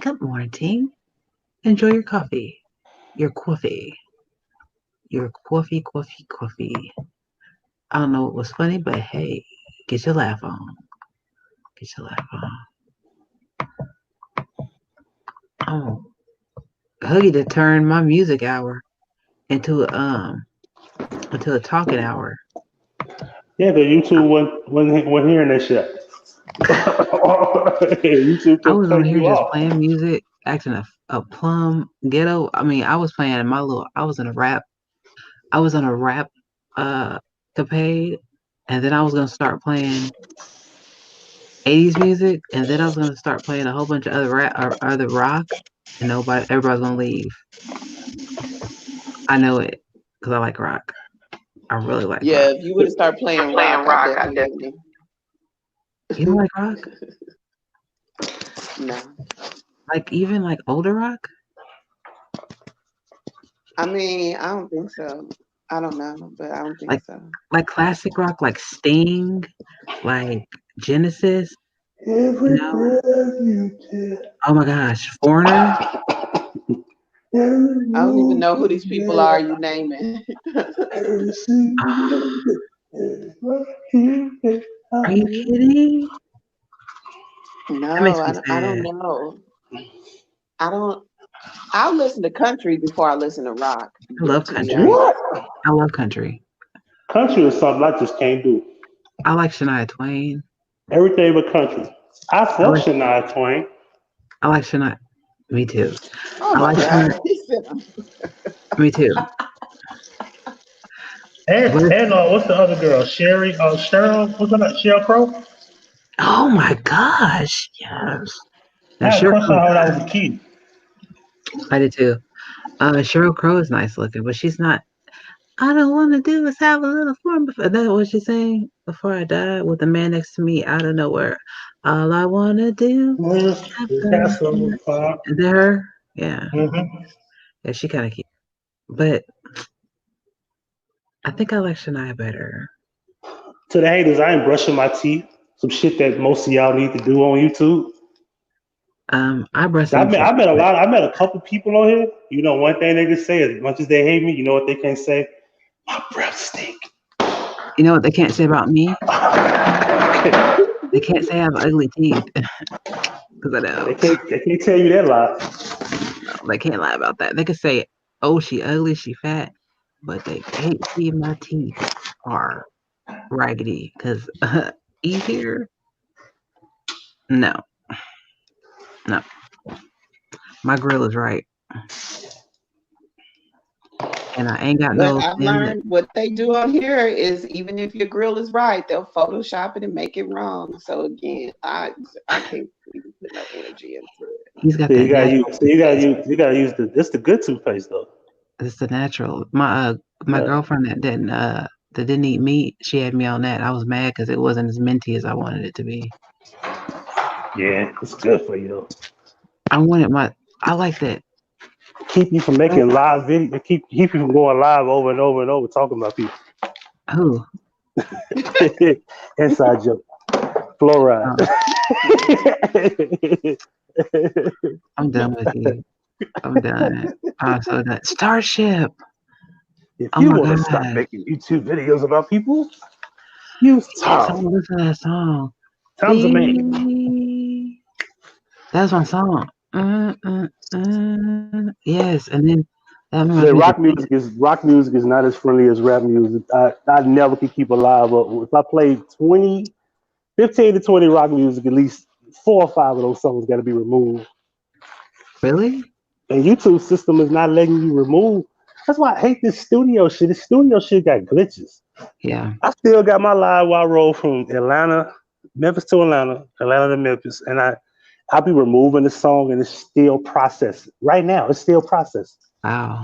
Good morning. Enjoy your coffee. Your coffee. Your coffee. I don't know what was funny, but hey, get your laugh on. Get your laugh on. Oh, Huggy to turn my music hour into a talking hour. Yeah, because YouTube wasn't hearing that shit. YouTube I kept was on cutting here you just off. playing music, acting a plum ghetto. I mean, I was playing I was in a rap. I was on a rap capade, and then I was gonna start playing 80s music, and then I was gonna start playing a whole bunch of other rap or other rock, and everybody's gonna leave. I know it because I like rock. I really like Yeah, rock. if you would have started playing rock, I definitely You don't like rock? no. Like even like older rock? I mean, I don't think so. I don't know, but I don't think Like so. like classic rock, like Sting, like Genesis. You Every know? breath you take, Oh my gosh, Foreigner. every I don't even move know who you these people are make, you naming. every single day, every here Are I you am. kidding? That No, makes me I don't sad. know. I don't. I'll listen to country before I listen to rock. I love To be country. honest, What? I love country. Country is something I just can't do. I like Shania Twain. Everything but country. I I fuck like Shania Twain. I like Shania. Me too. oh I my like god, Shania. Me too. But And what's the other girl? Sherry, Cheryl, what's her name? Cheryl Crow? oh my gosh, yes. Now I had a Sheryl crush Crow, on her when I was a kid. I did too. Sheryl Crow is nice looking, but she's not. I don't want to do is have a little fun. That's what she's saying. Before I die, with a man next to me out of nowhere. All I want to do Yes, is have we got fun. some fun. Is that her? Yeah. Mm-hmm. Yeah, she kind of cute. But I think I like Shania better. To the haters, I ain't brushing my teeth. Some shit that most of y'all need to do on YouTube. I brush I them met, for I met a but lot. I met a couple people on here. You know, one thing they can say, as much as they hate me, you know what they can say? My breath stink. you know what they can't say about me? They can't say I have ugly teeth because I they don't. can't. They can't tell you that lie. No, they can't lie about that. They could say, "Oh, she ugly, she fat," but they can't see my teeth are raggedy because easier. No, no, my grill is right, and I ain't got But no I've sim that. learned what they do on here is even if your grill is right, they'll Photoshop it and make it wrong. So again, I can't even put no energy into it. He's got So you that gotta natural use. So toothpaste. you gotta use the. It's the good toothpaste though. It's the natural. My Yeah. girlfriend that didn't eat meat. She had me on that. I was mad because it wasn't as minty as I wanted it to be. Yeah, it's good for you though. I wanted my. I like that. Keep you from making live video. Keep you from going live over and over and over talking about people. Who? Inside joke. Fluoride. Oh, I'm done with you. I'm done. I'm so done. Starship. If Oh you my want to stop god. making YouTube videos about people, use Tom. Someone listen to that song. Tom's a man. Be. That's my song. Yes, and then that reminds me The of the thing. rock music is not as friendly as rap music. I never could keep alive. If I played 15 to 20 rock music, at least 4 or 5 of those songs got to be removed. Really? And YouTube system is not letting you remove. That's why I hate this studio shit. This studio shit got glitches. Yeah. I still got my live wire roll from Memphis to Atlanta to Memphis, and I'll be removing the song and it's still processing. Right now, it's still processing. Wow.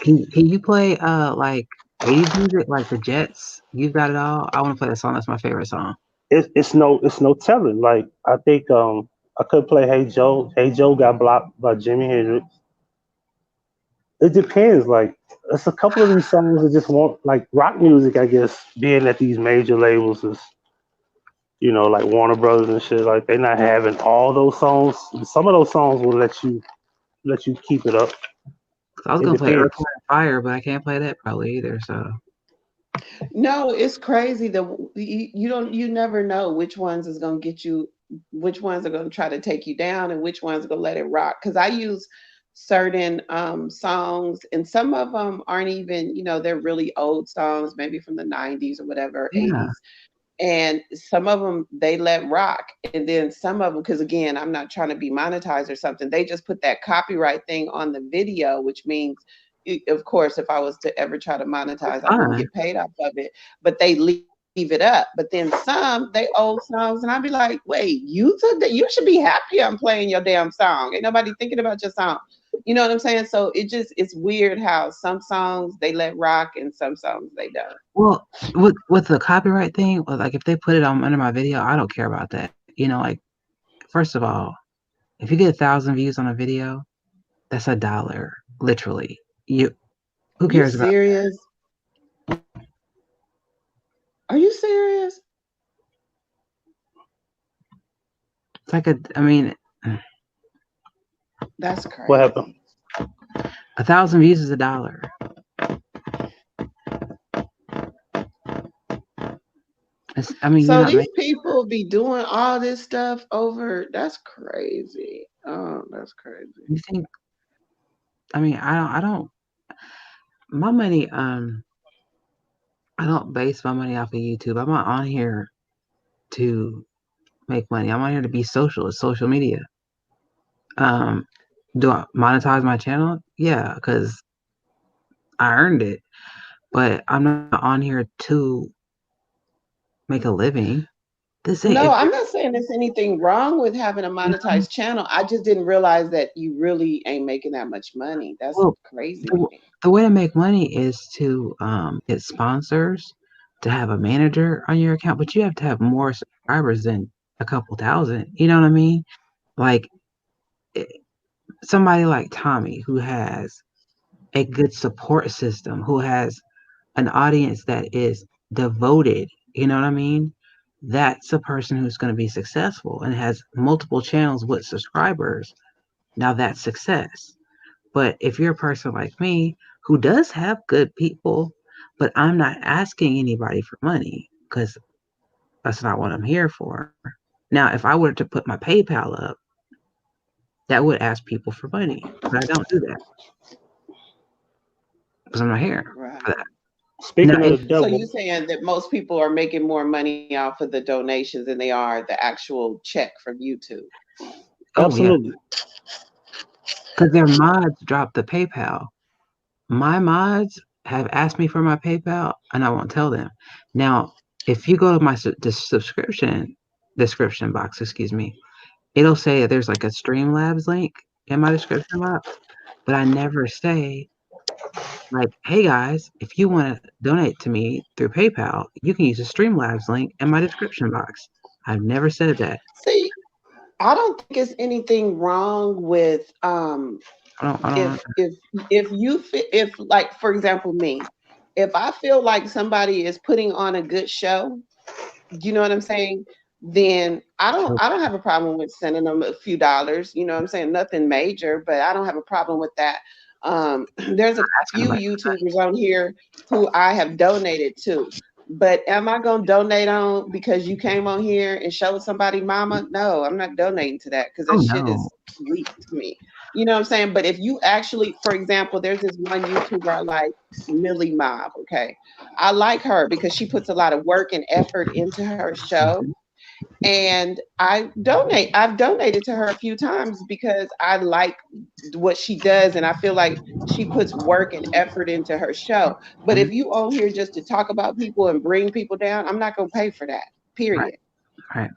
Can you play like 80s music like the Jets? You've got it all. I want to play that song. That's my favorite song. It's no telling. Like I think I could play Hey Joe. Hey Joe got blocked by Jimi Hendrix. It depends. Like it's a couple of these songs that just want like rock music. I guess being at these major labels is like Warner Brothers and shit. Like they're not having all those songs. Some of those songs will let you keep it up. 'Cause I was It gonna play Earth, depends. Wind, and Fire, but I can't play that probably either. So No, it's crazy that you never know which ones is gonna get you, which ones are gonna try to take you down, and which ones are gonna let it rock. Because I use certain songs, and some of them aren't even they're really old songs, maybe from the '90s or whatever, yeah. '80s, and some of them they let rock, and then some of them, because again, I'm not trying to be monetized or something, they just put that copyright thing on the video, which means of course if I was to ever try to It's monetize I wouldn't fun. get paid off of it, but they leave it up. But then some they old songs and I'd be like, wait, you took that, you should be happy I'm playing your damn song, ain't nobody thinking about your song. You know what I'm saying? So it's weird how some songs they let rock and some songs they don't. Well, with the copyright thing, like if they put it on under my video, I don't care about that. Like first of all, if you get 1,000 views on a video, that's $1, literally. Who You cares about? serious? Are you serious? It's like I mean, That's What happened? crazy. 1,000 views is $1. I mean, you're So not these making. people be doing all this stuff over. That's crazy. Oh, that's crazy. You think? I mean, I don't. My money. I don't base my money off of YouTube. I'm not on here to make money. I'm on here to be social. It's social media. Um, do I monetize my channel? Yeah, because I earned it. But I'm not on here to make a living. This ain't No, if I'm you're not saying there's anything wrong with having a you know, monetized channel. I just didn't realize that you really ain't making that much money. That's well, crazy to the, me. the way to make money is to get sponsors, to have a manager on your account, but you have to have more subscribers than a couple thousand. You know what I mean? Like eh, somebody like Tommy who has a good support system, who has an audience that is devoted, you know what I mean? That's a person who's going to be successful and has multiple channels with subscribers. Now that's success. But if you're a person like me who does have good people, but I'm not asking anybody for money because that's not what I'm here for. Now, if I were to put my PayPal up, that would ask people for money, but I don't do that because I'm not here Right. for that. No, Speaking of it, the So devil, you saying that most people are making more money off of the donations than they are the actual check from YouTube? oh yeah, absolutely. because their mods dropped the PayPal. My mods have asked me for my PayPal, and I won't tell them. Now, if you go to my the subscription description box, excuse me, it'll say that there's like a Streamlabs link in my description box, but I never say like, "Hey guys, if you want to donate to me through PayPal, you can use the Streamlabs link in my description box." I've never said that. See, I don't think it's anything wrong with I don't. if you if like for example me, if I feel like somebody is putting on a good show, you know what I'm saying? Then True. I don't have a problem with sending them a few dollars. You know what I'm saying? Nothing major, but I don't have a problem with that. There's a Asking few about YouTubers on here who I have donated to. But am I gonna donate on because you came on here and showed somebody mama? No, I'm not donating to that because oh that shit no, is weak to me. You know what I'm saying? But if you actually, for example, there's this one YouTuber I like, Millie Mob, okay? I like her because she puts a lot of work and effort into her show. mhm, And I've donated to her a few times because I like what she does and I feel like she puts work and effort into her show. But mhm, if you on here just to talk about people and bring people down, I'm not gonna pay for that. right, Period. right,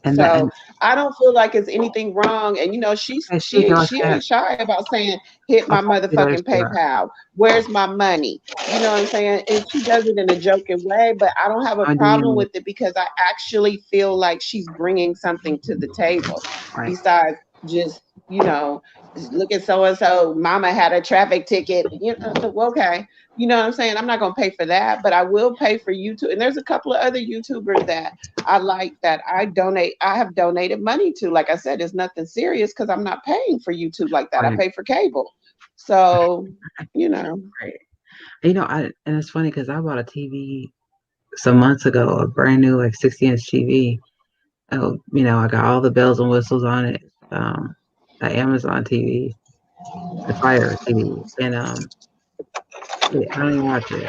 and that So and I don't feel like it's anything wrong. And you know, okay, speaking like she that, ain't shy about saying, hit I'll my probably do that as motherfucking well. PayPal. Where's my money? You know what I'm saying? And she does it in a joking way, but I don't have a I'm problem doing it with it because I actually feel like she's bringing something to the table right, besides just, you know, look at so and so, mama had a traffic ticket. You know, okay. You know what I'm saying? I'm not gonna pay for that, but I will pay for YouTube. And there's a couple of other YouTubers that I like that I have donated money to. Like I said, it's nothing serious because I'm not paying for YouTube like that. I right, pay for cable. So, you know. right. You know, and it's funny because I bought a TV some months ago, a brand new like 60-inch TV. Oh, you know, I got all the bells and whistles on it. The Amazon TV, the Fire TV, and I don't even watch it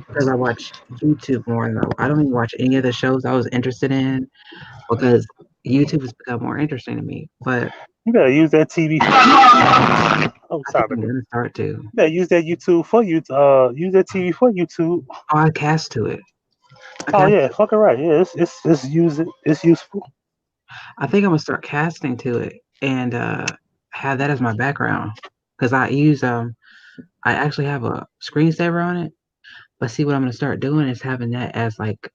because I watch YouTube more than I don't even watch any of the shows I was interested in because YouTube has become more interesting to me. But You better use that TV. Oh, I think sorry, I'm baby. gonna start to. You better use that YouTube for you. Use that TV for YouTube. Oh, I cast to it. I Oh cast. yeah, fucking right. Yeah, it's use it. It's useful. I think I'm gonna start casting to it and have that as my background because I use I actually have a screensaver on it. But see, what I'm gonna start doing is having that as like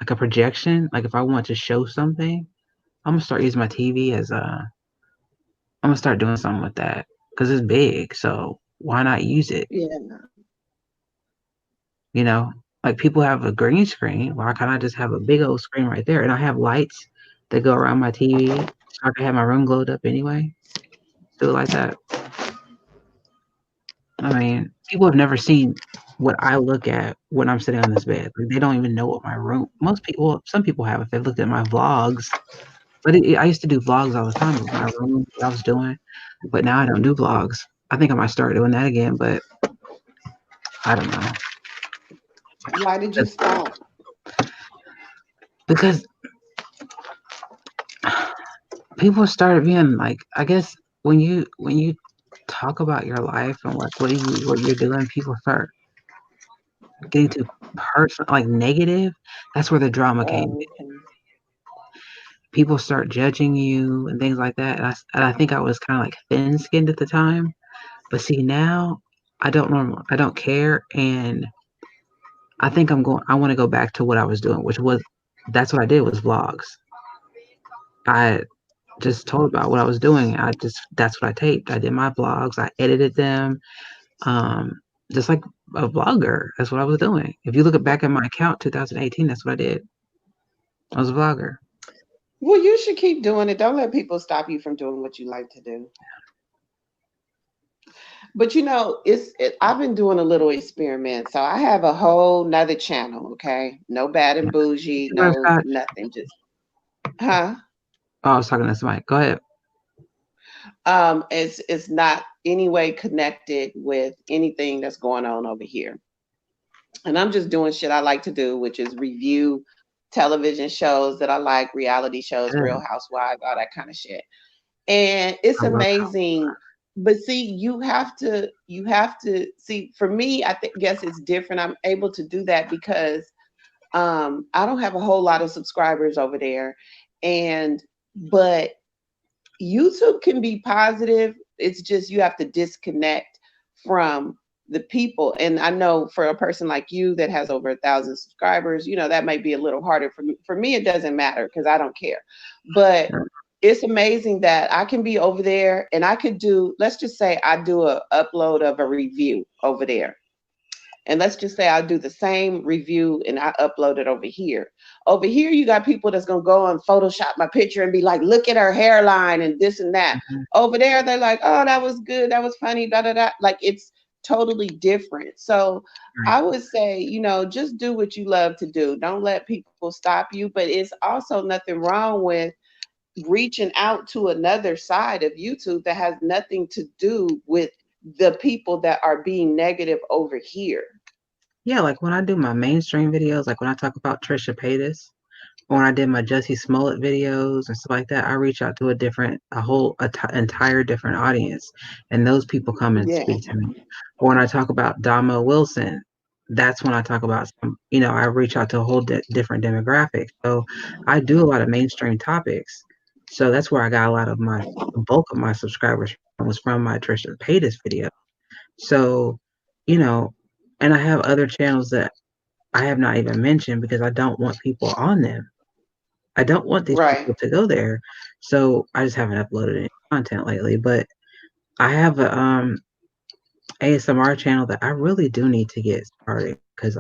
a projection. Like if I want to show something, I'm gonna start using my TV as a. I'm gonna start doing something with that because it's big. So why not use it? Yeah. You know, like people have a green screen. Why can't I just have a big old screen right there? And I have lights that go around my TV, so I can have my room glowed up anyway. Do it like that. I mean, people have never seen what I look at when I'm sitting on this bed. Like, they don't even know what my room. Most people, well, some people have if they've looked at my vlogs. But I used to do vlogs all the time of my room, what I was doing. But now I don't do vlogs. I think I might start doing that again, but I don't know. Why did you stop? Because people started being like, I guess when you talk about your life and like what you're doing, people start getting too personal, like negative. That's where the drama came. Oh, okay. People start judging you and things like that. And I think I was kind of like thin skinned at the time. But see now, I don't care, and I think I want to go back to what I was doing, which was that's what I did was vlogs. I just told about what I was doing. That's what I taped. I did my vlogs. I edited them. Um, just like a vlogger. That's what I was doing. If you look back at my account, 2018, that's what I did. I was a vlogger. Well, you should keep doing it. Don't let people stop you from doing what you like to do. But you know, I've been doing a little experiment. So I have a whole nother channel, okay? No bad and bougie, Where's no Scotch? nothing. Just huh? Oh, I was talking to somebody. Go ahead. It's not any way connected with anything that's going on over here. And I'm just doing shit I like to do, which is review television shows that I like, reality shows, Real Good. Housewives, all that kind of shit. And it's I love amazing. But see, you have to see, for me, I think guess it's different. I'm able to do that because I don't have a whole lot of subscribers over there. And but YouTube can be positive. It's just you have to disconnect from the people. And I know for a person like you that has over 1,000 subscribers, that might be a little harder for me. For me, it doesn't matter because I don't care. But Sure. it's amazing that I can be over there and I could do, let's just say I do a upload of a review over there. And let's just say I'll do the same review and I upload it over here. Over here, you got people that's gonna go and Photoshop my picture and be like, look at her hairline and this and that. Mhm. Over there, they're like, oh, that was good, that was funny, da da da. Like it's totally different. So Right. I would say, just do what you love to do. Don't let people stop you. But it's also nothing wrong with reaching out to another side of YouTube that has nothing to do with the people that are being negative over here. Yeah, like when I do my mainstream videos, like when I talk about Trisha Paytas, when I did my Jussie Smollett videos and stuff like that, I reach out to entire different audience, and those people come and Yeah. speak to me. Or when I talk about Damo Wilson, that's when I talk about I reach out to a whole different demographic. So I do a lot of mainstream topics. So that's where I got a lot of the bulk of my subscribers was from my Trisha Paytas video. So, you know, and I have other channels that I have not even mentioned because I don't want people on them. I don't want these Right. people to go there. So I just haven't uploaded any content lately. But I have a ASMR channel that I really do need to get started because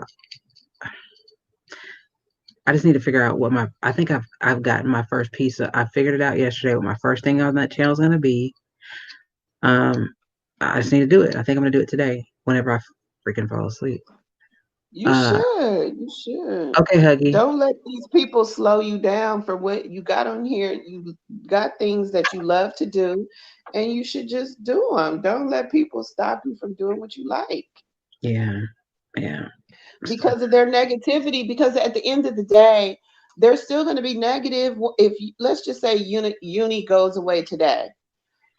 I just need to figure out I think I've gotten my first piece I figured it out yesterday what my first thing on that channel is gonna be. Um I just need to do it. I think I'm gonna do it today whenever I freaking fall asleep. You Uh should. You should. okay, Huggy. Don't let these people slow you down for what you got on here. You got things that you love to do, and you should just do them. Don't let people stop you from doing what you like Yeah, yeah. So, because of their negativity. Because at the end of the day, they're still going to be negative. Let's just say uni goes away today,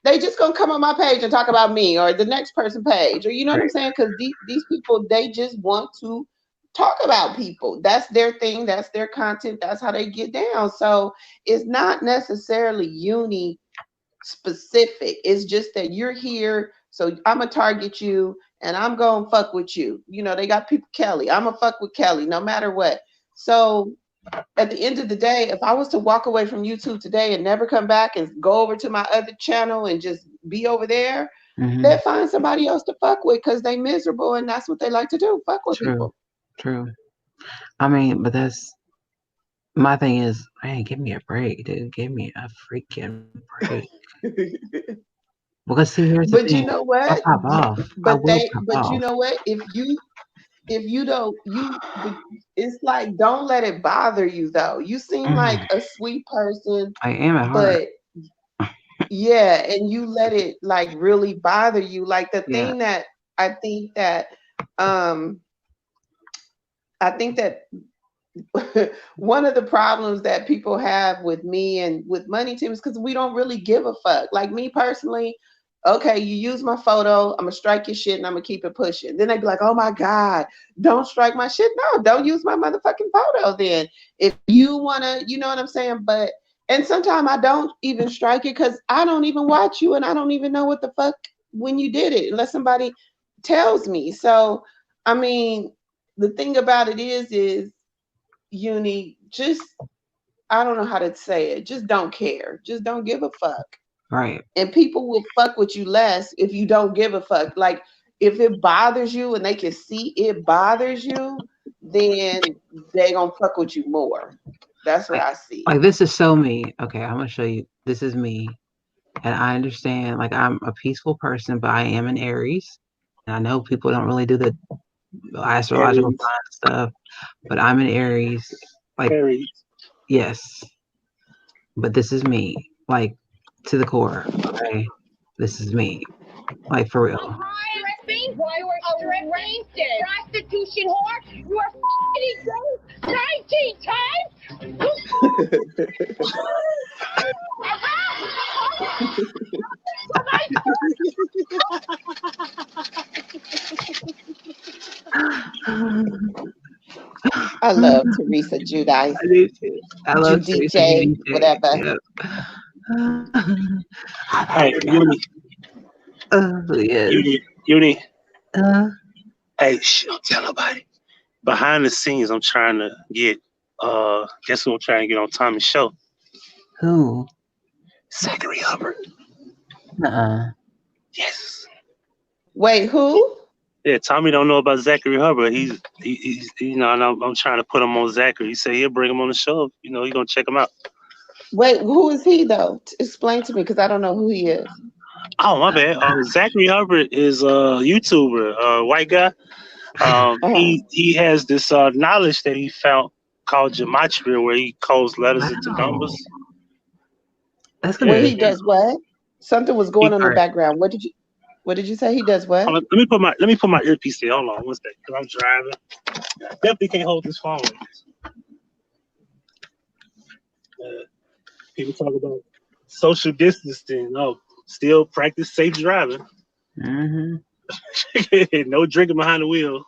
they just gonna come on my page and talk about me or the next person page, or you know what I'm right. saying? Because these people, they just want to talk about people. That's their thing. That's their content. That's how they get down. So it's not necessarily uni specific. It's just that you're here, so I'm gonna target you and I'm gonna fuck with you. They got people Kelly. I'm gonna fuck with Kelly no matter what. So at the end of the day, if I was to walk away from YouTube today and never come back and go over to my other channel and just be over there, Hmm. they'll find somebody else to fuck with because they miserable and that's what they like to do, fuck with True. people. True. I mean, but that's my thing is, man, give me a break, dude. Give me a freaking break. Because see, here's the But you thing. know I what? pop off. I will pop But you off. know what? If you don't but it's like don't let it bother you though. You seem like Mm, a sweet person, I am at heart. but yeah, and you let it like really bother you. Like the Yeah. thing that I think that um I think that one of the problems that people have with me and with money team is because we don't really give a fuck. Like me personally, okay, you use my photo, I'm gonna strike your shit and I'm gonna keep it pushing. Then they be like, oh my God, don't strike my shit. No, don't use my motherfucking photo then. If you wanna, you know what I'm saying? And sometimes I don't even strike it because I don't even watch you and I don't even know what the fuck when you did it unless somebody tells me. So I mean, the thing about it is uni, just I don't know how to say it. Just don't care. Just don't give a fuck. Right. And people will fuck with you less if you don't give a fuck. Like if it bothers you and they can see it bothers you, then they gonna fuck with you more. That's what Like, I see. like this is so me. Okay, I'm gonna show you. This is me, and I understand. Like I'm a peaceful person, but I am an Aries. And I know people don't really do the astrological Aries, sign stuff, but I'm an Aries. Like Aries. yes, but this is me. Like to the core. Okay, this is me. Like for A real. crime, stripping, why you were arrested, prostitution whore, you were f***ing 19 times. I love Teresa Judice, I do too. I love Teresa Judice, Giudice. whatever. Yep. Hey, Uni, Yes. Uni. Uh, Hey, don't tell nobody. Behind the scenes, I'm trying to get. Guess who I'm trying to get on Tommy's show? who? Zachary Hubbard. Uh-uh. Yes. Wait, who? Yeah, Tommy don't know about Zachary Hubbard. He's you know, and I'm trying to put him on Zachary. He said he'll bring him on the show. You know, he's gonna check him out. Wait, who is he though? Explain to me because I don't know who he is. Oh my bad. Zachary Hubbard is a YouTuber, white guy. Uh-huh. He has this knowledge that he found called Gematria, where he codes letters into numbers. Wow. That's gonna Where Yeah, be he does what? Something was he going on in the art. background. What did you say? He does what? Let me put my earpiece in. Hold on one second, because I'm driving. I definitely can't hold this phone. People talk about social distancing. Oh, still practice safe driving. Mm-hmm. No drinking behind the wheel.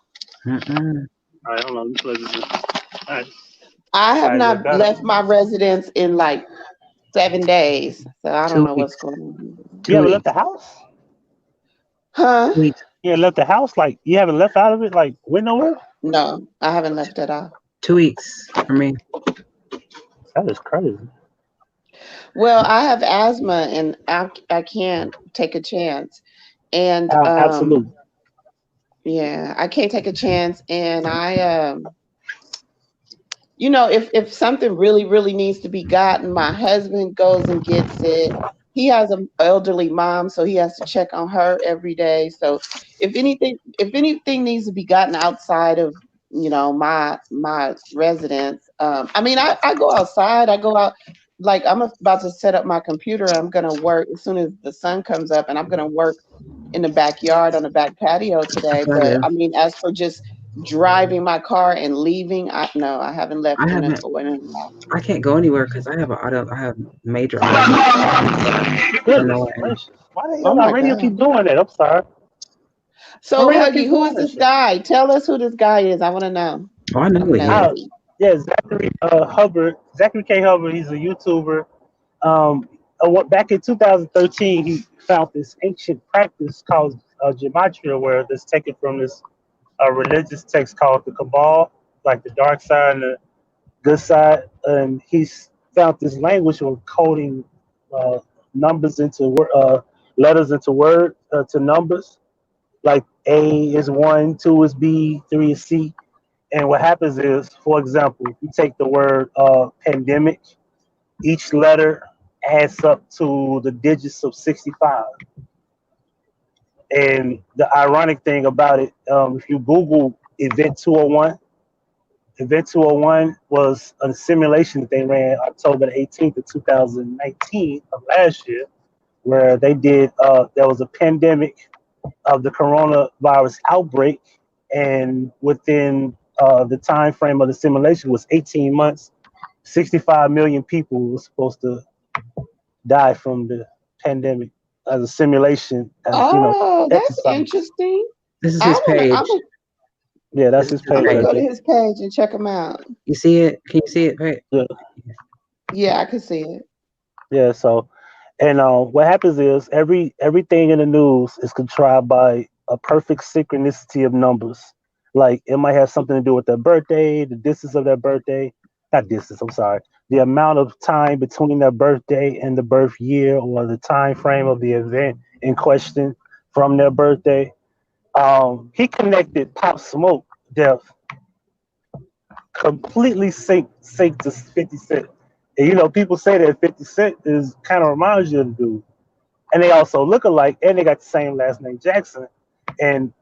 Mm-mm. All right, hold on. Let me plug this in. All I have right, is that not better? left my residence in like 7 days, so I don't Two know what's weeks. going on. You 2 haven't left weeks. the house? Huh? 2 weeks. You haven't left the house? Like, you haven't left out of it? Like, went nowhere? No, I haven't left at all. 2 weeks for me. That is crazy. Well, I have asthma and I can't take a chance. And Absolutely. yeah, I can't take a chance and if something really really needs to be gotten, my husband goes and gets it. He has an elderly mom, so he has to check on her every day. So if anything needs to be gotten outside of my residence, I mean, I go outside. I go out, like I'm about to set up my computer. I'm gonna work as soon as the sun comes up, and I'm gonna work in the backyard on the back patio today. I But do. I mean, as for just driving my car and leaving, I haven't left I in a haven't. in a while. I can't go anywhere because I have major autoimmune problems. So I know Goodness I am. gracious. Why the Oh hell our my radio god. keep doing that? I'm sorry. My So radio Huggy, keep who doing is that this shit. guy? Tell us who this guy is. I want to know. Oh, I know I'm who he is. nosy. Yeah, Zachary Hubbard. Zachary K. Hubbard, he's a YouTuber. Back in 2013, he found this ancient practice called Gematria, where it's taken from this religious text called the Cabal, like the dark side and the good side. And he's found this language of coding uh, numbers into letters into word to numbers. Like A is one, two is B, three is C. And what happens is, for example, you take the word pandemic, each letter adds up to the digits of 65. And the ironic thing about it, if you Google Event 201, Event 201 was a simulation that they ran October the 18th of 2019 of last year, where they did, there was a pandemic of the coronavirus outbreak, and within the time frame of the simulation was 18 months, 65 million people were supposed to die from the pandemic as a simulation, as Oh, that's exercise. interesting. This is I his wanna. page. Yeah, This that's is his his I'm page gonna right go page. to there. his page and check him out. You see it? Can you see it? Right. Yeah, Yeah, I can see it. yeah. So, and what happens is everything in the news is contrived by a perfect synchronicity of numbers. Like it might have something to do with their birthday, the distance of their birthday, not distance. I'm sorry, the amount of time between their birthday and the birth year, or the time frame of the event in question from their birthday. He connected Pop Smoke death completely sync to 50 Cent. And people say that 50 Cent is kind of reminds you of the dude. And they also look alike, and they got the same last name, Jackson. And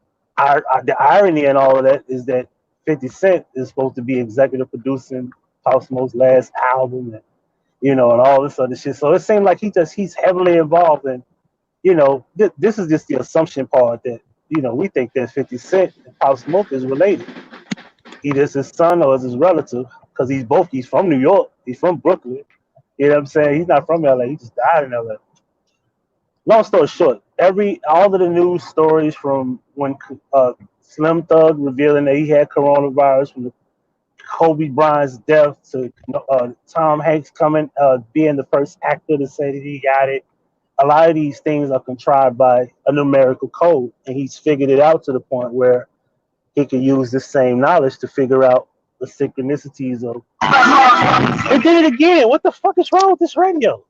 the irony in all of that is that 50 Cent is supposed to be executive producing Pop Smoke's last album, and all this other shit. So it seemed like he's heavily involved in This is just the assumption part that we think that 50 Cent and Pop Smoke is related. Either it's his son or it's his relative, because he's from New York, he's from Brooklyn. You know what I'm saying? He's not from LA. He just died in LA. Long story short, all of the news stories from when Slim Thug revealing that he had coronavirus, from the Kobe Bryant's death to Tom Hanks being the first actor to say that he got it. A lot of these things are contrived by a numerical code, and he's figured it out to the point where he can use the same knowledge to figure out the synchronicities of. It did it again. What the fuck is wrong with this radio?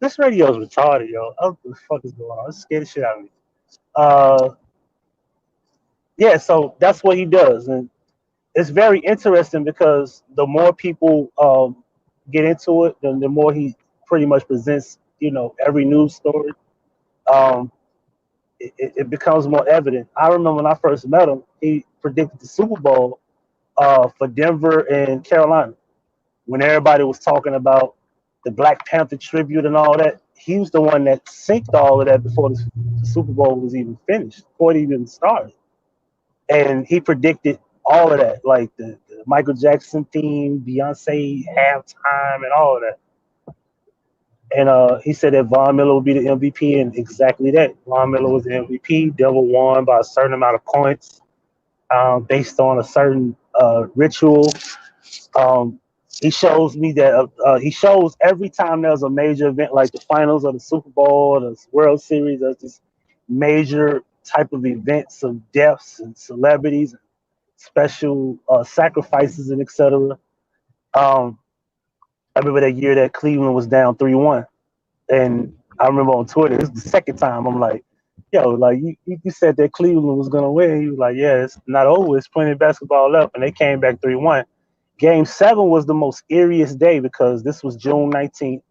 This radio is retarded, yo. What the fuck is going on? It scared the shit out of me. Yeah, so that's what he does, and it's very interesting because the more people get into it, then the more he pretty much presents, every news story. Um, it becomes more evident. I remember when I first met him, he predicted the Super Bowl for Denver and Carolina. When everybody was talking about the Black Panther tribute and all that, he was the one that synced all of that before the Super Bowl was even finished, before it even started. And he predicted all of that, like the Michael Jackson theme, Beyonce halftime, and all of that. And he said that Von Miller would be the MVP, and exactly that. Von Miller was the MVP. Denver won by a certain amount of points based on a certain ritual. Um, he shows me that he shows every time there's a major event like the finals of the Super Bowl or the World Series, there's this major type of events of deaths and celebrities, and special sacrifices, and etc. I remember that year that Cleveland was down 3-1, and I remember on Twitter, this is the second time I'm like, yo, like you said that Cleveland was gonna win. He was like, yeah, it's not over. It's plenty of basketball left, and they came back 3-1. Game 7 was the most eeriest day because this was June 19th,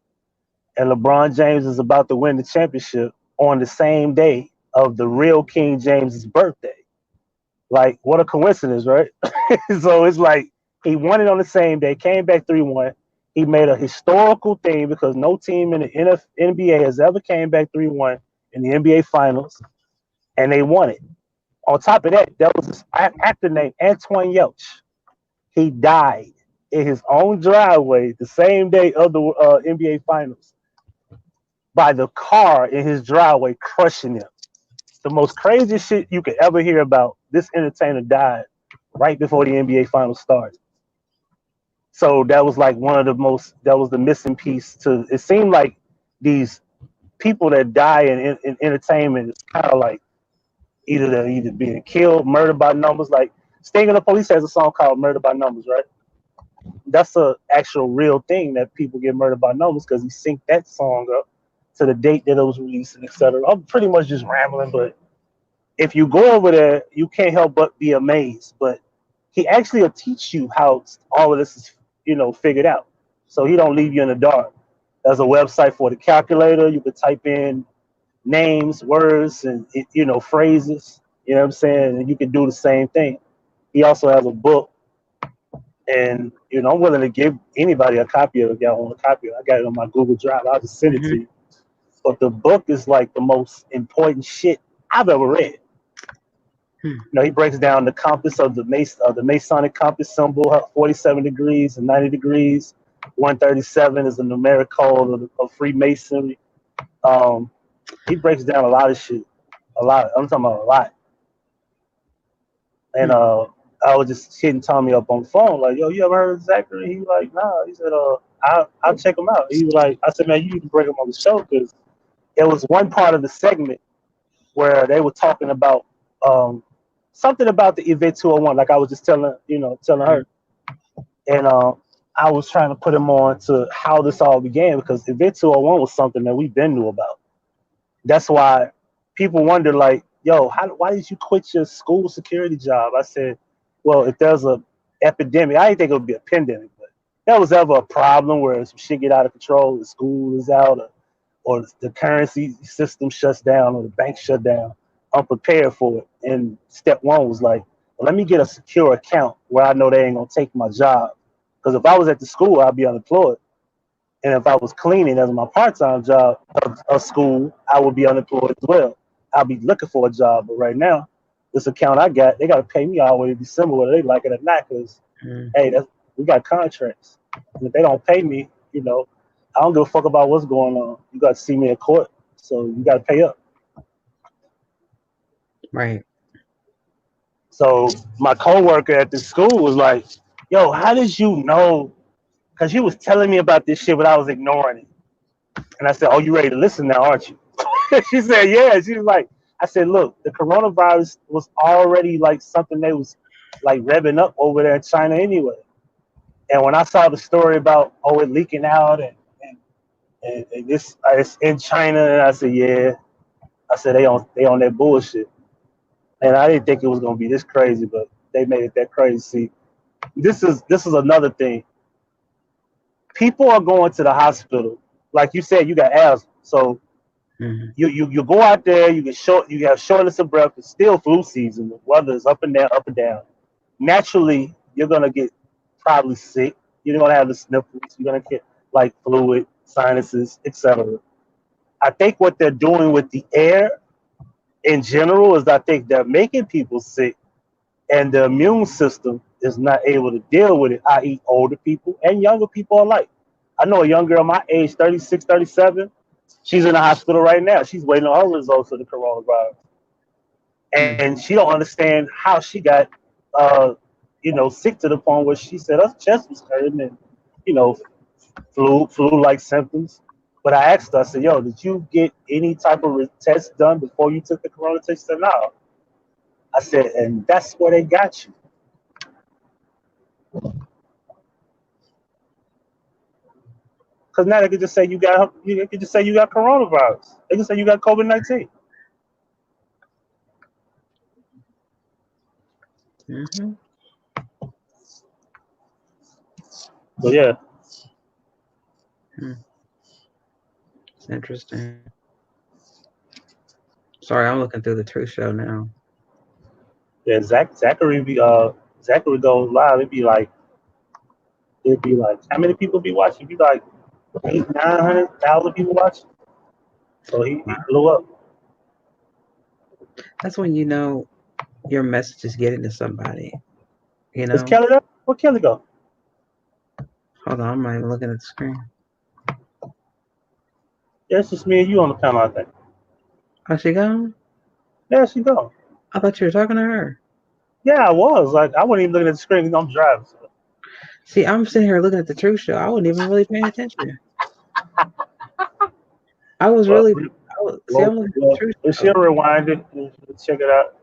and LeBron James is about to win the championship on the same day of the real King James's birthday. Like, what a coincidence, right? So it's like he won it on the same day, came back 3-1. He made a historical thing because no team in the NBA has ever came back 3-1 in the NBA Finals, and they won it. On top of that, there was this actor named Antoine Yelch. He died in his own driveway the same day of the NBA Finals by the car in his driveway crushing him. The most crazy shit you could ever hear about. This entertainer died right before the NBA Finals started. So that was like that was the missing piece to. It seemed like these people that die in entertainment is kind of like they're either being killed, murdered by numbers. Like Sting and the Police has a song called "Murder by Numbers," right? That's a actual real thing that people get murdered by numbers because he synced that song up to the date that it was released and etc. I'm pretty much just rambling, but if you go over there, you can't help but be amazed. But he actually will teach you how all of this is, figured out. So he don't leave you in the dark. There's a website for the calculator. You can type in names, words, and phrases. You know what I'm saying? And you can do the same thing. He also has a book, and I'm willing to give anybody a copy of it if y'all want a copy of it. I got it on my Google Drive. I'll just send it to you. But the book is like the most important shit I've ever read. He breaks down the compass of the Masonic compass symbol, 47 degrees and 90 degrees. 137 is the numeric code of Freemasonry. He breaks down a lot of shit. A lot. I'm talking about a lot. And I was just hitting Tommy up on the phone, like, yo, you ever heard of Zachary? He was like, nah. He said, I'll check him out. He was like, I said, man, you need to bring him on the show because it was one part of the segment where they were talking about something about the Event 201, like I was just telling her. And I was trying to put him on to how this all began because Event 201 was something that we've been knew about. That's why people wonder, like, yo, why did you quit your school security job? I said, well, if there's a epidemic, I didn't think it would be a pandemic, but if there was ever a problem where some shit get out of control, the school is out, or the currency system shuts down, or the bank shut down, I'm prepared for it. And step one was like, well, let me get a secure account where I know they ain't gonna take my job. Because if I was at the school, I'd be unemployed. And if I was cleaning as my part-time job of school, I would be unemployed as well. I'll be looking for a job. But right now, this account I got, they got to pay me all the way to December, whether they like it or not. Because hey, we got contracts. And if they don't pay me, I don't give a fuck about what's going on. You got to see me in court, so you got to pay up. Right. So my coworker at the school was like, "Yo, how did you know?" Because she was telling me about this shit, but I was ignoring it. And I said, "Oh, you ready to listen now, aren't you?" She said, "Yeah." She was like, "I said, look, the coronavirus was already like something they was like revving up over there in China anyway. And when I saw the story about it leaking out and this it's in China, and I said, yeah, I said they on that bullshit. And I didn't think it was gonna be this crazy, but they made it that crazy. See, this is another thing. People are going to the hospital, like you said, you got asthma, so you go out there, you have shortness of breath. It's still flu season. The weather is up and down, up and down. Naturally, you're gonna get probably sick. You're gonna have the sniffles. You're gonna get like fluid, sinuses, etc. I think what they're doing with the air in general is I think they're making people sick, and the immune system is not able to deal with it, i.e., older people and younger people alike. I know a young girl my age, 36, 37. She's in the hospital right now. She's waiting on her results of the coronavirus. And she don't understand how she got, sick to the point where she said her chest was hurting and, you know, flu-like symptoms. But I asked her, I said, yo, did you get any type of test done before you took the corona test? She said, no. I said, and that's where they got you. Because now they could just say you could just say you got coronavirus. They can say you got COVID-19. So yeah. It's interesting. Sorry, I'm looking through the Truth Show now. Yeah, Zachary goes live. It'd be like how many people be watching? It'd be like 800,000-900,000 people watching. So he blew up. That's when you know your message is getting to somebody. Is Kelly up? Where Kelly go? Hold on, I'm not even looking at the screen. Yeah, it's just me and you on the panel, I think. Oh, she gone? Yeah, she gone. I thought you were talking to her. Yeah, I was. Like, I wasn't even looking at the screen because I'm driving. So. See, I'm sitting here looking at the Truth Show. I wasn't even really paying attention. I was really. I'm looking at the Truth Show. She'll rewind it and check it out.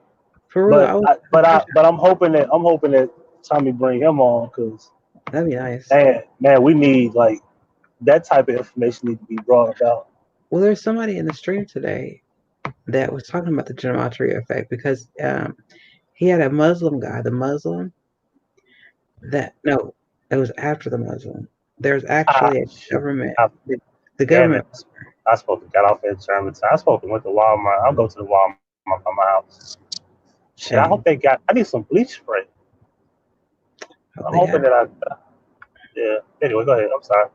For real, but I'm hoping that Tommy bring him on because that'd be nice. Man, we need like that type of information need to be brought about. Well, there's somebody in the stream today that was talking about the Gematria effect because he had a Muslim guy, it was after the Muslim. There's actually a government. The government. I supposed to got off at German. I supposed to went to Walmart. I'll go to the Walmart by my house. Shit, I hope they got. I need some bleach spray. I'm hoping that yeah. Anyway, go ahead. I'm sorry.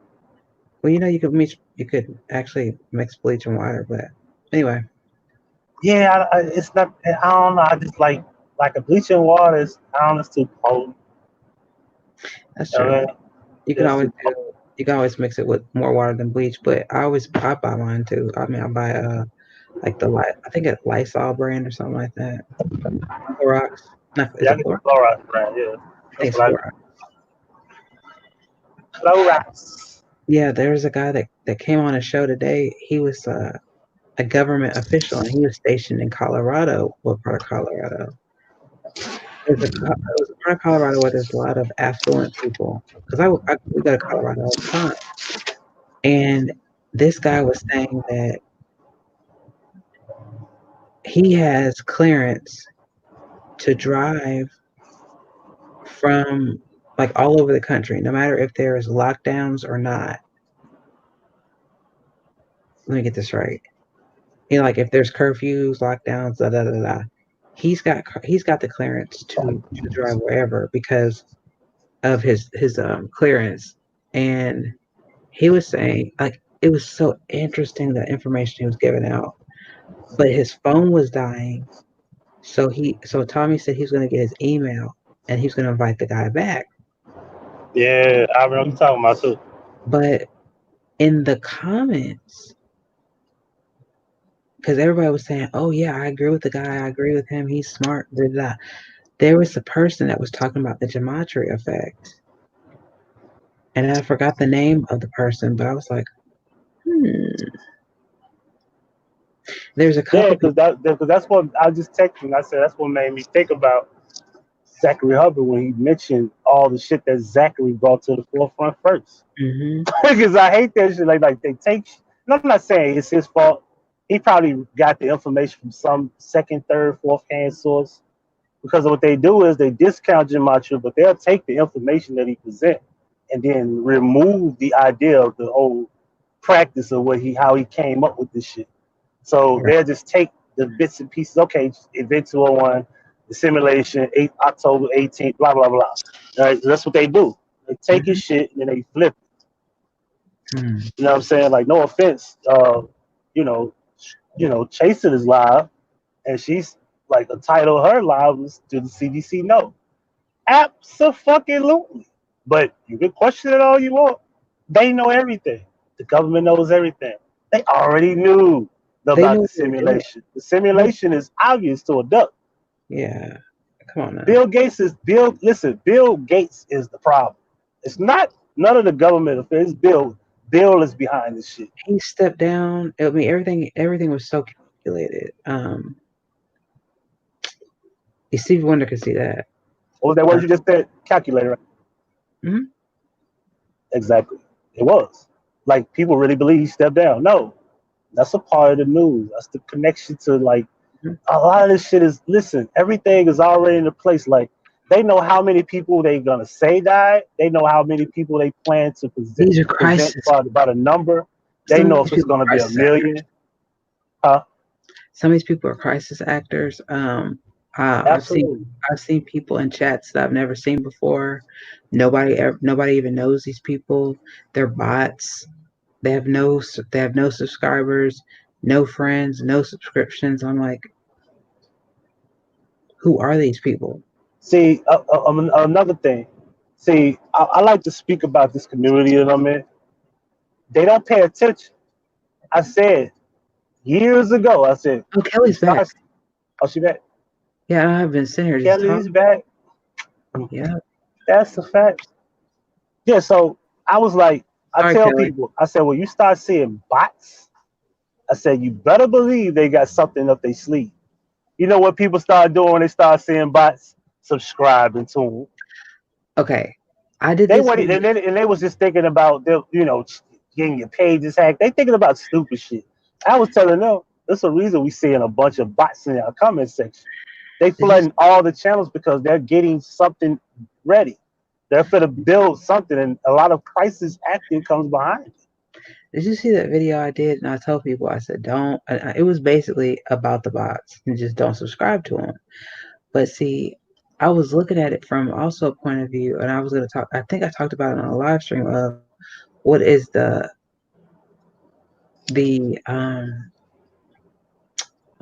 Well, you could actually mix bleach and water, but anyway. Yeah, it's not. I don't know. I just like a bleach and water is. I don't know. It's too cold. That's true. You can always mix it with more water than bleach, but I buy mine too. I mean, I buy like I think it's Lysol brand or something like that. Clorox. No, is it Clorox? Clorox brand, yeah. It's Clorox. Clorox. Yeah, there was a guy that came on a show today. He was a government official, and he was stationed in Colorado. What part of Colorado? It was a part of Colorado where there's a lot of affluent people. Because we go to Colorado all the time. And this guy was saying that he has clearance to drive from like all over the country, no matter if there's lockdowns or not. Let me get this right. Like if there's curfews, lockdowns, da da da da. He's got the clearance to drive wherever because of his clearance, and he was saying like it was so interesting the information he was giving out, but his phone was dying. So Tommy said he was going to get his email and he was going to invite the guy back. Yeah, I remember you talking about too. But in the comments, because everybody was saying, "Oh yeah, I agree with the guy. I agree with him. He's smart." Blah, blah. There was a person that was talking about the Gematria effect, and I forgot the name of the person, but I was like, "Hmm." There's a Yeah, couple people. because that's what I just texted you. I said that's what made me think about Zachary Hubbard when he mentioned all the shit that Zachary brought to the forefront first. Hmm. Because I hate that shit. Like they take. No, I'm not saying it's his fault. He probably got the information from some second, third, fourth hand source. Because what they do is they discount Gematria, but they'll take the information that he present and then remove the idea of the whole practice of what he how he came up with this shit. So Right. they'll just take the bits and pieces. Okay, Event 201, the simulation, October 18th, blah blah blah. All right, so that's what they do. They take his Hmm. shit and then they flip it. Hmm. You know what I'm saying? Like, no offense, you know, Chasen is live, and she's like the title of her live was "Do the CDC know?" Absolutely. But you can question it all you want. They know everything. The government knows everything. They already knew They about know the what they're doing. simulation. The simulation is obvious to a duck. Yeah. Come on now. Bill Gates is Bill. Listen, Bill Gates is the problem. It's not none of the government affairs. Bill. Bill is behind this shit. He stepped down. I mean, everything was so calculated. Stevie Wonder could see that. What was that Uh, word you just said? Calculator. mhm. Exactly. It was. Like people really believe he stepped down. No, that's a part of the news. That's the connection to like a lot of this shit is listen, everything is already in the place. Like they know how many people they gonna say died. They know how many people they plan to present These are present crisis. by the number. They Some of know these if it's people gonna are be a crisis actors. million. Huh? Some of these people are crisis actors. I've seen Absolutely. I've seen people in chats that I've never seen before. Nobody even knows these people. They're bots. They have no subscribers, no friends, no subscriptions. I'm like, who are these people? See, another thing. See, I like to speak about this community that I'm in. They don't pay attention. I said years ago. I said Oh, you Kelly's back. start. Oh, she back. Yeah, I've been sitting here just Kelly's talking. back. Yeah. That's a fact. Yeah, so I was like, I Sorry, tell Kelly. people, I said, when you start seeing bots, I said, you better believe they got something up their sleeve. You know what people start doing when they start seeing bots? Subscribing to them. Okay. I did They this went video. and they was just thinking about the, getting your pages hacked. They thinking about stupid shit. I was telling them, there's a reason we seeing a bunch of bots in our comment section. They Did you flooding all the channels because they're getting something ready. They're going to build something, and a lot of crisis acting comes behind it. did you see that video I did? And I told people I said don't. It was basically about the bots and just don't subscribe to them. But see, I was looking at it from also a point of view, and I was going to talk. I think I talked about it on a live stream of what is the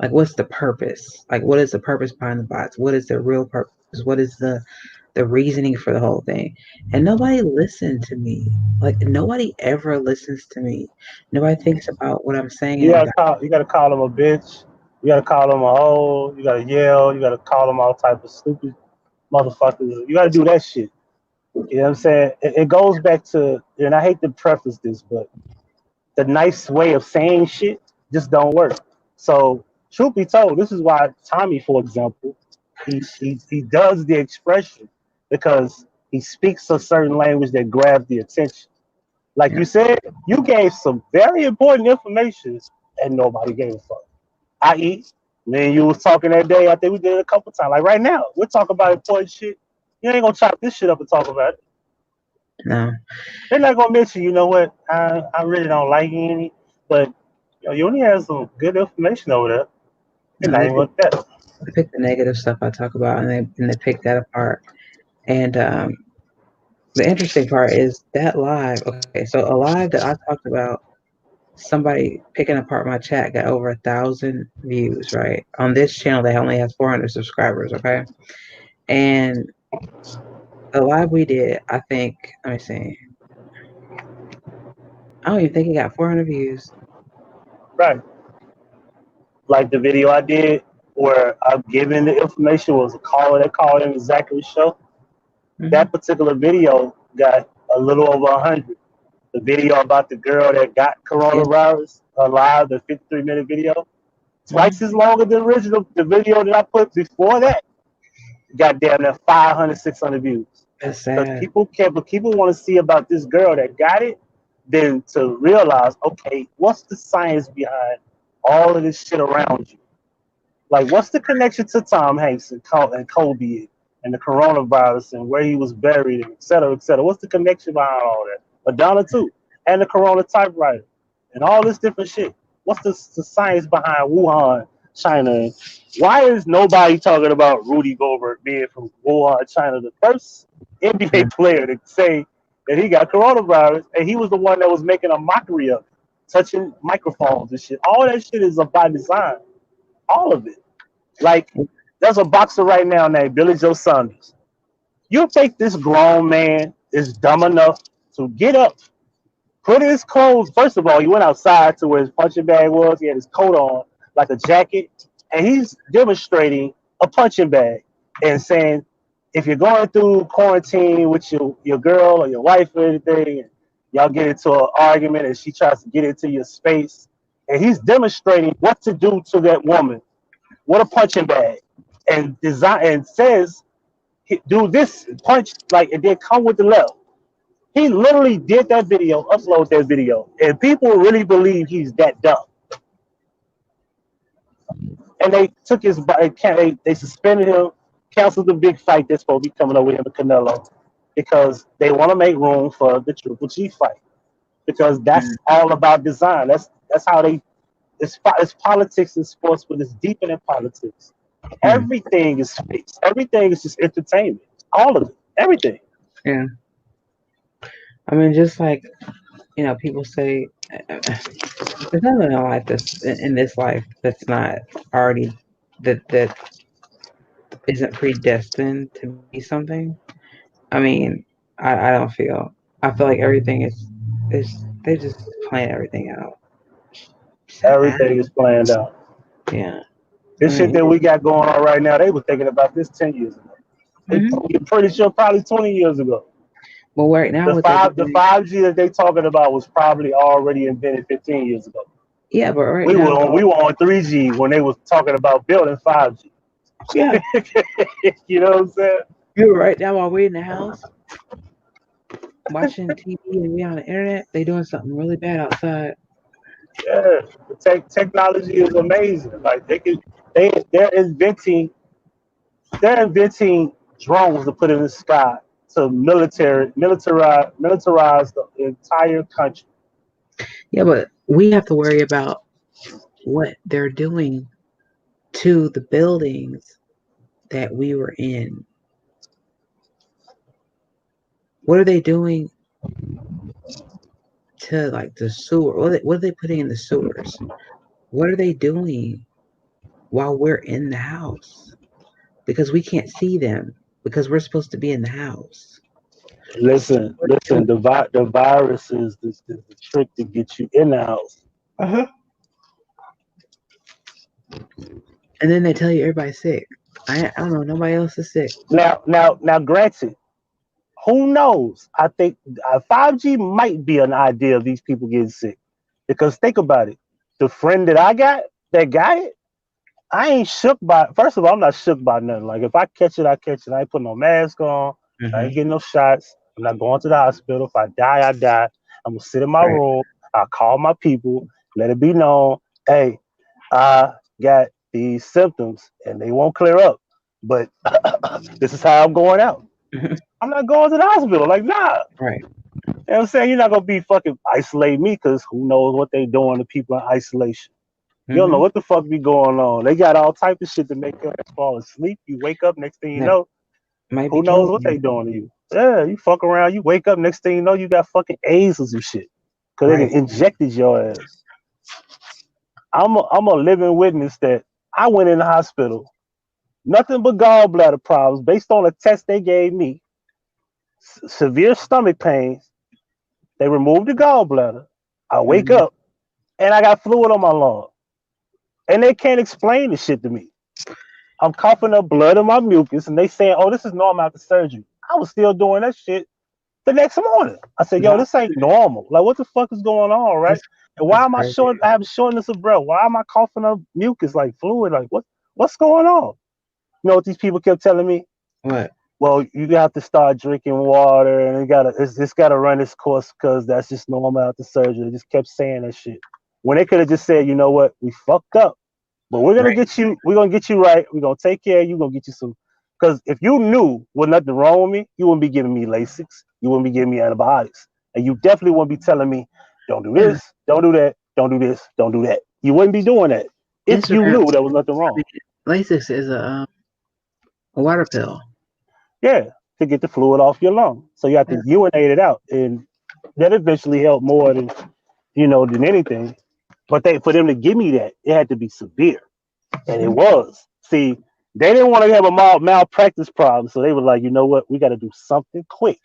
like what's the purpose? Like what is the purpose behind the bots? What is the real purpose? What is the reasoning for the whole thing? And nobody listened to me. Like nobody ever listens to me. Nobody thinks about what I'm saying You and gotta call them a bitch. You gotta call them a hoe. You gotta yell. You gotta call them all type of stupid motherfuckers. You gotta do that shit. You know what I'm saying? It goes back to, and I hate to preface this, but the nice way of saying shit just don't work. So, truth be told, this is why Tommy, for example, he does the expression because he speaks a certain language that grabs the attention. Like yeah. you said, you gave some very important information and nobody gave a fuck. I.e., me and you was talking that day. I think we did it a couple times. Like right now, we're talking about important shit. You ain't gonna chop this shit up and talk about it. No. They're not gonna mention, you know what? I really don't like any, but you only have some good information over there. They're No, not even gonna that. they pick the negative stuff I talk about and they pick that apart. And The interesting part is that live. Okay, so a live that I talked about, somebody picking apart my chat got over 1,000 views. Right on this channel, that only has 400 subscribers. Okay, and the live we did, I think. Let me see. I don't even think it got 400 views. Right. Like the video I did where I'm giving the information was a caller that called in exactly the show. That particular video got a little over 100. The video about the girl that got coronavirus alive, the 53-minute video, twice as long as the original. The video that I put before that got damn near 500, 600 views. That's Because sad. people care, but people want to see about this girl that got it, then to realize, okay, what's the science behind all of this shit around you? Like, what's the connection to Tom Hanks and Kobe and the coronavirus and where he was buried and et cetera, et cetera? What's the connection behind all that? Madonna, too, and the corona typewriter and all this different shit. What's the science behind Wuhan, China? Why is nobody talking about Rudy Gobert being from Wuhan, China, the first NBA player to say that he got coronavirus, and he was the one that was making a mockery of it, touching microphones and shit. All that shit is by design. All of it. Like, there's a boxer right now named Billy Joe Saunders. You think this grown man is dumb enough to get up, put his clothes? First of all, he went outside to where his punching bag was. He had his coat on, like a jacket, and he's demonstrating a punching bag and saying, if you're going through quarantine with your girl or your wife or anything, and y'all get into an argument and she tries to get into your space, and he's demonstrating what to do to that woman. What a punching bag, and design and says, do this punch like, and then come with the left. He literally did that video, upload that video, and people really believe he's that dumb. And they took his, they suspended him, canceled the big fight that's supposed to be coming up with him and Canelo, because they want to make room for the Triple G fight, because that's all about design. That's how they. It's politics and sports, but it's deeper than politics. Everything is fixed. Everything is just entertainment. All of it. Everything. Yeah. I mean, just like, people say, there's nothing in life that's in this life that's not already that isn't predestined to be something. I mean, I don't feel. I feel like everything is they just plan everything out. Everything is planned out. Yeah. This shit that we got going on right now, they were thinking about this 10 years ago. You're pretty sure probably 20 years ago. Well, right now the 5G that they talking about was probably already invented 15 years ago. Yeah, but right we now we were on 3G when they was talking about building 5G. Yeah. You know what I'm saying? You right now while we're in the house watching TV and we on the internet, they doing something really bad outside. Yeah, the technology is amazing. Like they're inventing drones to put in the sky to militarize the entire country. Yeah, but we have to worry about what they're doing to the buildings that we were in. What are they doing to like the sewer? What are they putting in the sewers? What are they doing while we're in the house? Because we can't see them because we're supposed to be in the house. Listen. The virus is the trick to get you in the house. And then they tell you everybody's sick. I don't know. Nobody else is sick. Now, granted, who knows? I think 5G might be an idea of these people getting sick, because think about it. The friend that I got that got it, I ain't shook by. First of all, I'm not shook by nothing. Like, if I catch it, I catch it. I ain't put no mask on. I ain't getting no shots. I'm not going to the hospital. If I die, I die. I'm gonna sit in my room. I call my people, let it be known, hey, I got these symptoms, and they won't clear up. But this is how I'm going out. I'm not going to the hospital. Like, nah. Right. You know what I'm saying? You're not gonna be fucking isolate me, because who knows what they doing to people in isolation. You don't know what the fuck be going on. They got all type of shit to make you fall asleep. You wake up, next thing you know, Might be Who knows killing what you. they doing to you? Yeah, you fuck around, you wake up, next thing you know, you got fucking AIDS or some shit. Cause they Right. done injected your ass. I'm a living witness that I went in the hospital, nothing but gallbladder problems based on a test they gave me, severe stomach pains. They removed the gallbladder. I wake Mhm. up and I got fluid on my lung, and they can't explain the shit to me. I'm coughing up blood in my mucus, and they saying, "Oh, this is normal after surgery." I was still doing that shit the next morning. I said, "Yo, Yeah, this ain't normal. Like, what the fuck is going on, right? that's And why that's am I crazy. short? I have shortness of breath. Why am I coughing up mucus like fluid? Like, what's going on?" You know what these people kept telling me? What? Well, you have to start drinking water, and it's gotta run its course because that's just normal after surgery. They just kept saying that shit when they could have just said, "You know what? We fucked up, but we're gonna Right. get you. We're gonna get you right. We're gonna take care of you. We're gonna get you some." Because if you knew what nothing wrong with me, you wouldn't be giving me Lasix. You wouldn't be giving me antibiotics, and you definitely wouldn't be telling me, "Don't do Yeah. this, don't do that, don't do this, don't do that." You wouldn't be doing that if you Instagram. knew there was nothing I wrong. mean, Lasix is a water pill. Yeah, to get the fluid off your lung, so you have to Yeah. urinate it out, and that eventually helped more than than anything. But for them to give me that, it had to be severe. And it Mhm. was. See, they didn't want to have a malpractice problem, so they were like, you know what, we got to do something quick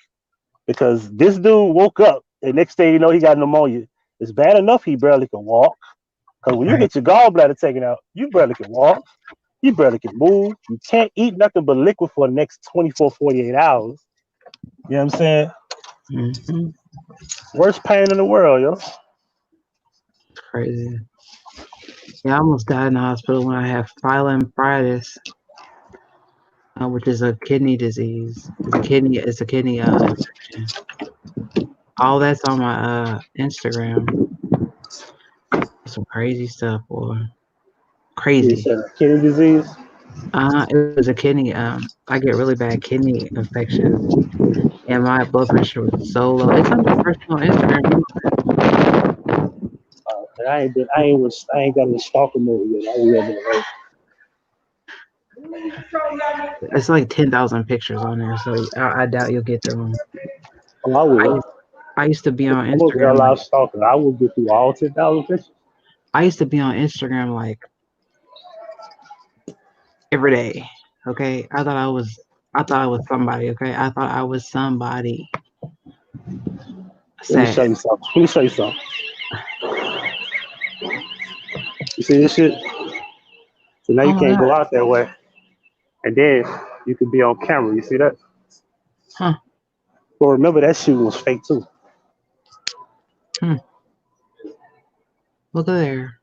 because this dude woke up and next thing you know, he got pneumonia. It's bad enough he barely can walk. Because when you Right. get your gallbladder taken out, you barely can walk, you barely can move, you can't eat nothing but liquid for the next 24, 48 hours. You know what I'm saying? Hmm. Worst pain in the world, yo. It's crazy. Yeah, I almost died in the hospital when I had pyelonephritis, which is a kidney disease. It's a kidney infection. All that's on my Instagram. Some crazy stuff, boy. You Crazy. said kidney disease? It was a kidney. I get really bad kidney infections, and my blood pressure was so low. It's on my personal Instagram. You I ain't got any stalker mode yet. I ain't got no right. It's like 10,000 pictures on there, so I doubt you'll get them. Oh, I I will. used, I used to be on I'm gonna be a Instagram live like stalker. I will get through all 10,000 pictures. I used to be on Instagram like every day. Okay, I thought I was somebody. Okay, I thought I was somebody. Let me show Sad. you something. Let me show you something. You see this shit? So now Oh you my can't god. go out that way. And then you can be on camera. You see that? Huh. But remember that shit was fake too. Hmm. Look at there.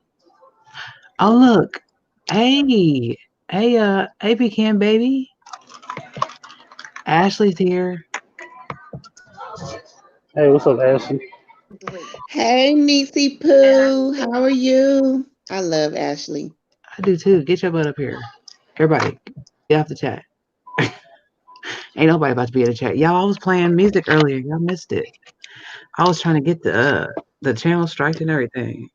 Oh look. Hey. Hey, Pecan baby. Ashley's here. Hey, what's up, Ashley? Hey, Niecy Pooh, how are you? I love Ashley. I do too. Get your butt up here. Everybody, get off the chat. Ain't nobody about to be in the chat. Y'all, I was playing music earlier. Y'all missed it. I was trying to get the channel striked and everything.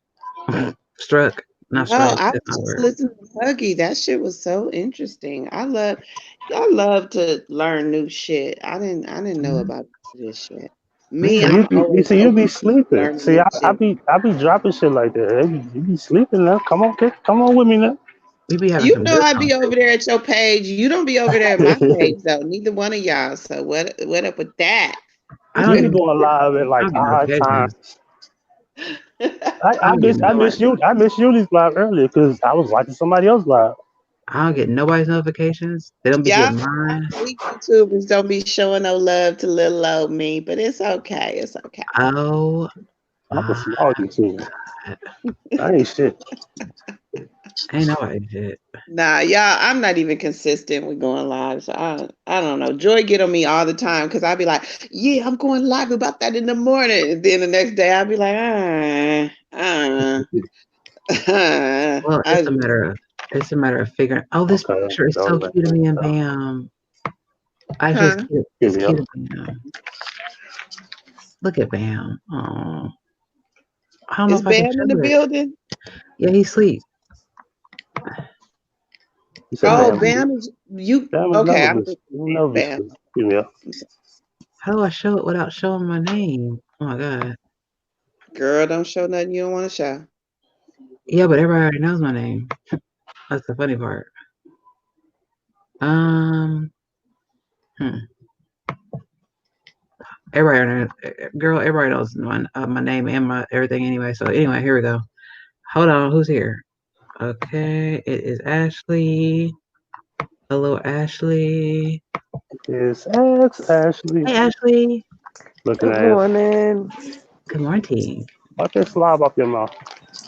Struck, not No, strike. I That's was not a just word. listening to Huggy. That shit was so interesting. I love to learn new shit. I didn't know Mhm. about this shit. Me Me, So either. I'm always you open be to sleeping. learning See, new shit. I be dropping shit like that. Hey, you be sleeping now. Come on, kid. Come on with me now. We be having You some know good I be over there conversations. at your page. You don't be over there at my page though. Neither one of y'all. So what up with that? I You don't be even going live at I like don't get odd times. notifications. I don't get nobody. I missed Yuli's live earlier because I was watching somebody else live. I don't get nobody's notifications. They don't be Y'all, getting mine. we YouTubers don't be showing no love to little old me, but it's okay. It's okay. Oh I'm a my small YouTuber. god. I ain't shit. Ain't nobody did. Nah, y'all, I'm not even consistent with going live. So I don't know. Joy get on me all the time because I'll be like, yeah, I'm going live about that in the morning. And then the next day I'll be like, Well, I, it's a matter of figuring. Oh, this Okay, picture is so don't let cute of that me and go. Bam. Actually, it's huh? cute. Give It's me cute up. of Bam. Look at Bam. Oh, I don't know Is if I can Bam in the show it. building? Yeah, he's asleep. You said Oh, bam. Bam is You Damn, it okay? never I'm be. just Never be. bad. Give me up. How do I show it without showing my name? Oh my god. Girl, don't show nothing you don't want to show. Yeah, but everybody already knows my name. That's the funny part. Um, hmm. Everybody knows my name and my everything anyway. So anyway, here we go. Hold on, who's here? Okay, it is Ashley. Hello, Ashley. It's X Ashley. Hey, Ashley. Looking Good ass. morning. Good morning. Watch that slob off your mouth.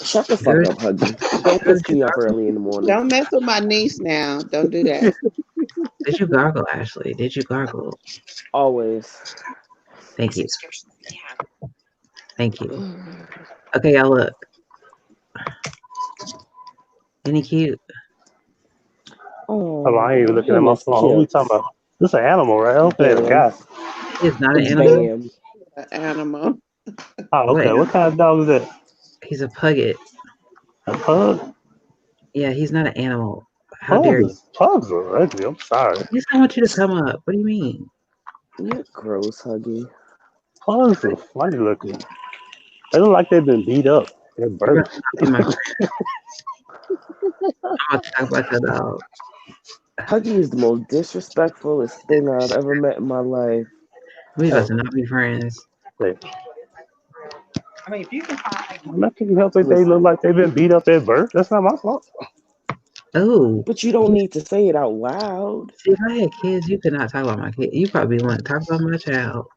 Shut the Girl, fuck up, Huggy. Don't girl, piss me off early in the morning. Don't mess with my niece now. Don't do that. did you gargle, Ashley? Did you gargle? Always. Thank you. Thank you. Okay, y'all look. Any cute? Hold on, I ain't even Oh, looking at him my is phone. What we cute. talking about? This an animal, right? I hope it ain't a Bam. guy. He is not an animal. Bam. An animal. Oh, What okay. animal? What kind of dog is that? He's a pugget. A pug? Yeah, he's not an animal. How dare you? Pugs are ugly. I'm sorry. Yes, I want you to come up. What do you mean? You're gross, Huggy. Pugs are funny looking. They look like they've been beat up. They're You're about burnt. to not be my friend. I'm about to talk about your dog. Huggy is the most disrespectfulest thing I've ever met in my life. We about Hey, to not be friends. hey. I'm not can't help it. They look Listen, like they've been beat up at birth. That's not my fault. Oh, but you don't need to say it out loud. see, if I had kids, you could not talk about my kid. You probably wouldn't talk about my child.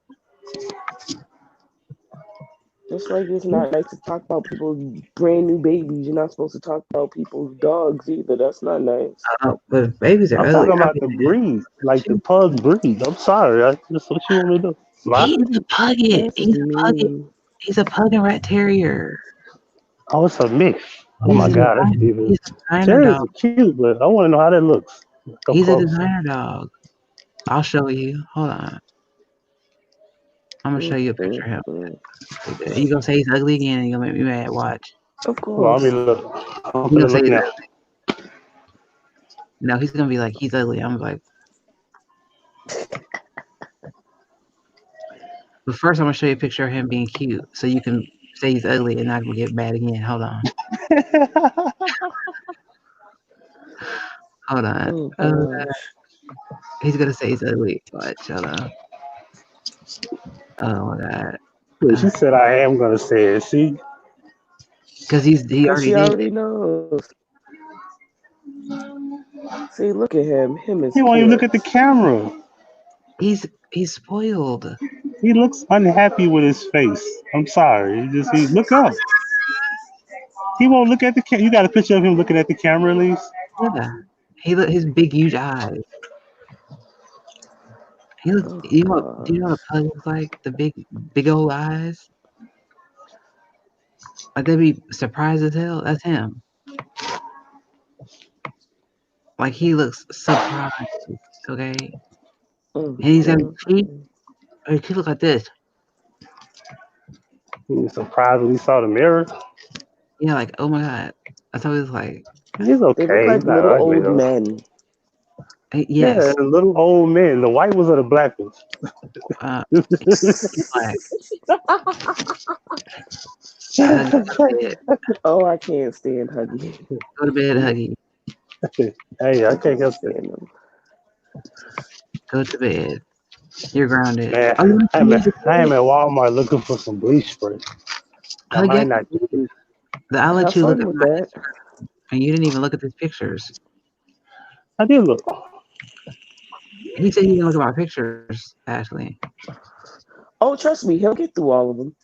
Just like it's not nice to talk about people's brand new babies. You're not supposed to talk about people's dogs either. That's not nice. But babies are I'm ugly. talking I about the mean, breed, like the shoot. pug breed. I'm sorry. That's what you want me to do. Lie? He's a pugget. That's mean. He's a pug and rat terrier. Oh, it's a mix. Oh He's my a God, that's designer. even. He's a designer Terriers dog. are cute, but I want to know how that looks. Up He's a close. designer dog. I'll show you. Hold on. I'm gonna show you a picture of him. You gonna say he's ugly again and you gonna make me mad. Watch. Of Well, I course. mean, look. I'm You gonna gonna say look he's now. ugly. No, he's gonna be like, he's ugly. I'm like, but first I'm gonna show you a picture of him being cute so you can say he's ugly and not gonna get mad again. Hold on. Hold on. Oh gosh. He's gonna say he's ugly. Watch. Hold on. Oh my god. Wait, she said I am gonna say it. See, Cause he Because already she did. already knows. See, look at him. Him is he won't even look cute. at the camera. He's spoiled. He looks unhappy with his face. I'm sorry. He look up. He won't look at the camera. You got a picture of him looking at the camera, at least. Yeah. He look his big huge eyes. He looks. Oh Do you know what gosh. a pug looks like? The big old eyes. Like they'd be surprised as hell. That's him. Like he looks surprised. Okay. Mm, And he's got mm, teeth. mm. His teeth look like this. He was surprised when he saw the mirror. Yeah. Like oh my god. That's how he looks like. He's They look okay. like He's not little ugly old though. men. Yeah, Yes. the little old men. The white ones or the black ones? Uh. He's black. Huggy, go to bed. Oh, I can't stand Huggy. Go to bed, Huggy. Hey, I I can't can't help it. stand him. Go to bed. You're grounded. Man, Oh, you want some music? I am at Walmart looking for some bleach spray. I Huggy, I might can not get believe it. you. I'll let Have you look fun at with my that. and you didn't even look at these pictures. I did look. He said he didn't look at my pictures, Ashley. Oh, trust me, he'll get through all of them.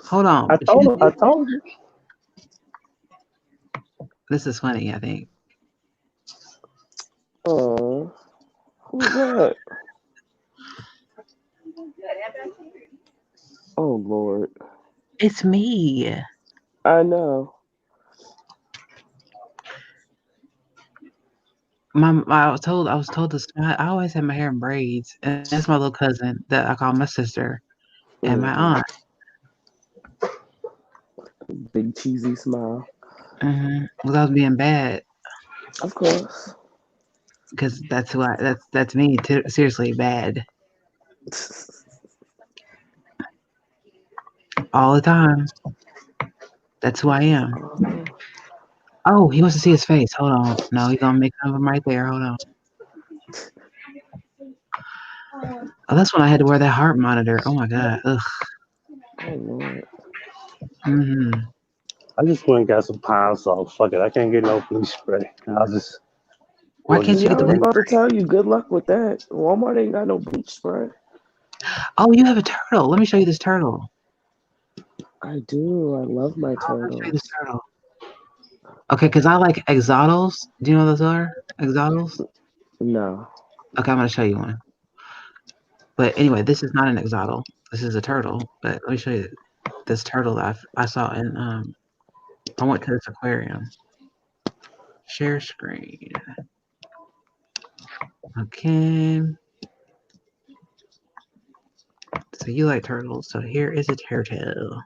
Hold on. I But you told didn't, I told you. this is funny, I think. Oh, who's that? Oh Lord, It's me. I know. I was told to smile. I always have my hair in braids, and that's my little cousin that I call my sister and my Hmm. aunt. Big cheesy smile. Because I was being bad. Of course. because that's who that's me. Seriously, bad all the time. That's who I am. Oh, he wants to see his face. Hold on. No, he's gonna make fun of him right there. Hold on. Oh, that's when I had to wear that heart monitor. Oh my god. Ugh. Oh Lord. Mm-hmm. I just went and got some pine salt. Fuck it. I can't get no blue spray. I'll just Why go can't get you Yeah, get I the some was blue? real. about to tell you. Good luck with that. Walmart ain't got no bleach spray. Oh, you have a turtle. Let me show you this turtle. I do. I love my Oh, let me show you this turtles. turtle. Okay, because I like exodos. Do you know what those are? Exodos? No. Okay, I'm gonna show you one. But anyway, this is not an exodo. This is a turtle. But let me show you this turtle that I saw in I went to this aquarium. Share screen. Okay. So you like turtles. So here is a turtle.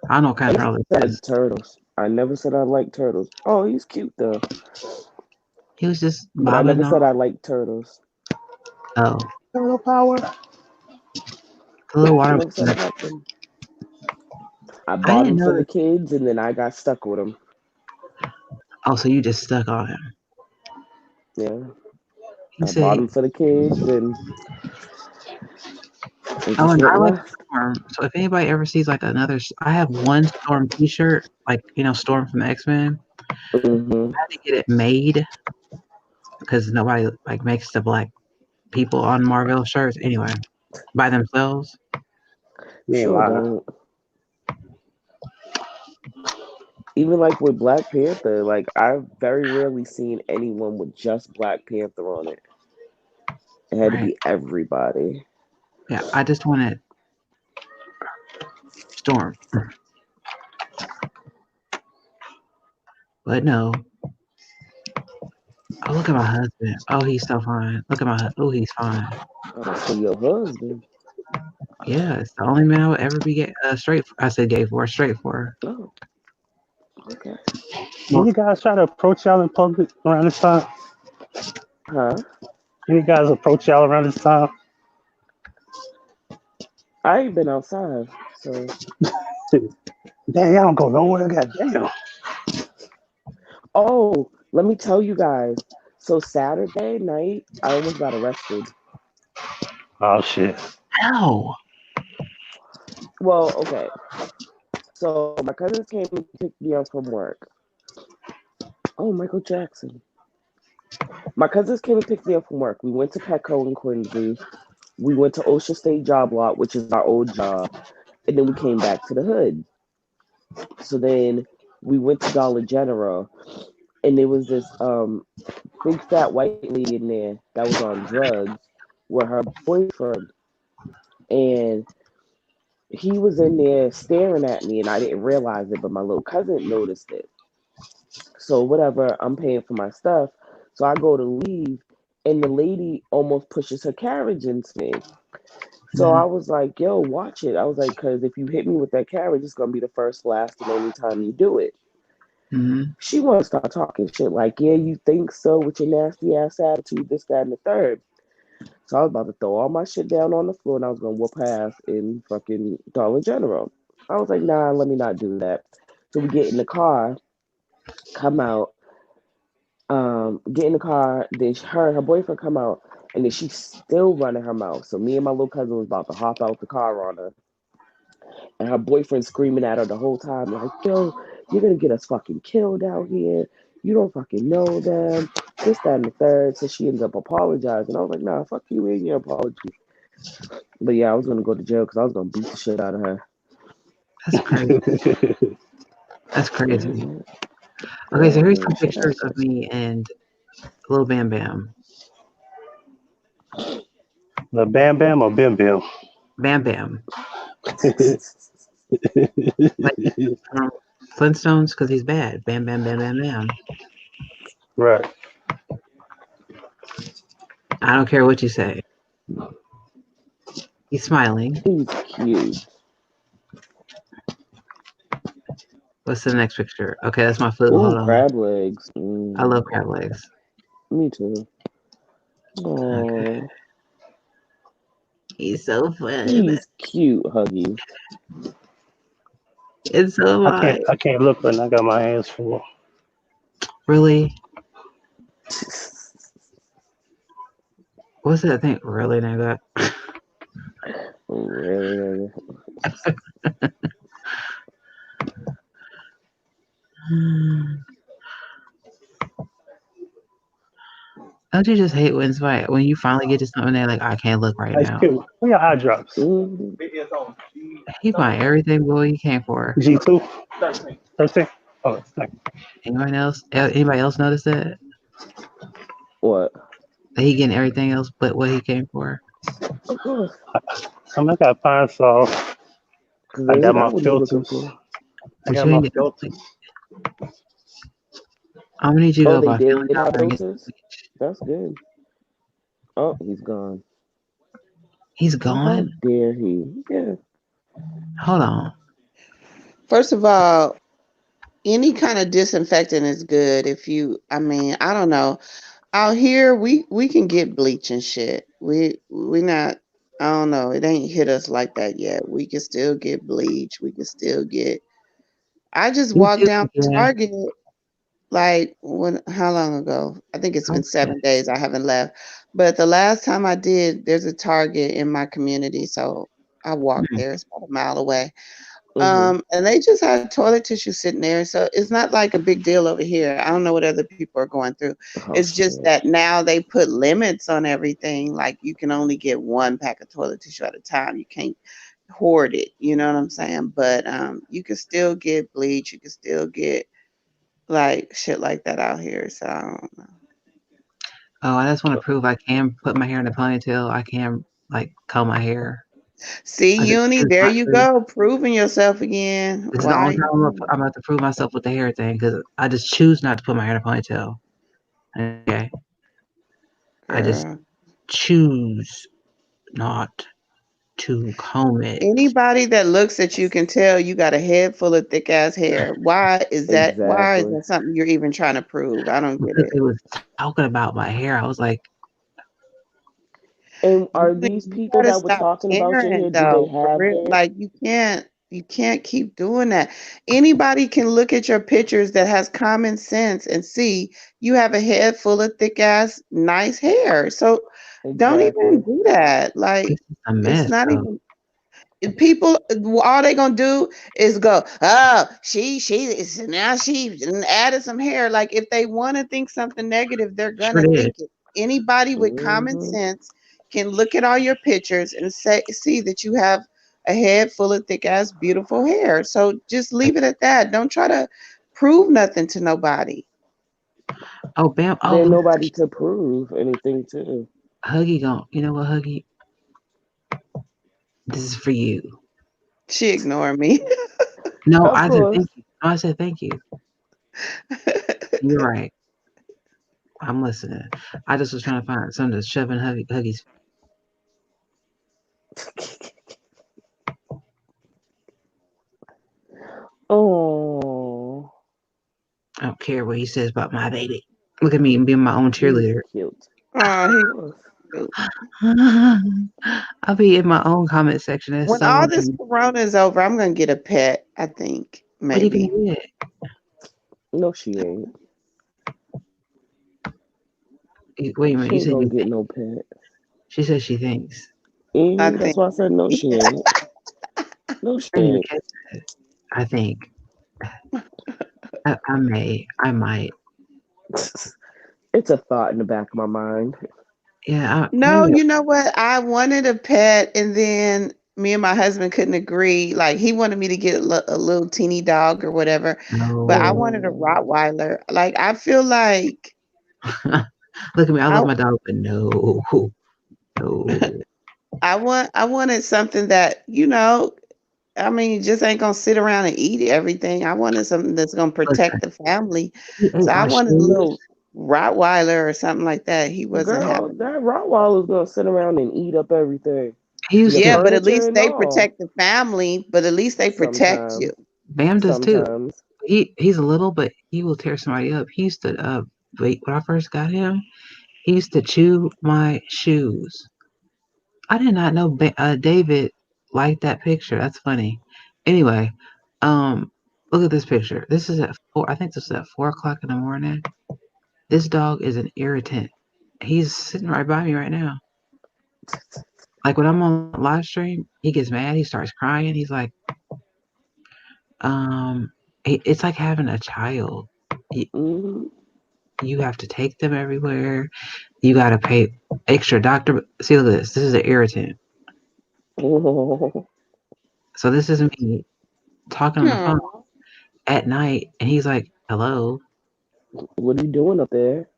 I don't know what kind I of just turtle said I this like is. turtles. I never said I like turtles. Oh, he's cute though. He was just But I bobbing never on. said I like turtles. Oh, Turtle power. the little I water. never said I liked them. I I bought didn't them know for that. the kids, and then I got stuck with them. Oh, so you just stuck on him. Yeah, You I bought say, them for the kids, and they oh, just and went I like left. Storm. So if anybody ever sees like another, I have one Storm T-shirt, like Storm from the X-Men. Hmm. I had to get it made because nobody like makes the black people on Marvel shirts anyway by themselves. You ain't Sure lying. don't. Even like with Black Panther, like I've very rarely seen anyone with just Black Panther on it. It had to Right. be everybody. Yeah, I just wanted Storm, but no. Oh, look at my husband. Oh, he's so fine. Look at my. Oh, he's fine. I'm about to say your husband. Yeah, it's the only man I would ever be straight. I said gay for, straight for. Oh, okay. Any guys try to approach y'all in public around this time? Huh? Any guys approach y'all around this time? I ain't been outside, so. Damn, y'all don't go nowhere. Goddamn. Oh, let me tell you guys. So Saturday night, I almost got arrested. Oh shit. Ow! Well, okay. So my cousins came and picked me up from work. Oh, Michael Jackson. My cousins came and picked me up from work. We went to Petco in Quincy. We went to Ocean State Job Lot, which is our old job, and then we came back to the hood. So then we went to Dollar General, and there was this big fat white lady in there that was on drugs with her boyfriend, and he was in there staring at me, and I didn't realize it, but my little cousin noticed it. So whatever, I'm paying for my stuff. So I go to leave, and the lady almost pushes her carriage into me. So Mhm. I was like, yo, watch it. I was like, because if you hit me with that carriage, it's going to be the first, last, and only time you do it. Mhm. She want to start talking shit like, yeah, you think so with your nasty ass attitude, this, that, and the third. So I was about to throw all my shit down on the floor, and I was going to whoop her ass in fucking Dollar General. I was like, nah, let me not do that. So we get in the car, come out, get in the car. Then her boyfriend come out, and then she's still running her mouth. So me and my little cousin was about to hop out the car on her, and her boyfriend screaming at her the whole time, like, "Yo, you're gonna get us fucking killed out here. You don't fucking know them. This, that, and the third." So she ends up apologizing. I was like, "Nah, fuck you and your apology." But yeah, I was gonna go to jail because I was gonna beat the shit out of her. That's crazy. That's crazy. Yeah, Okay, so I here's beat some the shit out pictures of of me and little Bam Bam. The Bam Bam or Bim Bim? Bam Bam. Like from Flintstones because he's bad. Bam Bam Bam Bam Bam. Right. I don't care what you say. He's smiling. He's cute. What's the next picture? Okay, that's my food. Ooh, Hold on. crab legs. I love crab legs. Me too. Okay. Oh, He's so fun. he's cute, Huggy. And so am I. I can't look when I got my hands full. Really? What's that thing? Really, nigga? Really, nigga? Don't you just hate when you finally get to something there like I can't look right Ice now. Cube, where your eye drops? Mhm. He buying everything boy he came for. G2? 13? Oh, it's like, Anyone else? Anybody else notice that? What? That he getting everything else but what he came for? Of course. I got Pine Sol. Because I they got ain't my got what he looking filters. for. I But got you my ain't get filters. I'm gonna need you to Oh, go they by Family did have Dollar and get some filters? bleach. That's good. Oh, he's gone. He's Oh, how gone? dare he? Yeah, Hold on. First of all, any kind of disinfectant is good if you, I mean, I don't know. Out here we can get bleach and shit. We not, I don't know, it ain't hit us like that yet. We can still get bleach. We can still get, I just You walked too? down Yeah. Target like when, how long ago? I think it's been Okay. 7 days I haven't left. But the last time I did, there's a Target in my community, so I walked Hmm. there. It's about a mile away. Mm-hmm. And they just had toilet tissue sitting there. So it's not like a big deal over here. I don't know what other people are going through. Oh It's just shit. that now they put limits on everything. Like you can only get one pack of toilet tissue at a time. You can't hoard it. You know what I'm saying? But you can still get bleach. You can still get like shit like that out here. So I don't know. Oh, I just want to prove I can put my hair in a ponytail. I can like comb my hair. See, I just Uni, choose there not you to. go, proving yourself again. This is the Why are only time you doing I'm about to prove myself with the hair thing because I just choose not to put my hair in a ponytail. Okay, it, I just girl? choose not to comb it Anybody that looks at you can tell you got a head full of thick ass hair. Why is that? Why is Exactly. that something you're even trying to prove? I don't get because it. they was talking about my hair. I was like, And are Uni, these you people gotta that were stop talking about your caring hair, do they though. For have real, hair? like you can't keep doing that. Anybody can look at your pictures that has common sense and see you have a head full of thick ass nice hair. So don't even Exactly. do that. Like this is a it's mess. not So even people, all they gonna do is go, oh, she is now she added some hair. Like if they want to think something negative, they're sure gonna did. think it. Anybody with common Mm-hmm. sense can look at all your pictures and see that you have a head full of thick ass beautiful hair. So just leave it at that. Don't try to prove nothing to nobody. Oh, bam. They're Oh, nobody to prove anything to. Huggy gone. You know what, Huggy? This is for you. She ignored me. No, Of I said course. thank you. No, I said thank you. You're right. I'm listening. I just was trying to find something to shove in Huggy's. Oh, I don't care what he says about my baby. Look at me being my own he's cheerleader. cute. Oh, Of he course. cute. I'll be in my own comment section. That's When so all this mean. corona is over, I'm gonna get a pet. I think What are you maybe. gonna get? No, she ain't. Wait a minute. She You ain't said gonna you get think? no pet. She said she thinks. I Mm-hmm. That's think. why I said no, she ain't. No, she I didn't even ain't. catch that. I think. I may. I might. It's a thought in the back of my mind. Yeah. No, Maybe. you know what? I wanted a pet, and then me and my husband couldn't agree. Like he wanted me to get a little teeny dog or whatever, but I No. wanted a Oh, Rottweiler. Like I feel like Look at me. I I love my dog, but no. No. I wanted something that I mean, just ain't gonna sit around and eat everything. I wanted something that's gonna protect Listen. the family. He So ate I my wanted a shoes. little Rottweiler or something like that. He wasn't girl, having it. that Rottweiler's gonna sit around and eat up everything. He used Your Yeah, to. but at furniture least and they all. protect the family, but at least they protect you. Sometimes. Bam does too. Sometimes. He's a little, but he will tear somebody up. He used to wait when I first got him. He used to chew my shoes. I did not know David liked that picture. That's funny. Anyway, look at this picture. This is at 4. I think this is at 4 o'clock in the morning. This dog is an irritant. He's sitting right by me right now. Like when I'm on live stream, he gets mad. He starts crying. He's like, um, it's like having a child. Mhm. You have to take them everywhere. You gotta pay extra doctor. See, look at this. This is an irritant. So this is me talking on the phone Hmm. at night, and he's like, "Hello, What are you doing up there?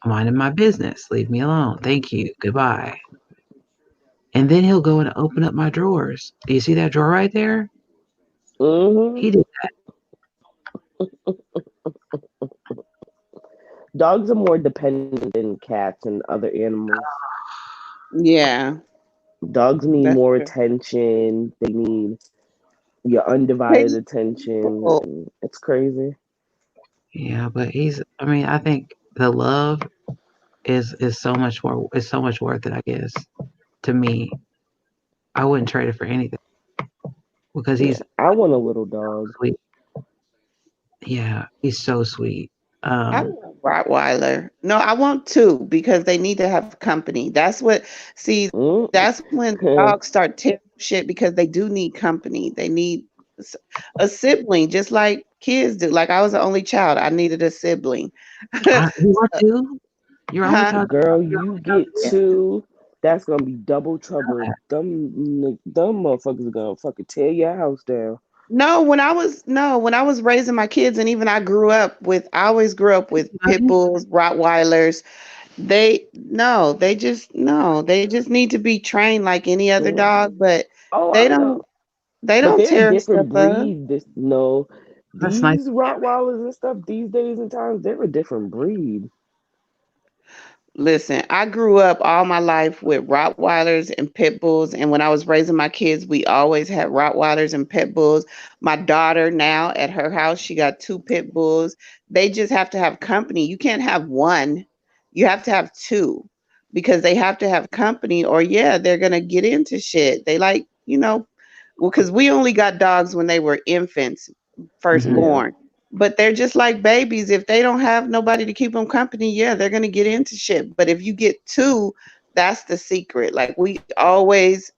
I'm minding my business. Leave me alone. Thank you. Goodbye." And then he'll go and open up my drawers. Do you see that drawer right there? Hmm. He did. Dogs are more dependent than cats and other animals. Yeah, Dogs need that's more true. attention. They need your They undivided need attention. people. And it's crazy. Yeah, but he's. I mean, I think the love is so much more. Is so much worth it. I guess to me, I wouldn't trade it for anything because Yeah, he's I want a little dog. sweet. Yeah, he's so sweet. I Um, want a Rottweiler. No, I want two because they need to have company. That's what, see, Mm. that's when dogs start tearing up shit because they do need company. They need s- a sibling, just like kids do. Like I was the only child. I needed a sibling. you are too. You're only Huh? child. Girl, You're you only child get too. two. That's gonna be double I know trouble. that. Them motherfuckers are gonna fucking tear your house down. No, when I was raising my kids, and even I always grew up with pit Buddy, bulls, Rottweilers. They just need to be trained like any other Mm. dog, but Oh, they I know. don't they But don't they're a tear stuff different up. breed. This no, that's nice. these Rottweilers and stuff these days and times, they're a different breed. Listen, I grew up all my life with Rottweilers and pit bulls, and when I was raising my kids, we always had Rottweilers and pit bulls. My daughter now at her house, she got two pit bulls. They just have to have company. You can't have one. You have to have two because they have to have company or yeah, they're going to get into shit. They like, well cuz we only got dogs when they were infants, first Hmm. Yeah. born. But they're just like babies. If they don't have nobody to keep them company, yeah, they're gonna get into shit. But if you get two, that's the secret. Like we always,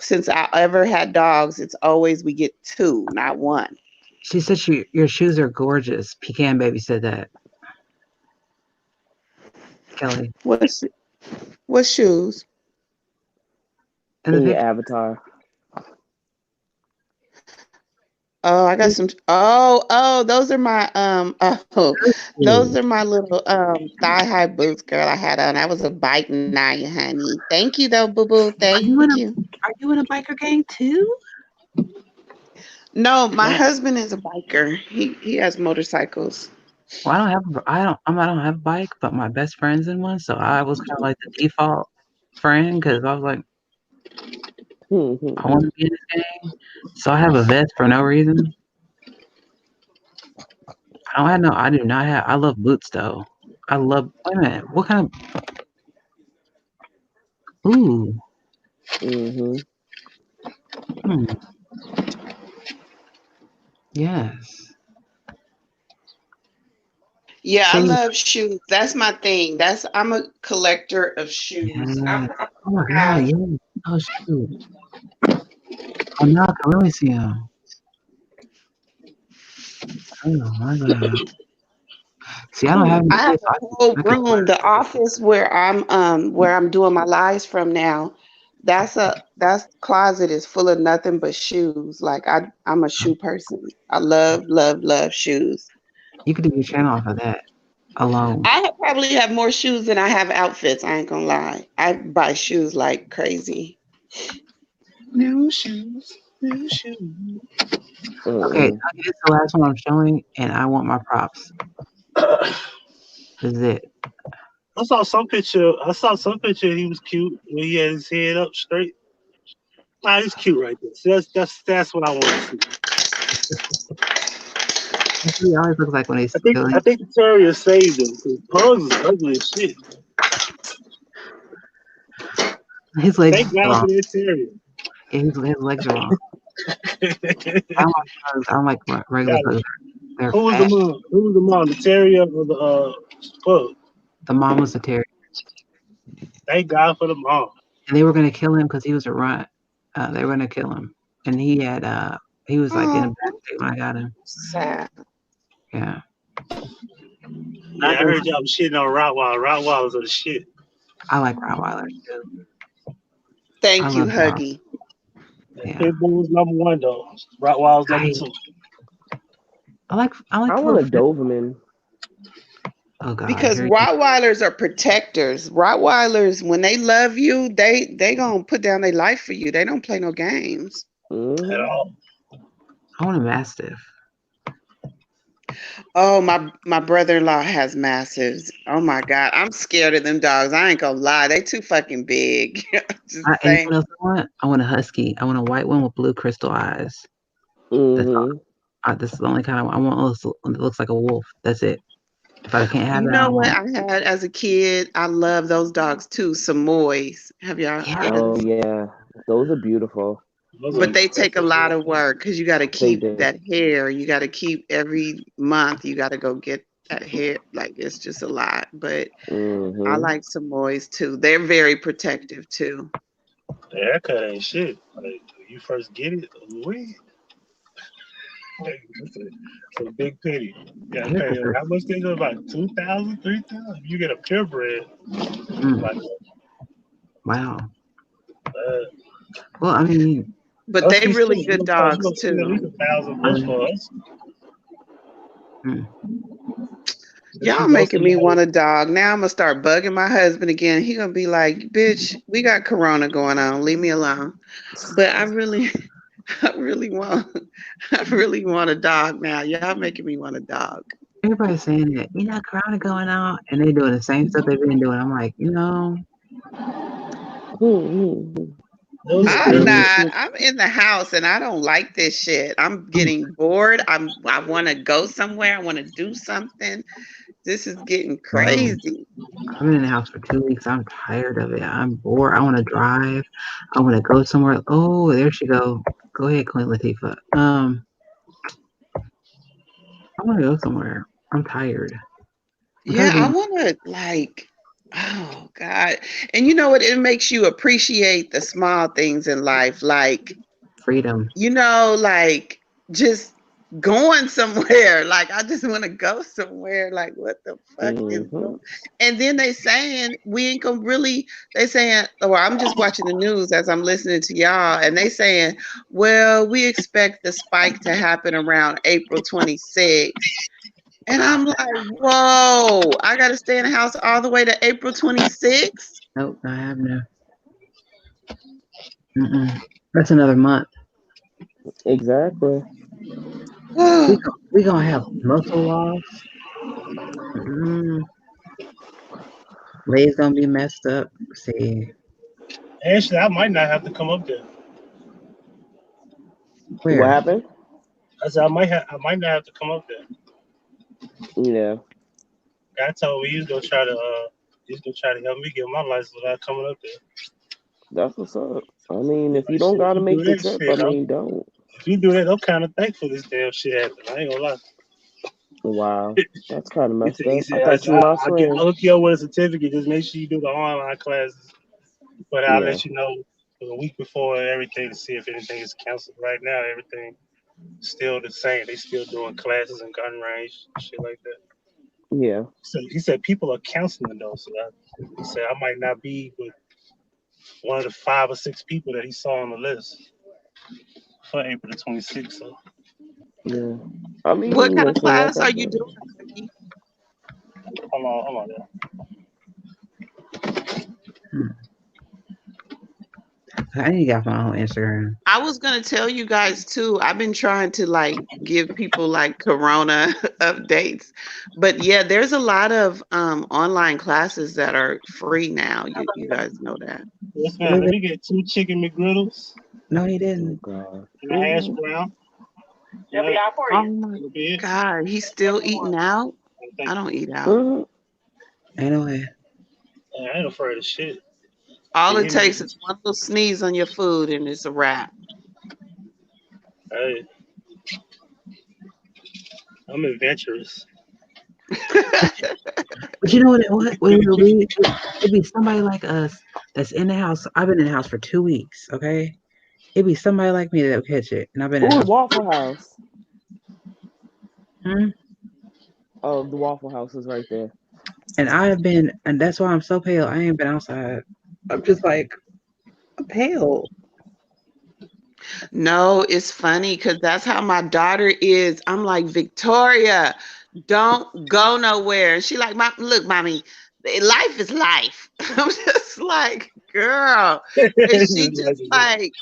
since I ever had dogs, it's always we get two, not one. She said your shoes are gorgeous. Pecan baby said that. Kelly What's what shoes? in the In your picture. avatar. Oh, I got some. Oh, those are my oh, those Ooh. are my little thigh high boots, girl. I had on. I was a bike night, honey. Thank you, though, boo boo. Are you in Thank a you. Are you in a biker gang too? No, my Not husband is a biker. He has motorcycles. Well, I don't have. I don't have a bike, but my best friend's in one, so I was kind of like the default friend because I was like, I want to be in this gang, so I have a vest for no reason. I don't have no. I do not have. I love boots though. I love. Wait a minute. What kind of? Ooh. mm-hmm. Hmm. Yes. Yeah, I Shane. love shoes. That's my thing. I'm a collector of Yes. shoes. I Oh my God. have Yes. Oh shoot. Oh now I can really see him. Oh my God. See, I don't have any I have kids, a so whole I can room. The office where I'm doing my lives from now. That's closet is full of nothing but shoes. Like I'm a shoe person. I love shoes. You could do your channel off of that alone. Probably have more shoes than I have outfits. I ain't gonna lie. I buy shoes like crazy. New shoes, new shoes. Okay, Mm-mm. now this is the last one I'm showing, and I want my props. This is it. I saw some picture. I saw some picture. He was cute when he had his head up straight. Ah, he's cute right there. So that's what I want to see. That's what he always looks like when he's I silly. think the terrier saved him because Pugs is ugly as shit. His legs Thank are God long. for the interior. Yeah, his legs are long. I don't like pugs. I don't like regular Got it. pugs. They're Who was the fat. mom? Who was the mom? The terrier or the pug? The mom was a terrier, Thank God for the mom. and they were gonna kill him because he was a runt. They were gonna kill him, and he was like in a Oh, bad state when I got him. sad. Yeah, I Yeah, I do. heard y'all was shitting on Rottweiler. Rottweilers are the shit. I like Rottweilers too. I Thank you, love dogs. Huggy. Yeah, Pit Bull's number one though. Rottweiler's number I two. I like I the want little a fit. Doberman. Oh God, Because here you Rottweilers are protectors. Rottweilers, when they love you, they gonna put down their life for you. They don't play no games. At Mm-hmm. all. I want a Mastiff. Oh, my brother-in-law has massives. Oh my God, I'm scared of them dogs. I ain't gonna lie, they too fucking big. Just And you saying. know what else I want? I want a husky. I want a white one with blue crystal eyes. That's all. Mm-hmm. This is the only kind I want one that looks like a wolf. That's it. If I can't have You that, I know don't what want I had as a kid? I love those dogs too, Samoys. Have y'all it. heard of Oh this? yeah, those are beautiful. Those are But they take a expensive. lot of work because you got to They keep do. that hair. You got to keep every month. You got to go get that hair. Like it's just a lot. But I Mm-hmm. like Samoys too. They're very protective too. The haircut ain't shit. Like when you first get it, we it's a big pity. You gotta pay Haircuts. how much they go about 2,000, 3,000. You get a purebred, Mm, like wow. uh, Well, I mean, But they Husky still really you good gonna cost you dogs gonna spend at too. least 1,000 I bucks mean, for us. mm, If Y'all you go making me somebody want a dog. Now I'm gonna start bugging my husband again. He gonna be like, "Bitch, we got Corona going on. Leave me alone." But I really, I really want, I really want a dog now. Y'all making me want a dog. everybody's saying that Corona going on, and they doing the same stuff they've been doing. I'm like, Mm-hmm. there was just a I'm there do was it. not. a I'm in the house and I don't like this shit. I'm I'm, getting bored. I want to go somewhere. I want to do something. This is getting no, crazy. I've been in the house for 2 weeks. I'm tired of it. I'm bored. I want to drive. I want to go somewhere. Oh, there she go. Go ahead, Queen Latifah. I want to go somewhere. I'm tired. I'm tired Yeah, of I being want to like, oh God. And you know what? It makes you appreciate the small things in life. Like, freedom. like just going somewhere. Like, I just want to go somewhere. Like, what the fuck is Mm-hmm. going? And then they saying we ain't gonna really. They saying, well, I'm just watching the news as I'm listening to y'all, and they saying, well, we expect the spike to happen around April 26th. And I'm like, whoa, I got to stay in the house all the way to April 26th? Nope, I have no. Mm-mm. That's another month. Exactly. We gonna have muscle loss. Mm, legs gonna be messed up. See actually I might not have to come up there. What where? happened? I said I might not have to come up there. Yeah, God told me he's gonna try to help me get my license without coming up there. that's what's up. I mean, if you Like don't shit, if gotta you do make the that trip, I shit, mean, don't. if you do that, I'm kind of thankful this damn shit happened. I ain't gonna lie. Wow, that's kind of messed He up. I said, thought you were my I'll friend. hook you up with a certificate. Just make sure you do the online classes. But I'll Yeah, let you know a week before everything to see if anything is canceled. Right now, everything still the same. They still doing classes and gun range, shit like that. yeah. So he said people are canceling though. He said I might not be with one of the 5 or 6 people that he saw on the list for April the 26th. So Yeah. I What mean, kind of listen, like class I are you said. doing, Cookie? hold on there. Hmm. I need to get off my own Instagram. I was gonna tell you guys too. I've been trying to like give people like Corona updates, but yeah, there's a lot of online classes that are free now. You guys know that. Yes, man. Believe Let it? me get 2 chicken McGriddles No, he Oh didn't. God. and a hash Hmm. brown. They'll be Yeah, out for Oh you. my that'll be it. God, he's still eating out. Thank I you. don't eat out. Hmm. Ain't no way. I ain't afraid of shit. All See it him takes niggas. is one little sneeze on your food and it's a wrap. Hey, I'm adventurous. But you know what it'll be? It'd be somebody like us that's in the house. I've been in the house for 2 weeks, okay? It'd be somebody like me that'll catch it. And I've been in the Ooh, house. Waffle House. Hmm? Oh, the Waffle House is right there. And I have been, and that's why I'm so pale. I ain't been outside. I'm just like, I'm pale. No, it's funny because that's how my daughter is. I'm like, Victoria, don't go nowhere. And she like, look, mommy, life is life. I'm just like, girl. And she just like,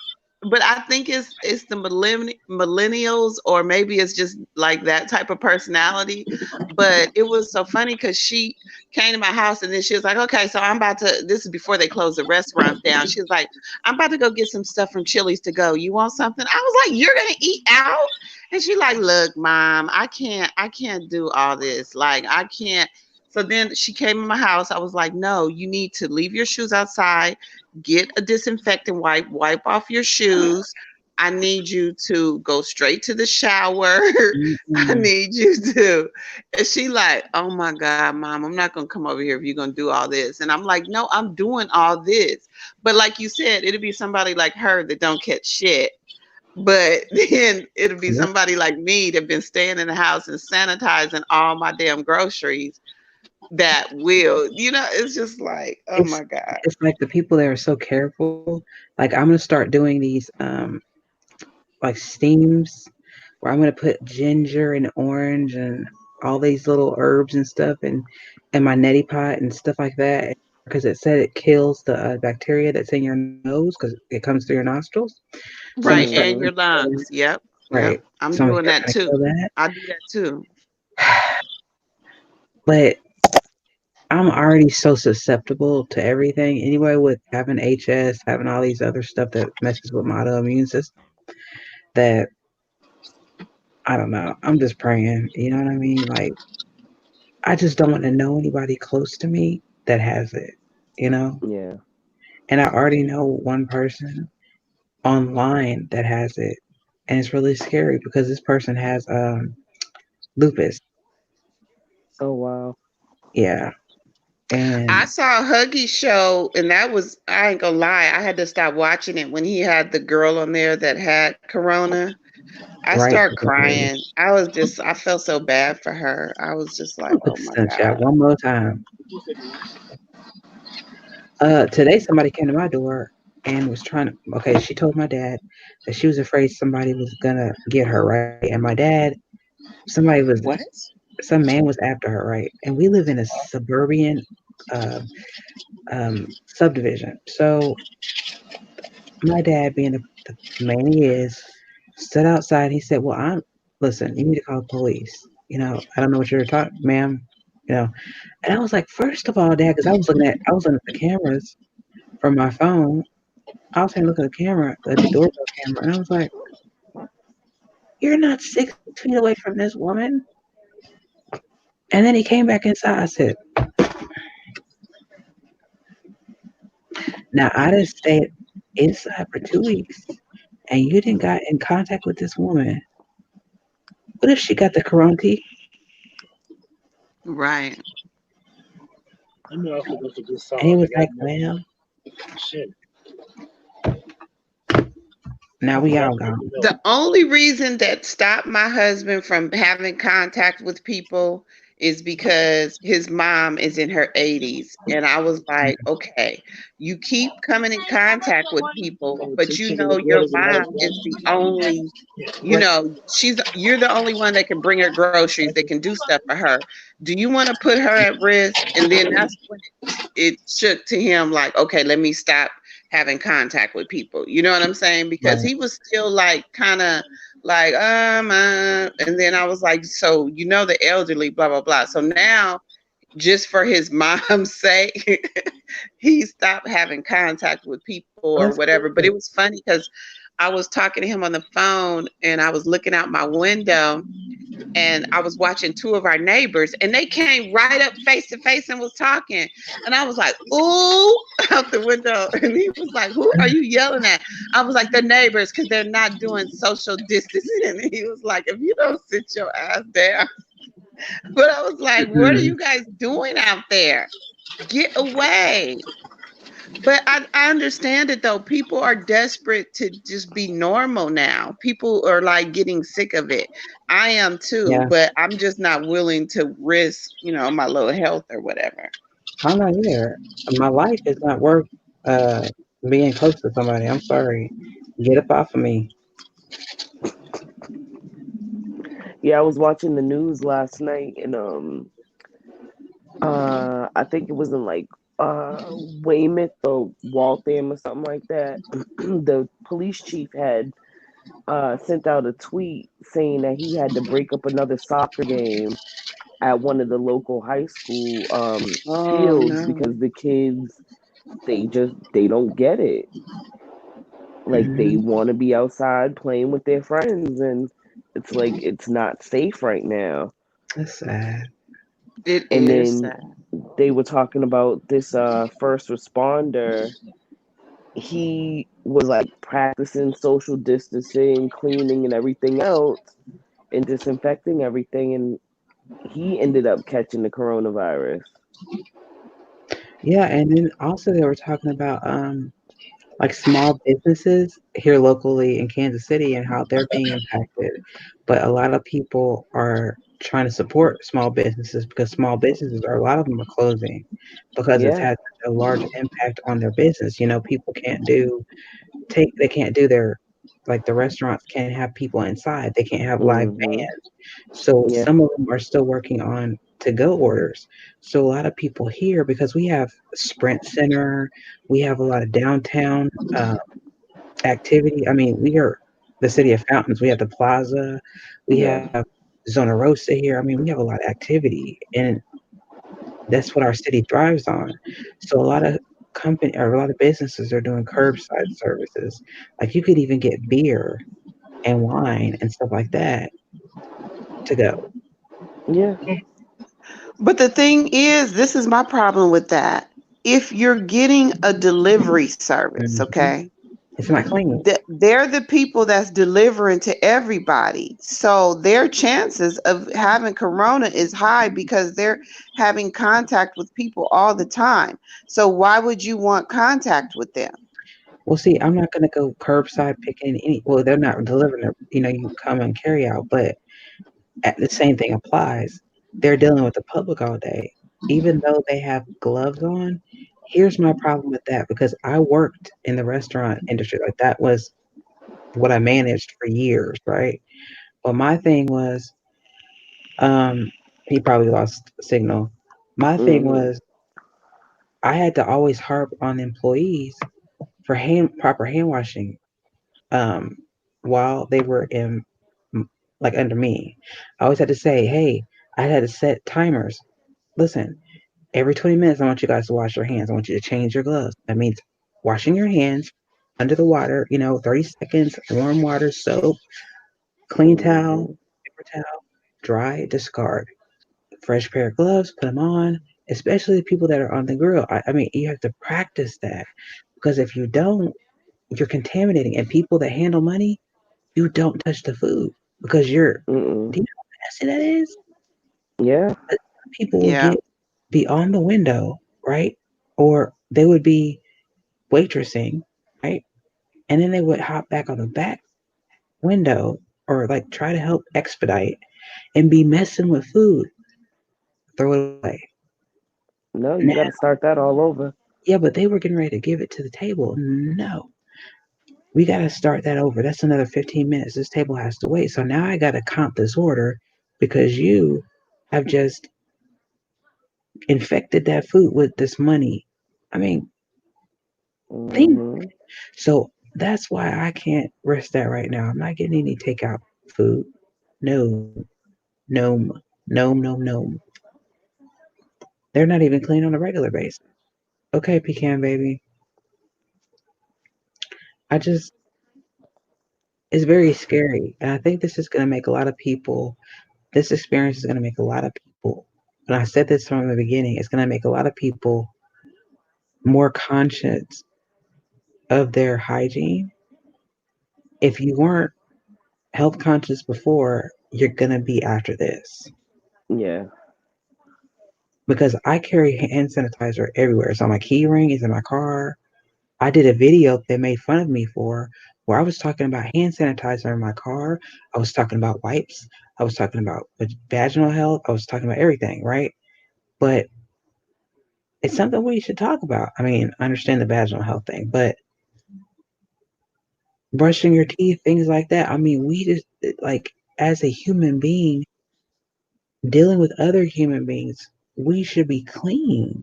but I think it's the millennials, or maybe it's just like that type of personality. But it was so funny because she came to my house and then she was like, okay, so I'm about to, this is before they closed the restaurants down. She was like, I'm about to go get some stuff from Chili's to go. You want something? I was like, you're gonna eat out? And she like, look, mom, I can't do all this. Like, I can't. So then she came in my house. I was like, no, you need to leave your shoes outside, get a disinfectant wipe, wipe off your shoes. I need you to go straight to the shower. I Mm-mm. need you to. And she like, oh my God, mom, I'm not gonna come over here if you're gonna do all this. And I'm like, no, I'm doing all this. But like you said, it'll be somebody like her that don't catch shit. But then it'll be Yep. somebody like me that been staying in the house and sanitizing all my damn groceries that will, it's just like, oh It's my God. it's like the people that are so careful. Like I'm gonna start doing these like steams where I'm gonna put ginger and orange and all these little herbs and stuff in my neti pot and stuff like that because it said it kills the bacteria that's in your nose because it comes through your nostrils. So I'm gonna Right. start And Mm-hmm. your lungs. Yep. Yep. right. I'm So I'm gonna doing start that trying to too. kill that. I do that too. But I'm already so susceptible to everything anyway with having HS, having all these other stuff that messes with my autoimmune system that I don't know. I'm just praying. You know what I mean? Like I just don't want to know anybody close to me that has it, you know? Yeah. And I already know one person online that has it. And it's really scary because this person has lupus. Oh wow. Yeah. I And saw Huggy show, and that was, I ain't gonna lie, I had to stop watching it when he had the girl on there that had corona. I right. started crying. I felt so bad for her. I was just I'm like, gonna put oh this my in the chat God. one more time. Today somebody came to my door and was trying to. Okay, she told my dad that she was afraid somebody was gonna get her, right? And my dad, somebody was, What? some man was after her, right? And we live in a suburban uh, subdivision. So my dad, being the man he is, stood outside. He said, "Well, listen. You need to call the police. You know, I don't know what you're talking, ma'am. You know." And I was like, first of all, Dad, because I was looking at the cameras from my phone. I was trying to look at the camera, at the doorbell camera, and I was like, "You're not 6 feet away from this woman." And then he came back inside. I said, "Now I done stayed inside for 2 weeks, and you didn't got in contact with this woman. What if she got the corona?" Right. I knew I was supposed to get And he solved. was I like, got nothing. "Well, Shit. now I we forgot all to make gone." a note. The only reason that stopped my husband from having contact with people is because his mom is in her 80s. And I was like, okay, you keep coming in contact with people, Oh, but two chicken your McGriddles and mom lettuce is the wraps. only, you're the only one that can bring her groceries, that can do stuff for her. Do you want to put her at risk? And then that's when it shook to him, like, okay, let me stop having contact with people. You know what I'm saying? Because Right. he was still like kind of like and then I was like, so the elderly, blah blah blah. So now, just for his mom's sake, he stopped having contact with people Well, or that's whatever. But it good. was funny because I was talking to him on the phone and I was looking out my window and I was watching two of our neighbors and they came right up face to face and was talking. And I was like, ooh, out the window. And he was like, who are you yelling at? I was like, the neighbors, because they're not doing social distancing. And he was like, if you don't sit your ass down. But I was like, what are you Mm, guys doing out there? Get away. But I understand it though. People are desperate to just be normal now. People are like getting sick of it. I am too, yeah, but I'm just not willing to risk, my little health or whatever. I'm not either. My life is not worth uh being close to somebody. I'm sorry. Get up off of me. Yeah, I was watching the news last night, and I think it was in like Weymouth or Waltham or something like that. The police chief had sent out a tweet saying that he had to break up another soccer game at one of the local high school Oh fields no. because the kids they don't get it. Like they Hmm. want to be outside playing with their friends, and it's like it's not safe right now. That's sad. It And is then sad. they were talking about this first responder. He was like practicing social distancing, cleaning and everything else, and disinfecting everything, and he ended up catching the coronavirus. Yeah, and then also they were talking about like small businesses here locally in Kansas City and how they're being impacted. But a lot of people are trying to support small businesses because small businesses are a lot of them are closing because it's Yeah. had such a large impact on their business. People they can't do their like the restaurants can't have people inside. They can't have live Mhm. bands. So Yeah. some of them are still working on to go orders. So a lot of people here because we have Sprint Center, we have a lot of downtown activity. I mean, we are the city of fountains. We have the plaza, we Yeah. have Zona Rosa here. I mean, we have a lot of activity, and that's what our city thrives on. So a lot of company or a lot of businesses are doing curbside services. Like you could even get beer and wine and stuff like that to go. Yeah. But the thing is, this is my problem with that. If you're getting a delivery service, Mhm. okay, It's not clean. they're the people that's delivering to everybody. So their chances of having corona is high because they're having contact with people all the time. So why would you want contact with them? Well, see, I'm not gonna go curbside picking any. Well, they're not delivering it. You come and carry out, but the same thing applies. They're dealing with the public all day, even though they have gloves on. Here's my problem with that because I worked in the restaurant industry. Like that was what I managed for years, right? But my thing was, um, he probably lost signal. My thing Mhm. was, I had to always harp on employees for proper hand washing, um, while they were like under me. I always had to say, hey, I had to set timers. Listen, every 20 minutes, I want you guys to wash your hands. I want you to change your gloves. That means washing your hands under the water, 30 seconds, warm water, soap, clean towel, Mhm. paper towel, dry, discard. Fresh pair of gloves, put them on, especially the people that are on the grill. I mean, you have to practice that because if you don't, you're contaminating. And people that handle money, you don't touch the food because Mm. do you know how messy that is? Yeah. People will Yeah. be on the window, right? Or they would be waitressing, right? And then they would hop back on the back window or like try to help expedite and be messing with food, throw it away. No, you Now, got to start that all over. yeah, but they were getting ready to give it to the table. No, we got to start that over. That's another 15 minutes. This table has to wait. So now I got to comp this order because you have just infected that food with this money. I mean, think. Mhm. So that's why I can't risk that right now. I'm not getting any takeout food. No, no, no, no, no. They're not even clean on a regular basis. Okay, pecan baby. I just it's very scary. And I think this is going to make a lot of people, this experience is going to make a lot of people, and I said this from the beginning, it's going to make a lot of people more conscious of their hygiene. If you weren't health conscious before, you're going to be after this. Yeah. Because I carry hand sanitizer everywhere. It's on my key ring, it's in my car. I did a video they made fun of me for where I was talking about hand sanitizer in my car. I was talking about wipes. I was talking about vaginal health. I was talking about everything, right? But it's something we should talk about. I mean, I understand the vaginal health thing, but brushing your teeth, things like that. I mean, we just, like, as a human being, dealing with other human beings, we should be clean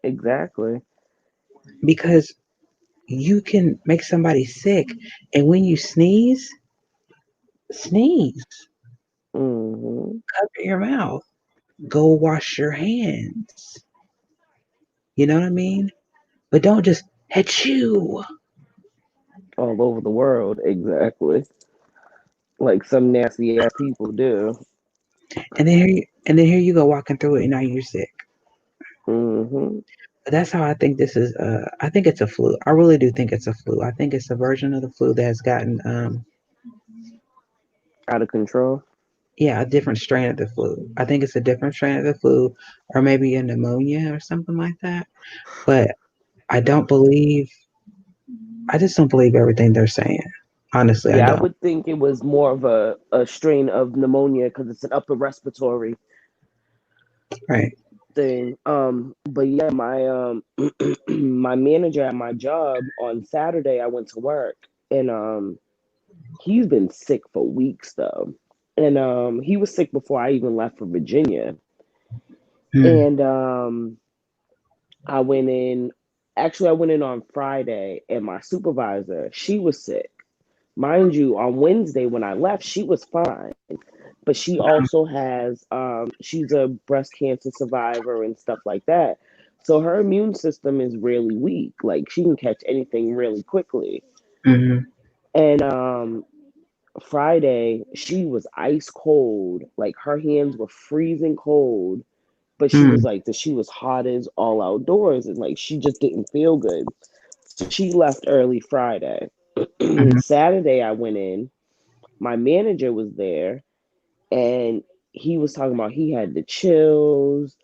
Exactly. because you can make somebody sick. And when you sneeze, sneeze, Hmm. cover your mouth, go wash your hands. You know what I mean? But don't just achoo. All over the world, exactly. Like some nasty ass people do. And then here you go walking through it and now you're sick. Hmm. But that's how I think this is. I think it's a flu. I really do think it's a flu. I think it's a version of the flu that has gotten, Out of control. yeah, a different strain of the flu. I think it's a different strain of the flu, or maybe a pneumonia or something like that. But I don't believe. I just don't believe everything they're saying. Honestly, I Yeah, I don't. would think it was more of a strain of pneumonia because it's an upper respiratory Right. thing. But yeah, my my manager at my job on Saturday, I went to work and he's been sick for weeks though. And he was sick before I even left for Virginia. Hmm. And I went in I went in on Friday and my supervisor, she was sick. Mind you, on Wednesday when I left, she was fine. But she also has she's a breast cancer survivor and stuff like that. So her immune system is really weak. Like she can catch anything really quickly. Hmm. And Friday, she was ice cold. Like her hands were freezing cold, but she was Hmm. like that she was hot as all outdoors and like she just didn't feel good. So she left early Friday. Hmm. Saturday I went in, my manager was there and he was talking about he had the chills,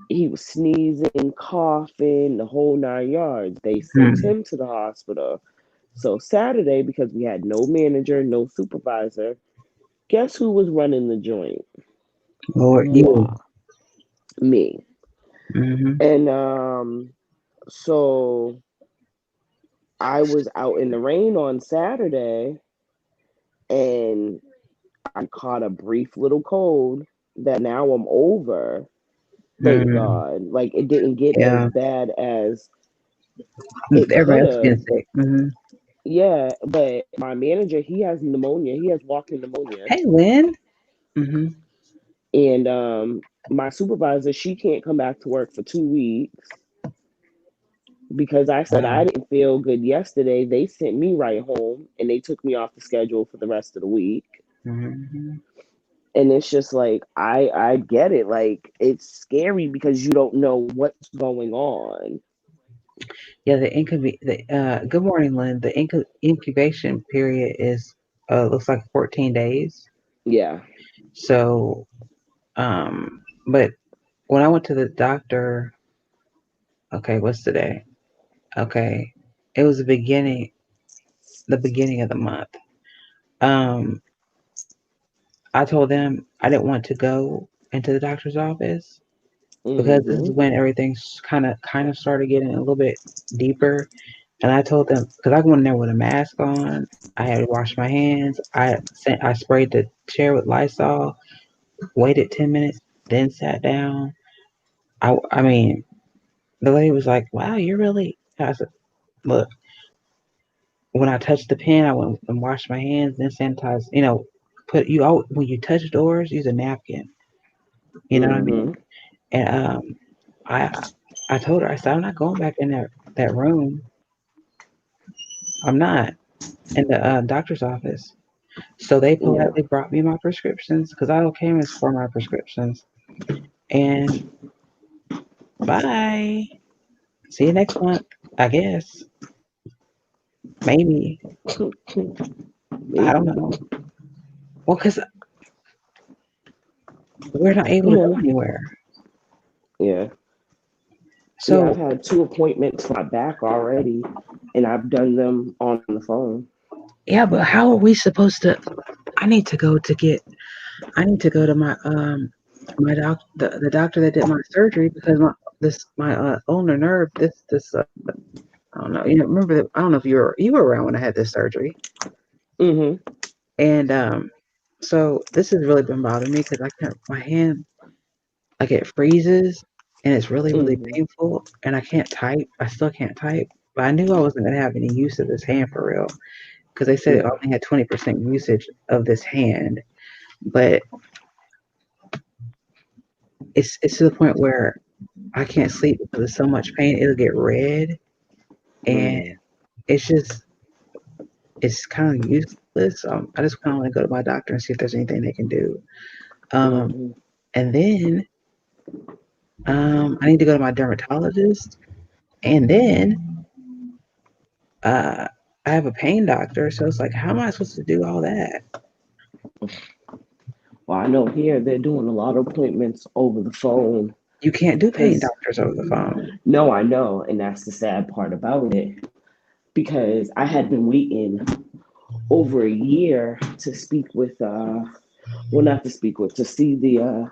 he was sneezing, coughing, the whole 9 yards. They sent Hmm. him to the hospital. So Saturday, because we had no manager, no supervisor, guess who was running the joint? Lord, Moi, you. me. Hmm. And so I was out in the rain on Saturday and I caught a brief little cold that now I'm over. Thank Hmm. God. Like it didn't get as Yeah. bad as it Everybody could else have. getting sick. Hmm. Yeah, but my manager, he has pneumonia. He has walking pneumonia. Hey, Lynn. Hmm. And my supervisor, she can't come back to work for 2 weeks because I said I Wow. didn't feel good yesterday. They sent me right home and they took me off the schedule for the rest of the week. Hmm. And it's just like I get it. Like it's scary because you don't know what's going on. Yeah, good morning, Lynn. The incubation period is looks like 14 days. Yeah. So, but when I went to the doctor, okay, what's today? Okay, it was the beginning of the month. Um, I told them I didn't want to go into the doctor's office because this is Hmm. when everything's kind of started getting a little bit deeper. And I told them because I went in there with a mask on. I had to wash my hands. I sprayed the chair with Lysol. Waited 10 minutes, then sat down. I mean, the lady was like, "Wow, you're really." I said, "Look, when I touched the pen, I went and washed my hands, then sanitized. Put you out when you touch doors, use a napkin. You know what I mean?" Hmm. And I I told her, I said, "I'm not going back in that room. I'm not." in the doctor's office. So they Yeah. politely brought me my prescriptions because I came as for my prescriptions. And bye. See you next month. I guess. Maybe. I don't Maybe. know. Well, because we're not able to go Yeah. anywhere. Yeah. Yeah, I've So had 2 appointments for my back already, and I've done them on the phone. yeah, but how are we supposed to? I need to go to get. I need to go to my the doctor that did my surgery because my ulnar nerve I don't know, remember that. I don't know if you were around when I had this surgery. Mhm. And so this has really been bothering me because I can't my hand, like, it freezes and it's really, really Mhm. painful and I can't type. I still can't type. But I knew I wasn't gonna have any use of this hand for real because they said it Yeah. only had 20% usage of this hand. But it's to the point where I can't sleep because of so much pain. It'll get red and Mm. it's just it's kind of useless. I just kind of want to go to my doctor and see if there's anything they can do. Um, Mhm. and then I need to go to my dermatologist, and then uh, I have a pain doctor. So it's like, how am I supposed to do all that? Well, I know here they're doing a lot of appointments over the phone. You can't do pain Cause doctors over the phone. no, I know, and that's the sad part about it. Because I had been waiting over a year to speak with, well, not to speak with, to see the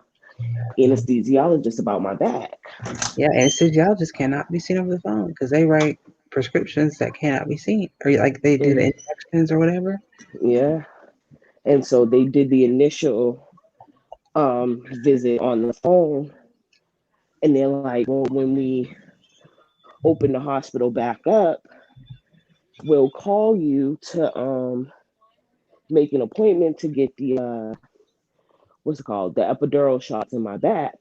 anesthesiologist about my back. Yeah, anesthesiologists cannot be seen over the phone because they write prescriptions that cannot be seen, or like they do the And injections or whatever. yeah, and so they did the initial visit on the phone, and they're like, well, when we open the hospital back up, we'll call you to make an appointment to get the what's it called, the epidural shots in my back.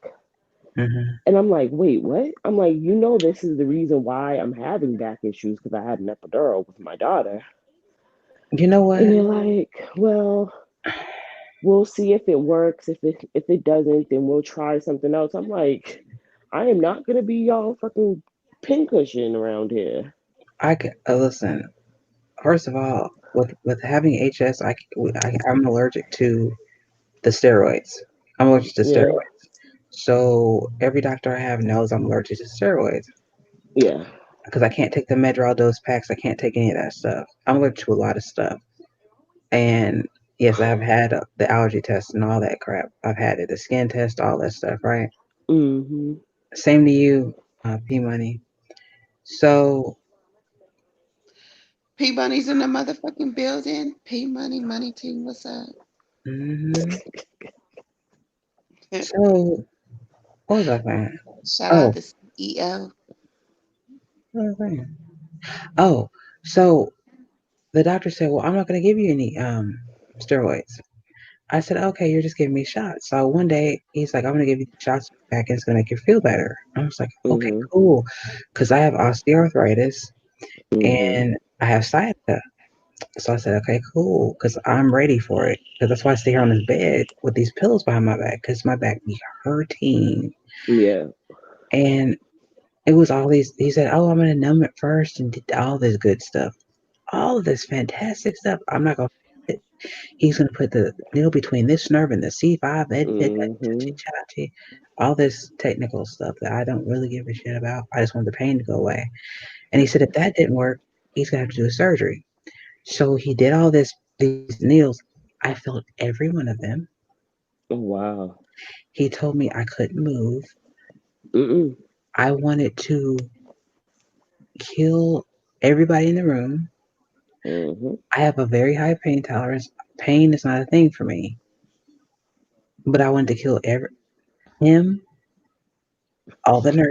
Hmm. And I'm like, wait, what? I'm like, this is the reason why I'm having back issues because I had an epidural with my daughter. You know And what? they're like, well, we'll see if it works. If it doesn't, then we'll try something else. I'm like, I am not gonna be y'all fucking pincushion around here. I could listen. First of all, with having HS, I'm allergic to the steroids. I'm allergic to Yeah, steroids. So every doctor I have knows I'm allergic to steroids yeah. because I can't take the Medrol dose packs. I can't take any of that stuff. I'm allergic to a lot of stuff. And yes, I have had the allergy test and all that crap. I've had it, the skin test, all that stuff, right? Mm-hmm. Same to you, P Money. So, P Money's in the motherfucking building. P Money, Money Team, what's up? hmm so what was I saying? Shout out Oh, to CEO. what was I saying? Oh, so the doctor said, "Well, I'm not going to give you any steroids." I said, "Okay, you're just giving me shots." So one day he's like, "I'm going to give you shots back, and it's going to make you feel better." I was like, "Okay, Mm-hmm. cool," because I have osteoarthritis Mm-hmm. and I have sciatica. So I said, "Okay, cool," because I'm ready for it. Because that's why I stay here on this bed with these pillows behind my back because my back be hurting. Yeah. And it was all these. He said, "Oh, I'm going to numb it first and did all this good stuff." All of this fantastic stuff. I'm not gonna. He's gonna put the needle between this nerve and the C5, Mm-hmm. all this technical stuff that I don't really give a shit about. I just want the pain to go away. And he said if that didn't work, he's gonna have to do a surgery. So he did all these needles. I felt every one of them. Oh, wow. He told me I couldn't move. Mm-mm. I wanted to kill everybody in the room. Mm-hmm. I have a very high pain tolerance. Pain is not a thing for me. But I wanted to kill him, all the nurses,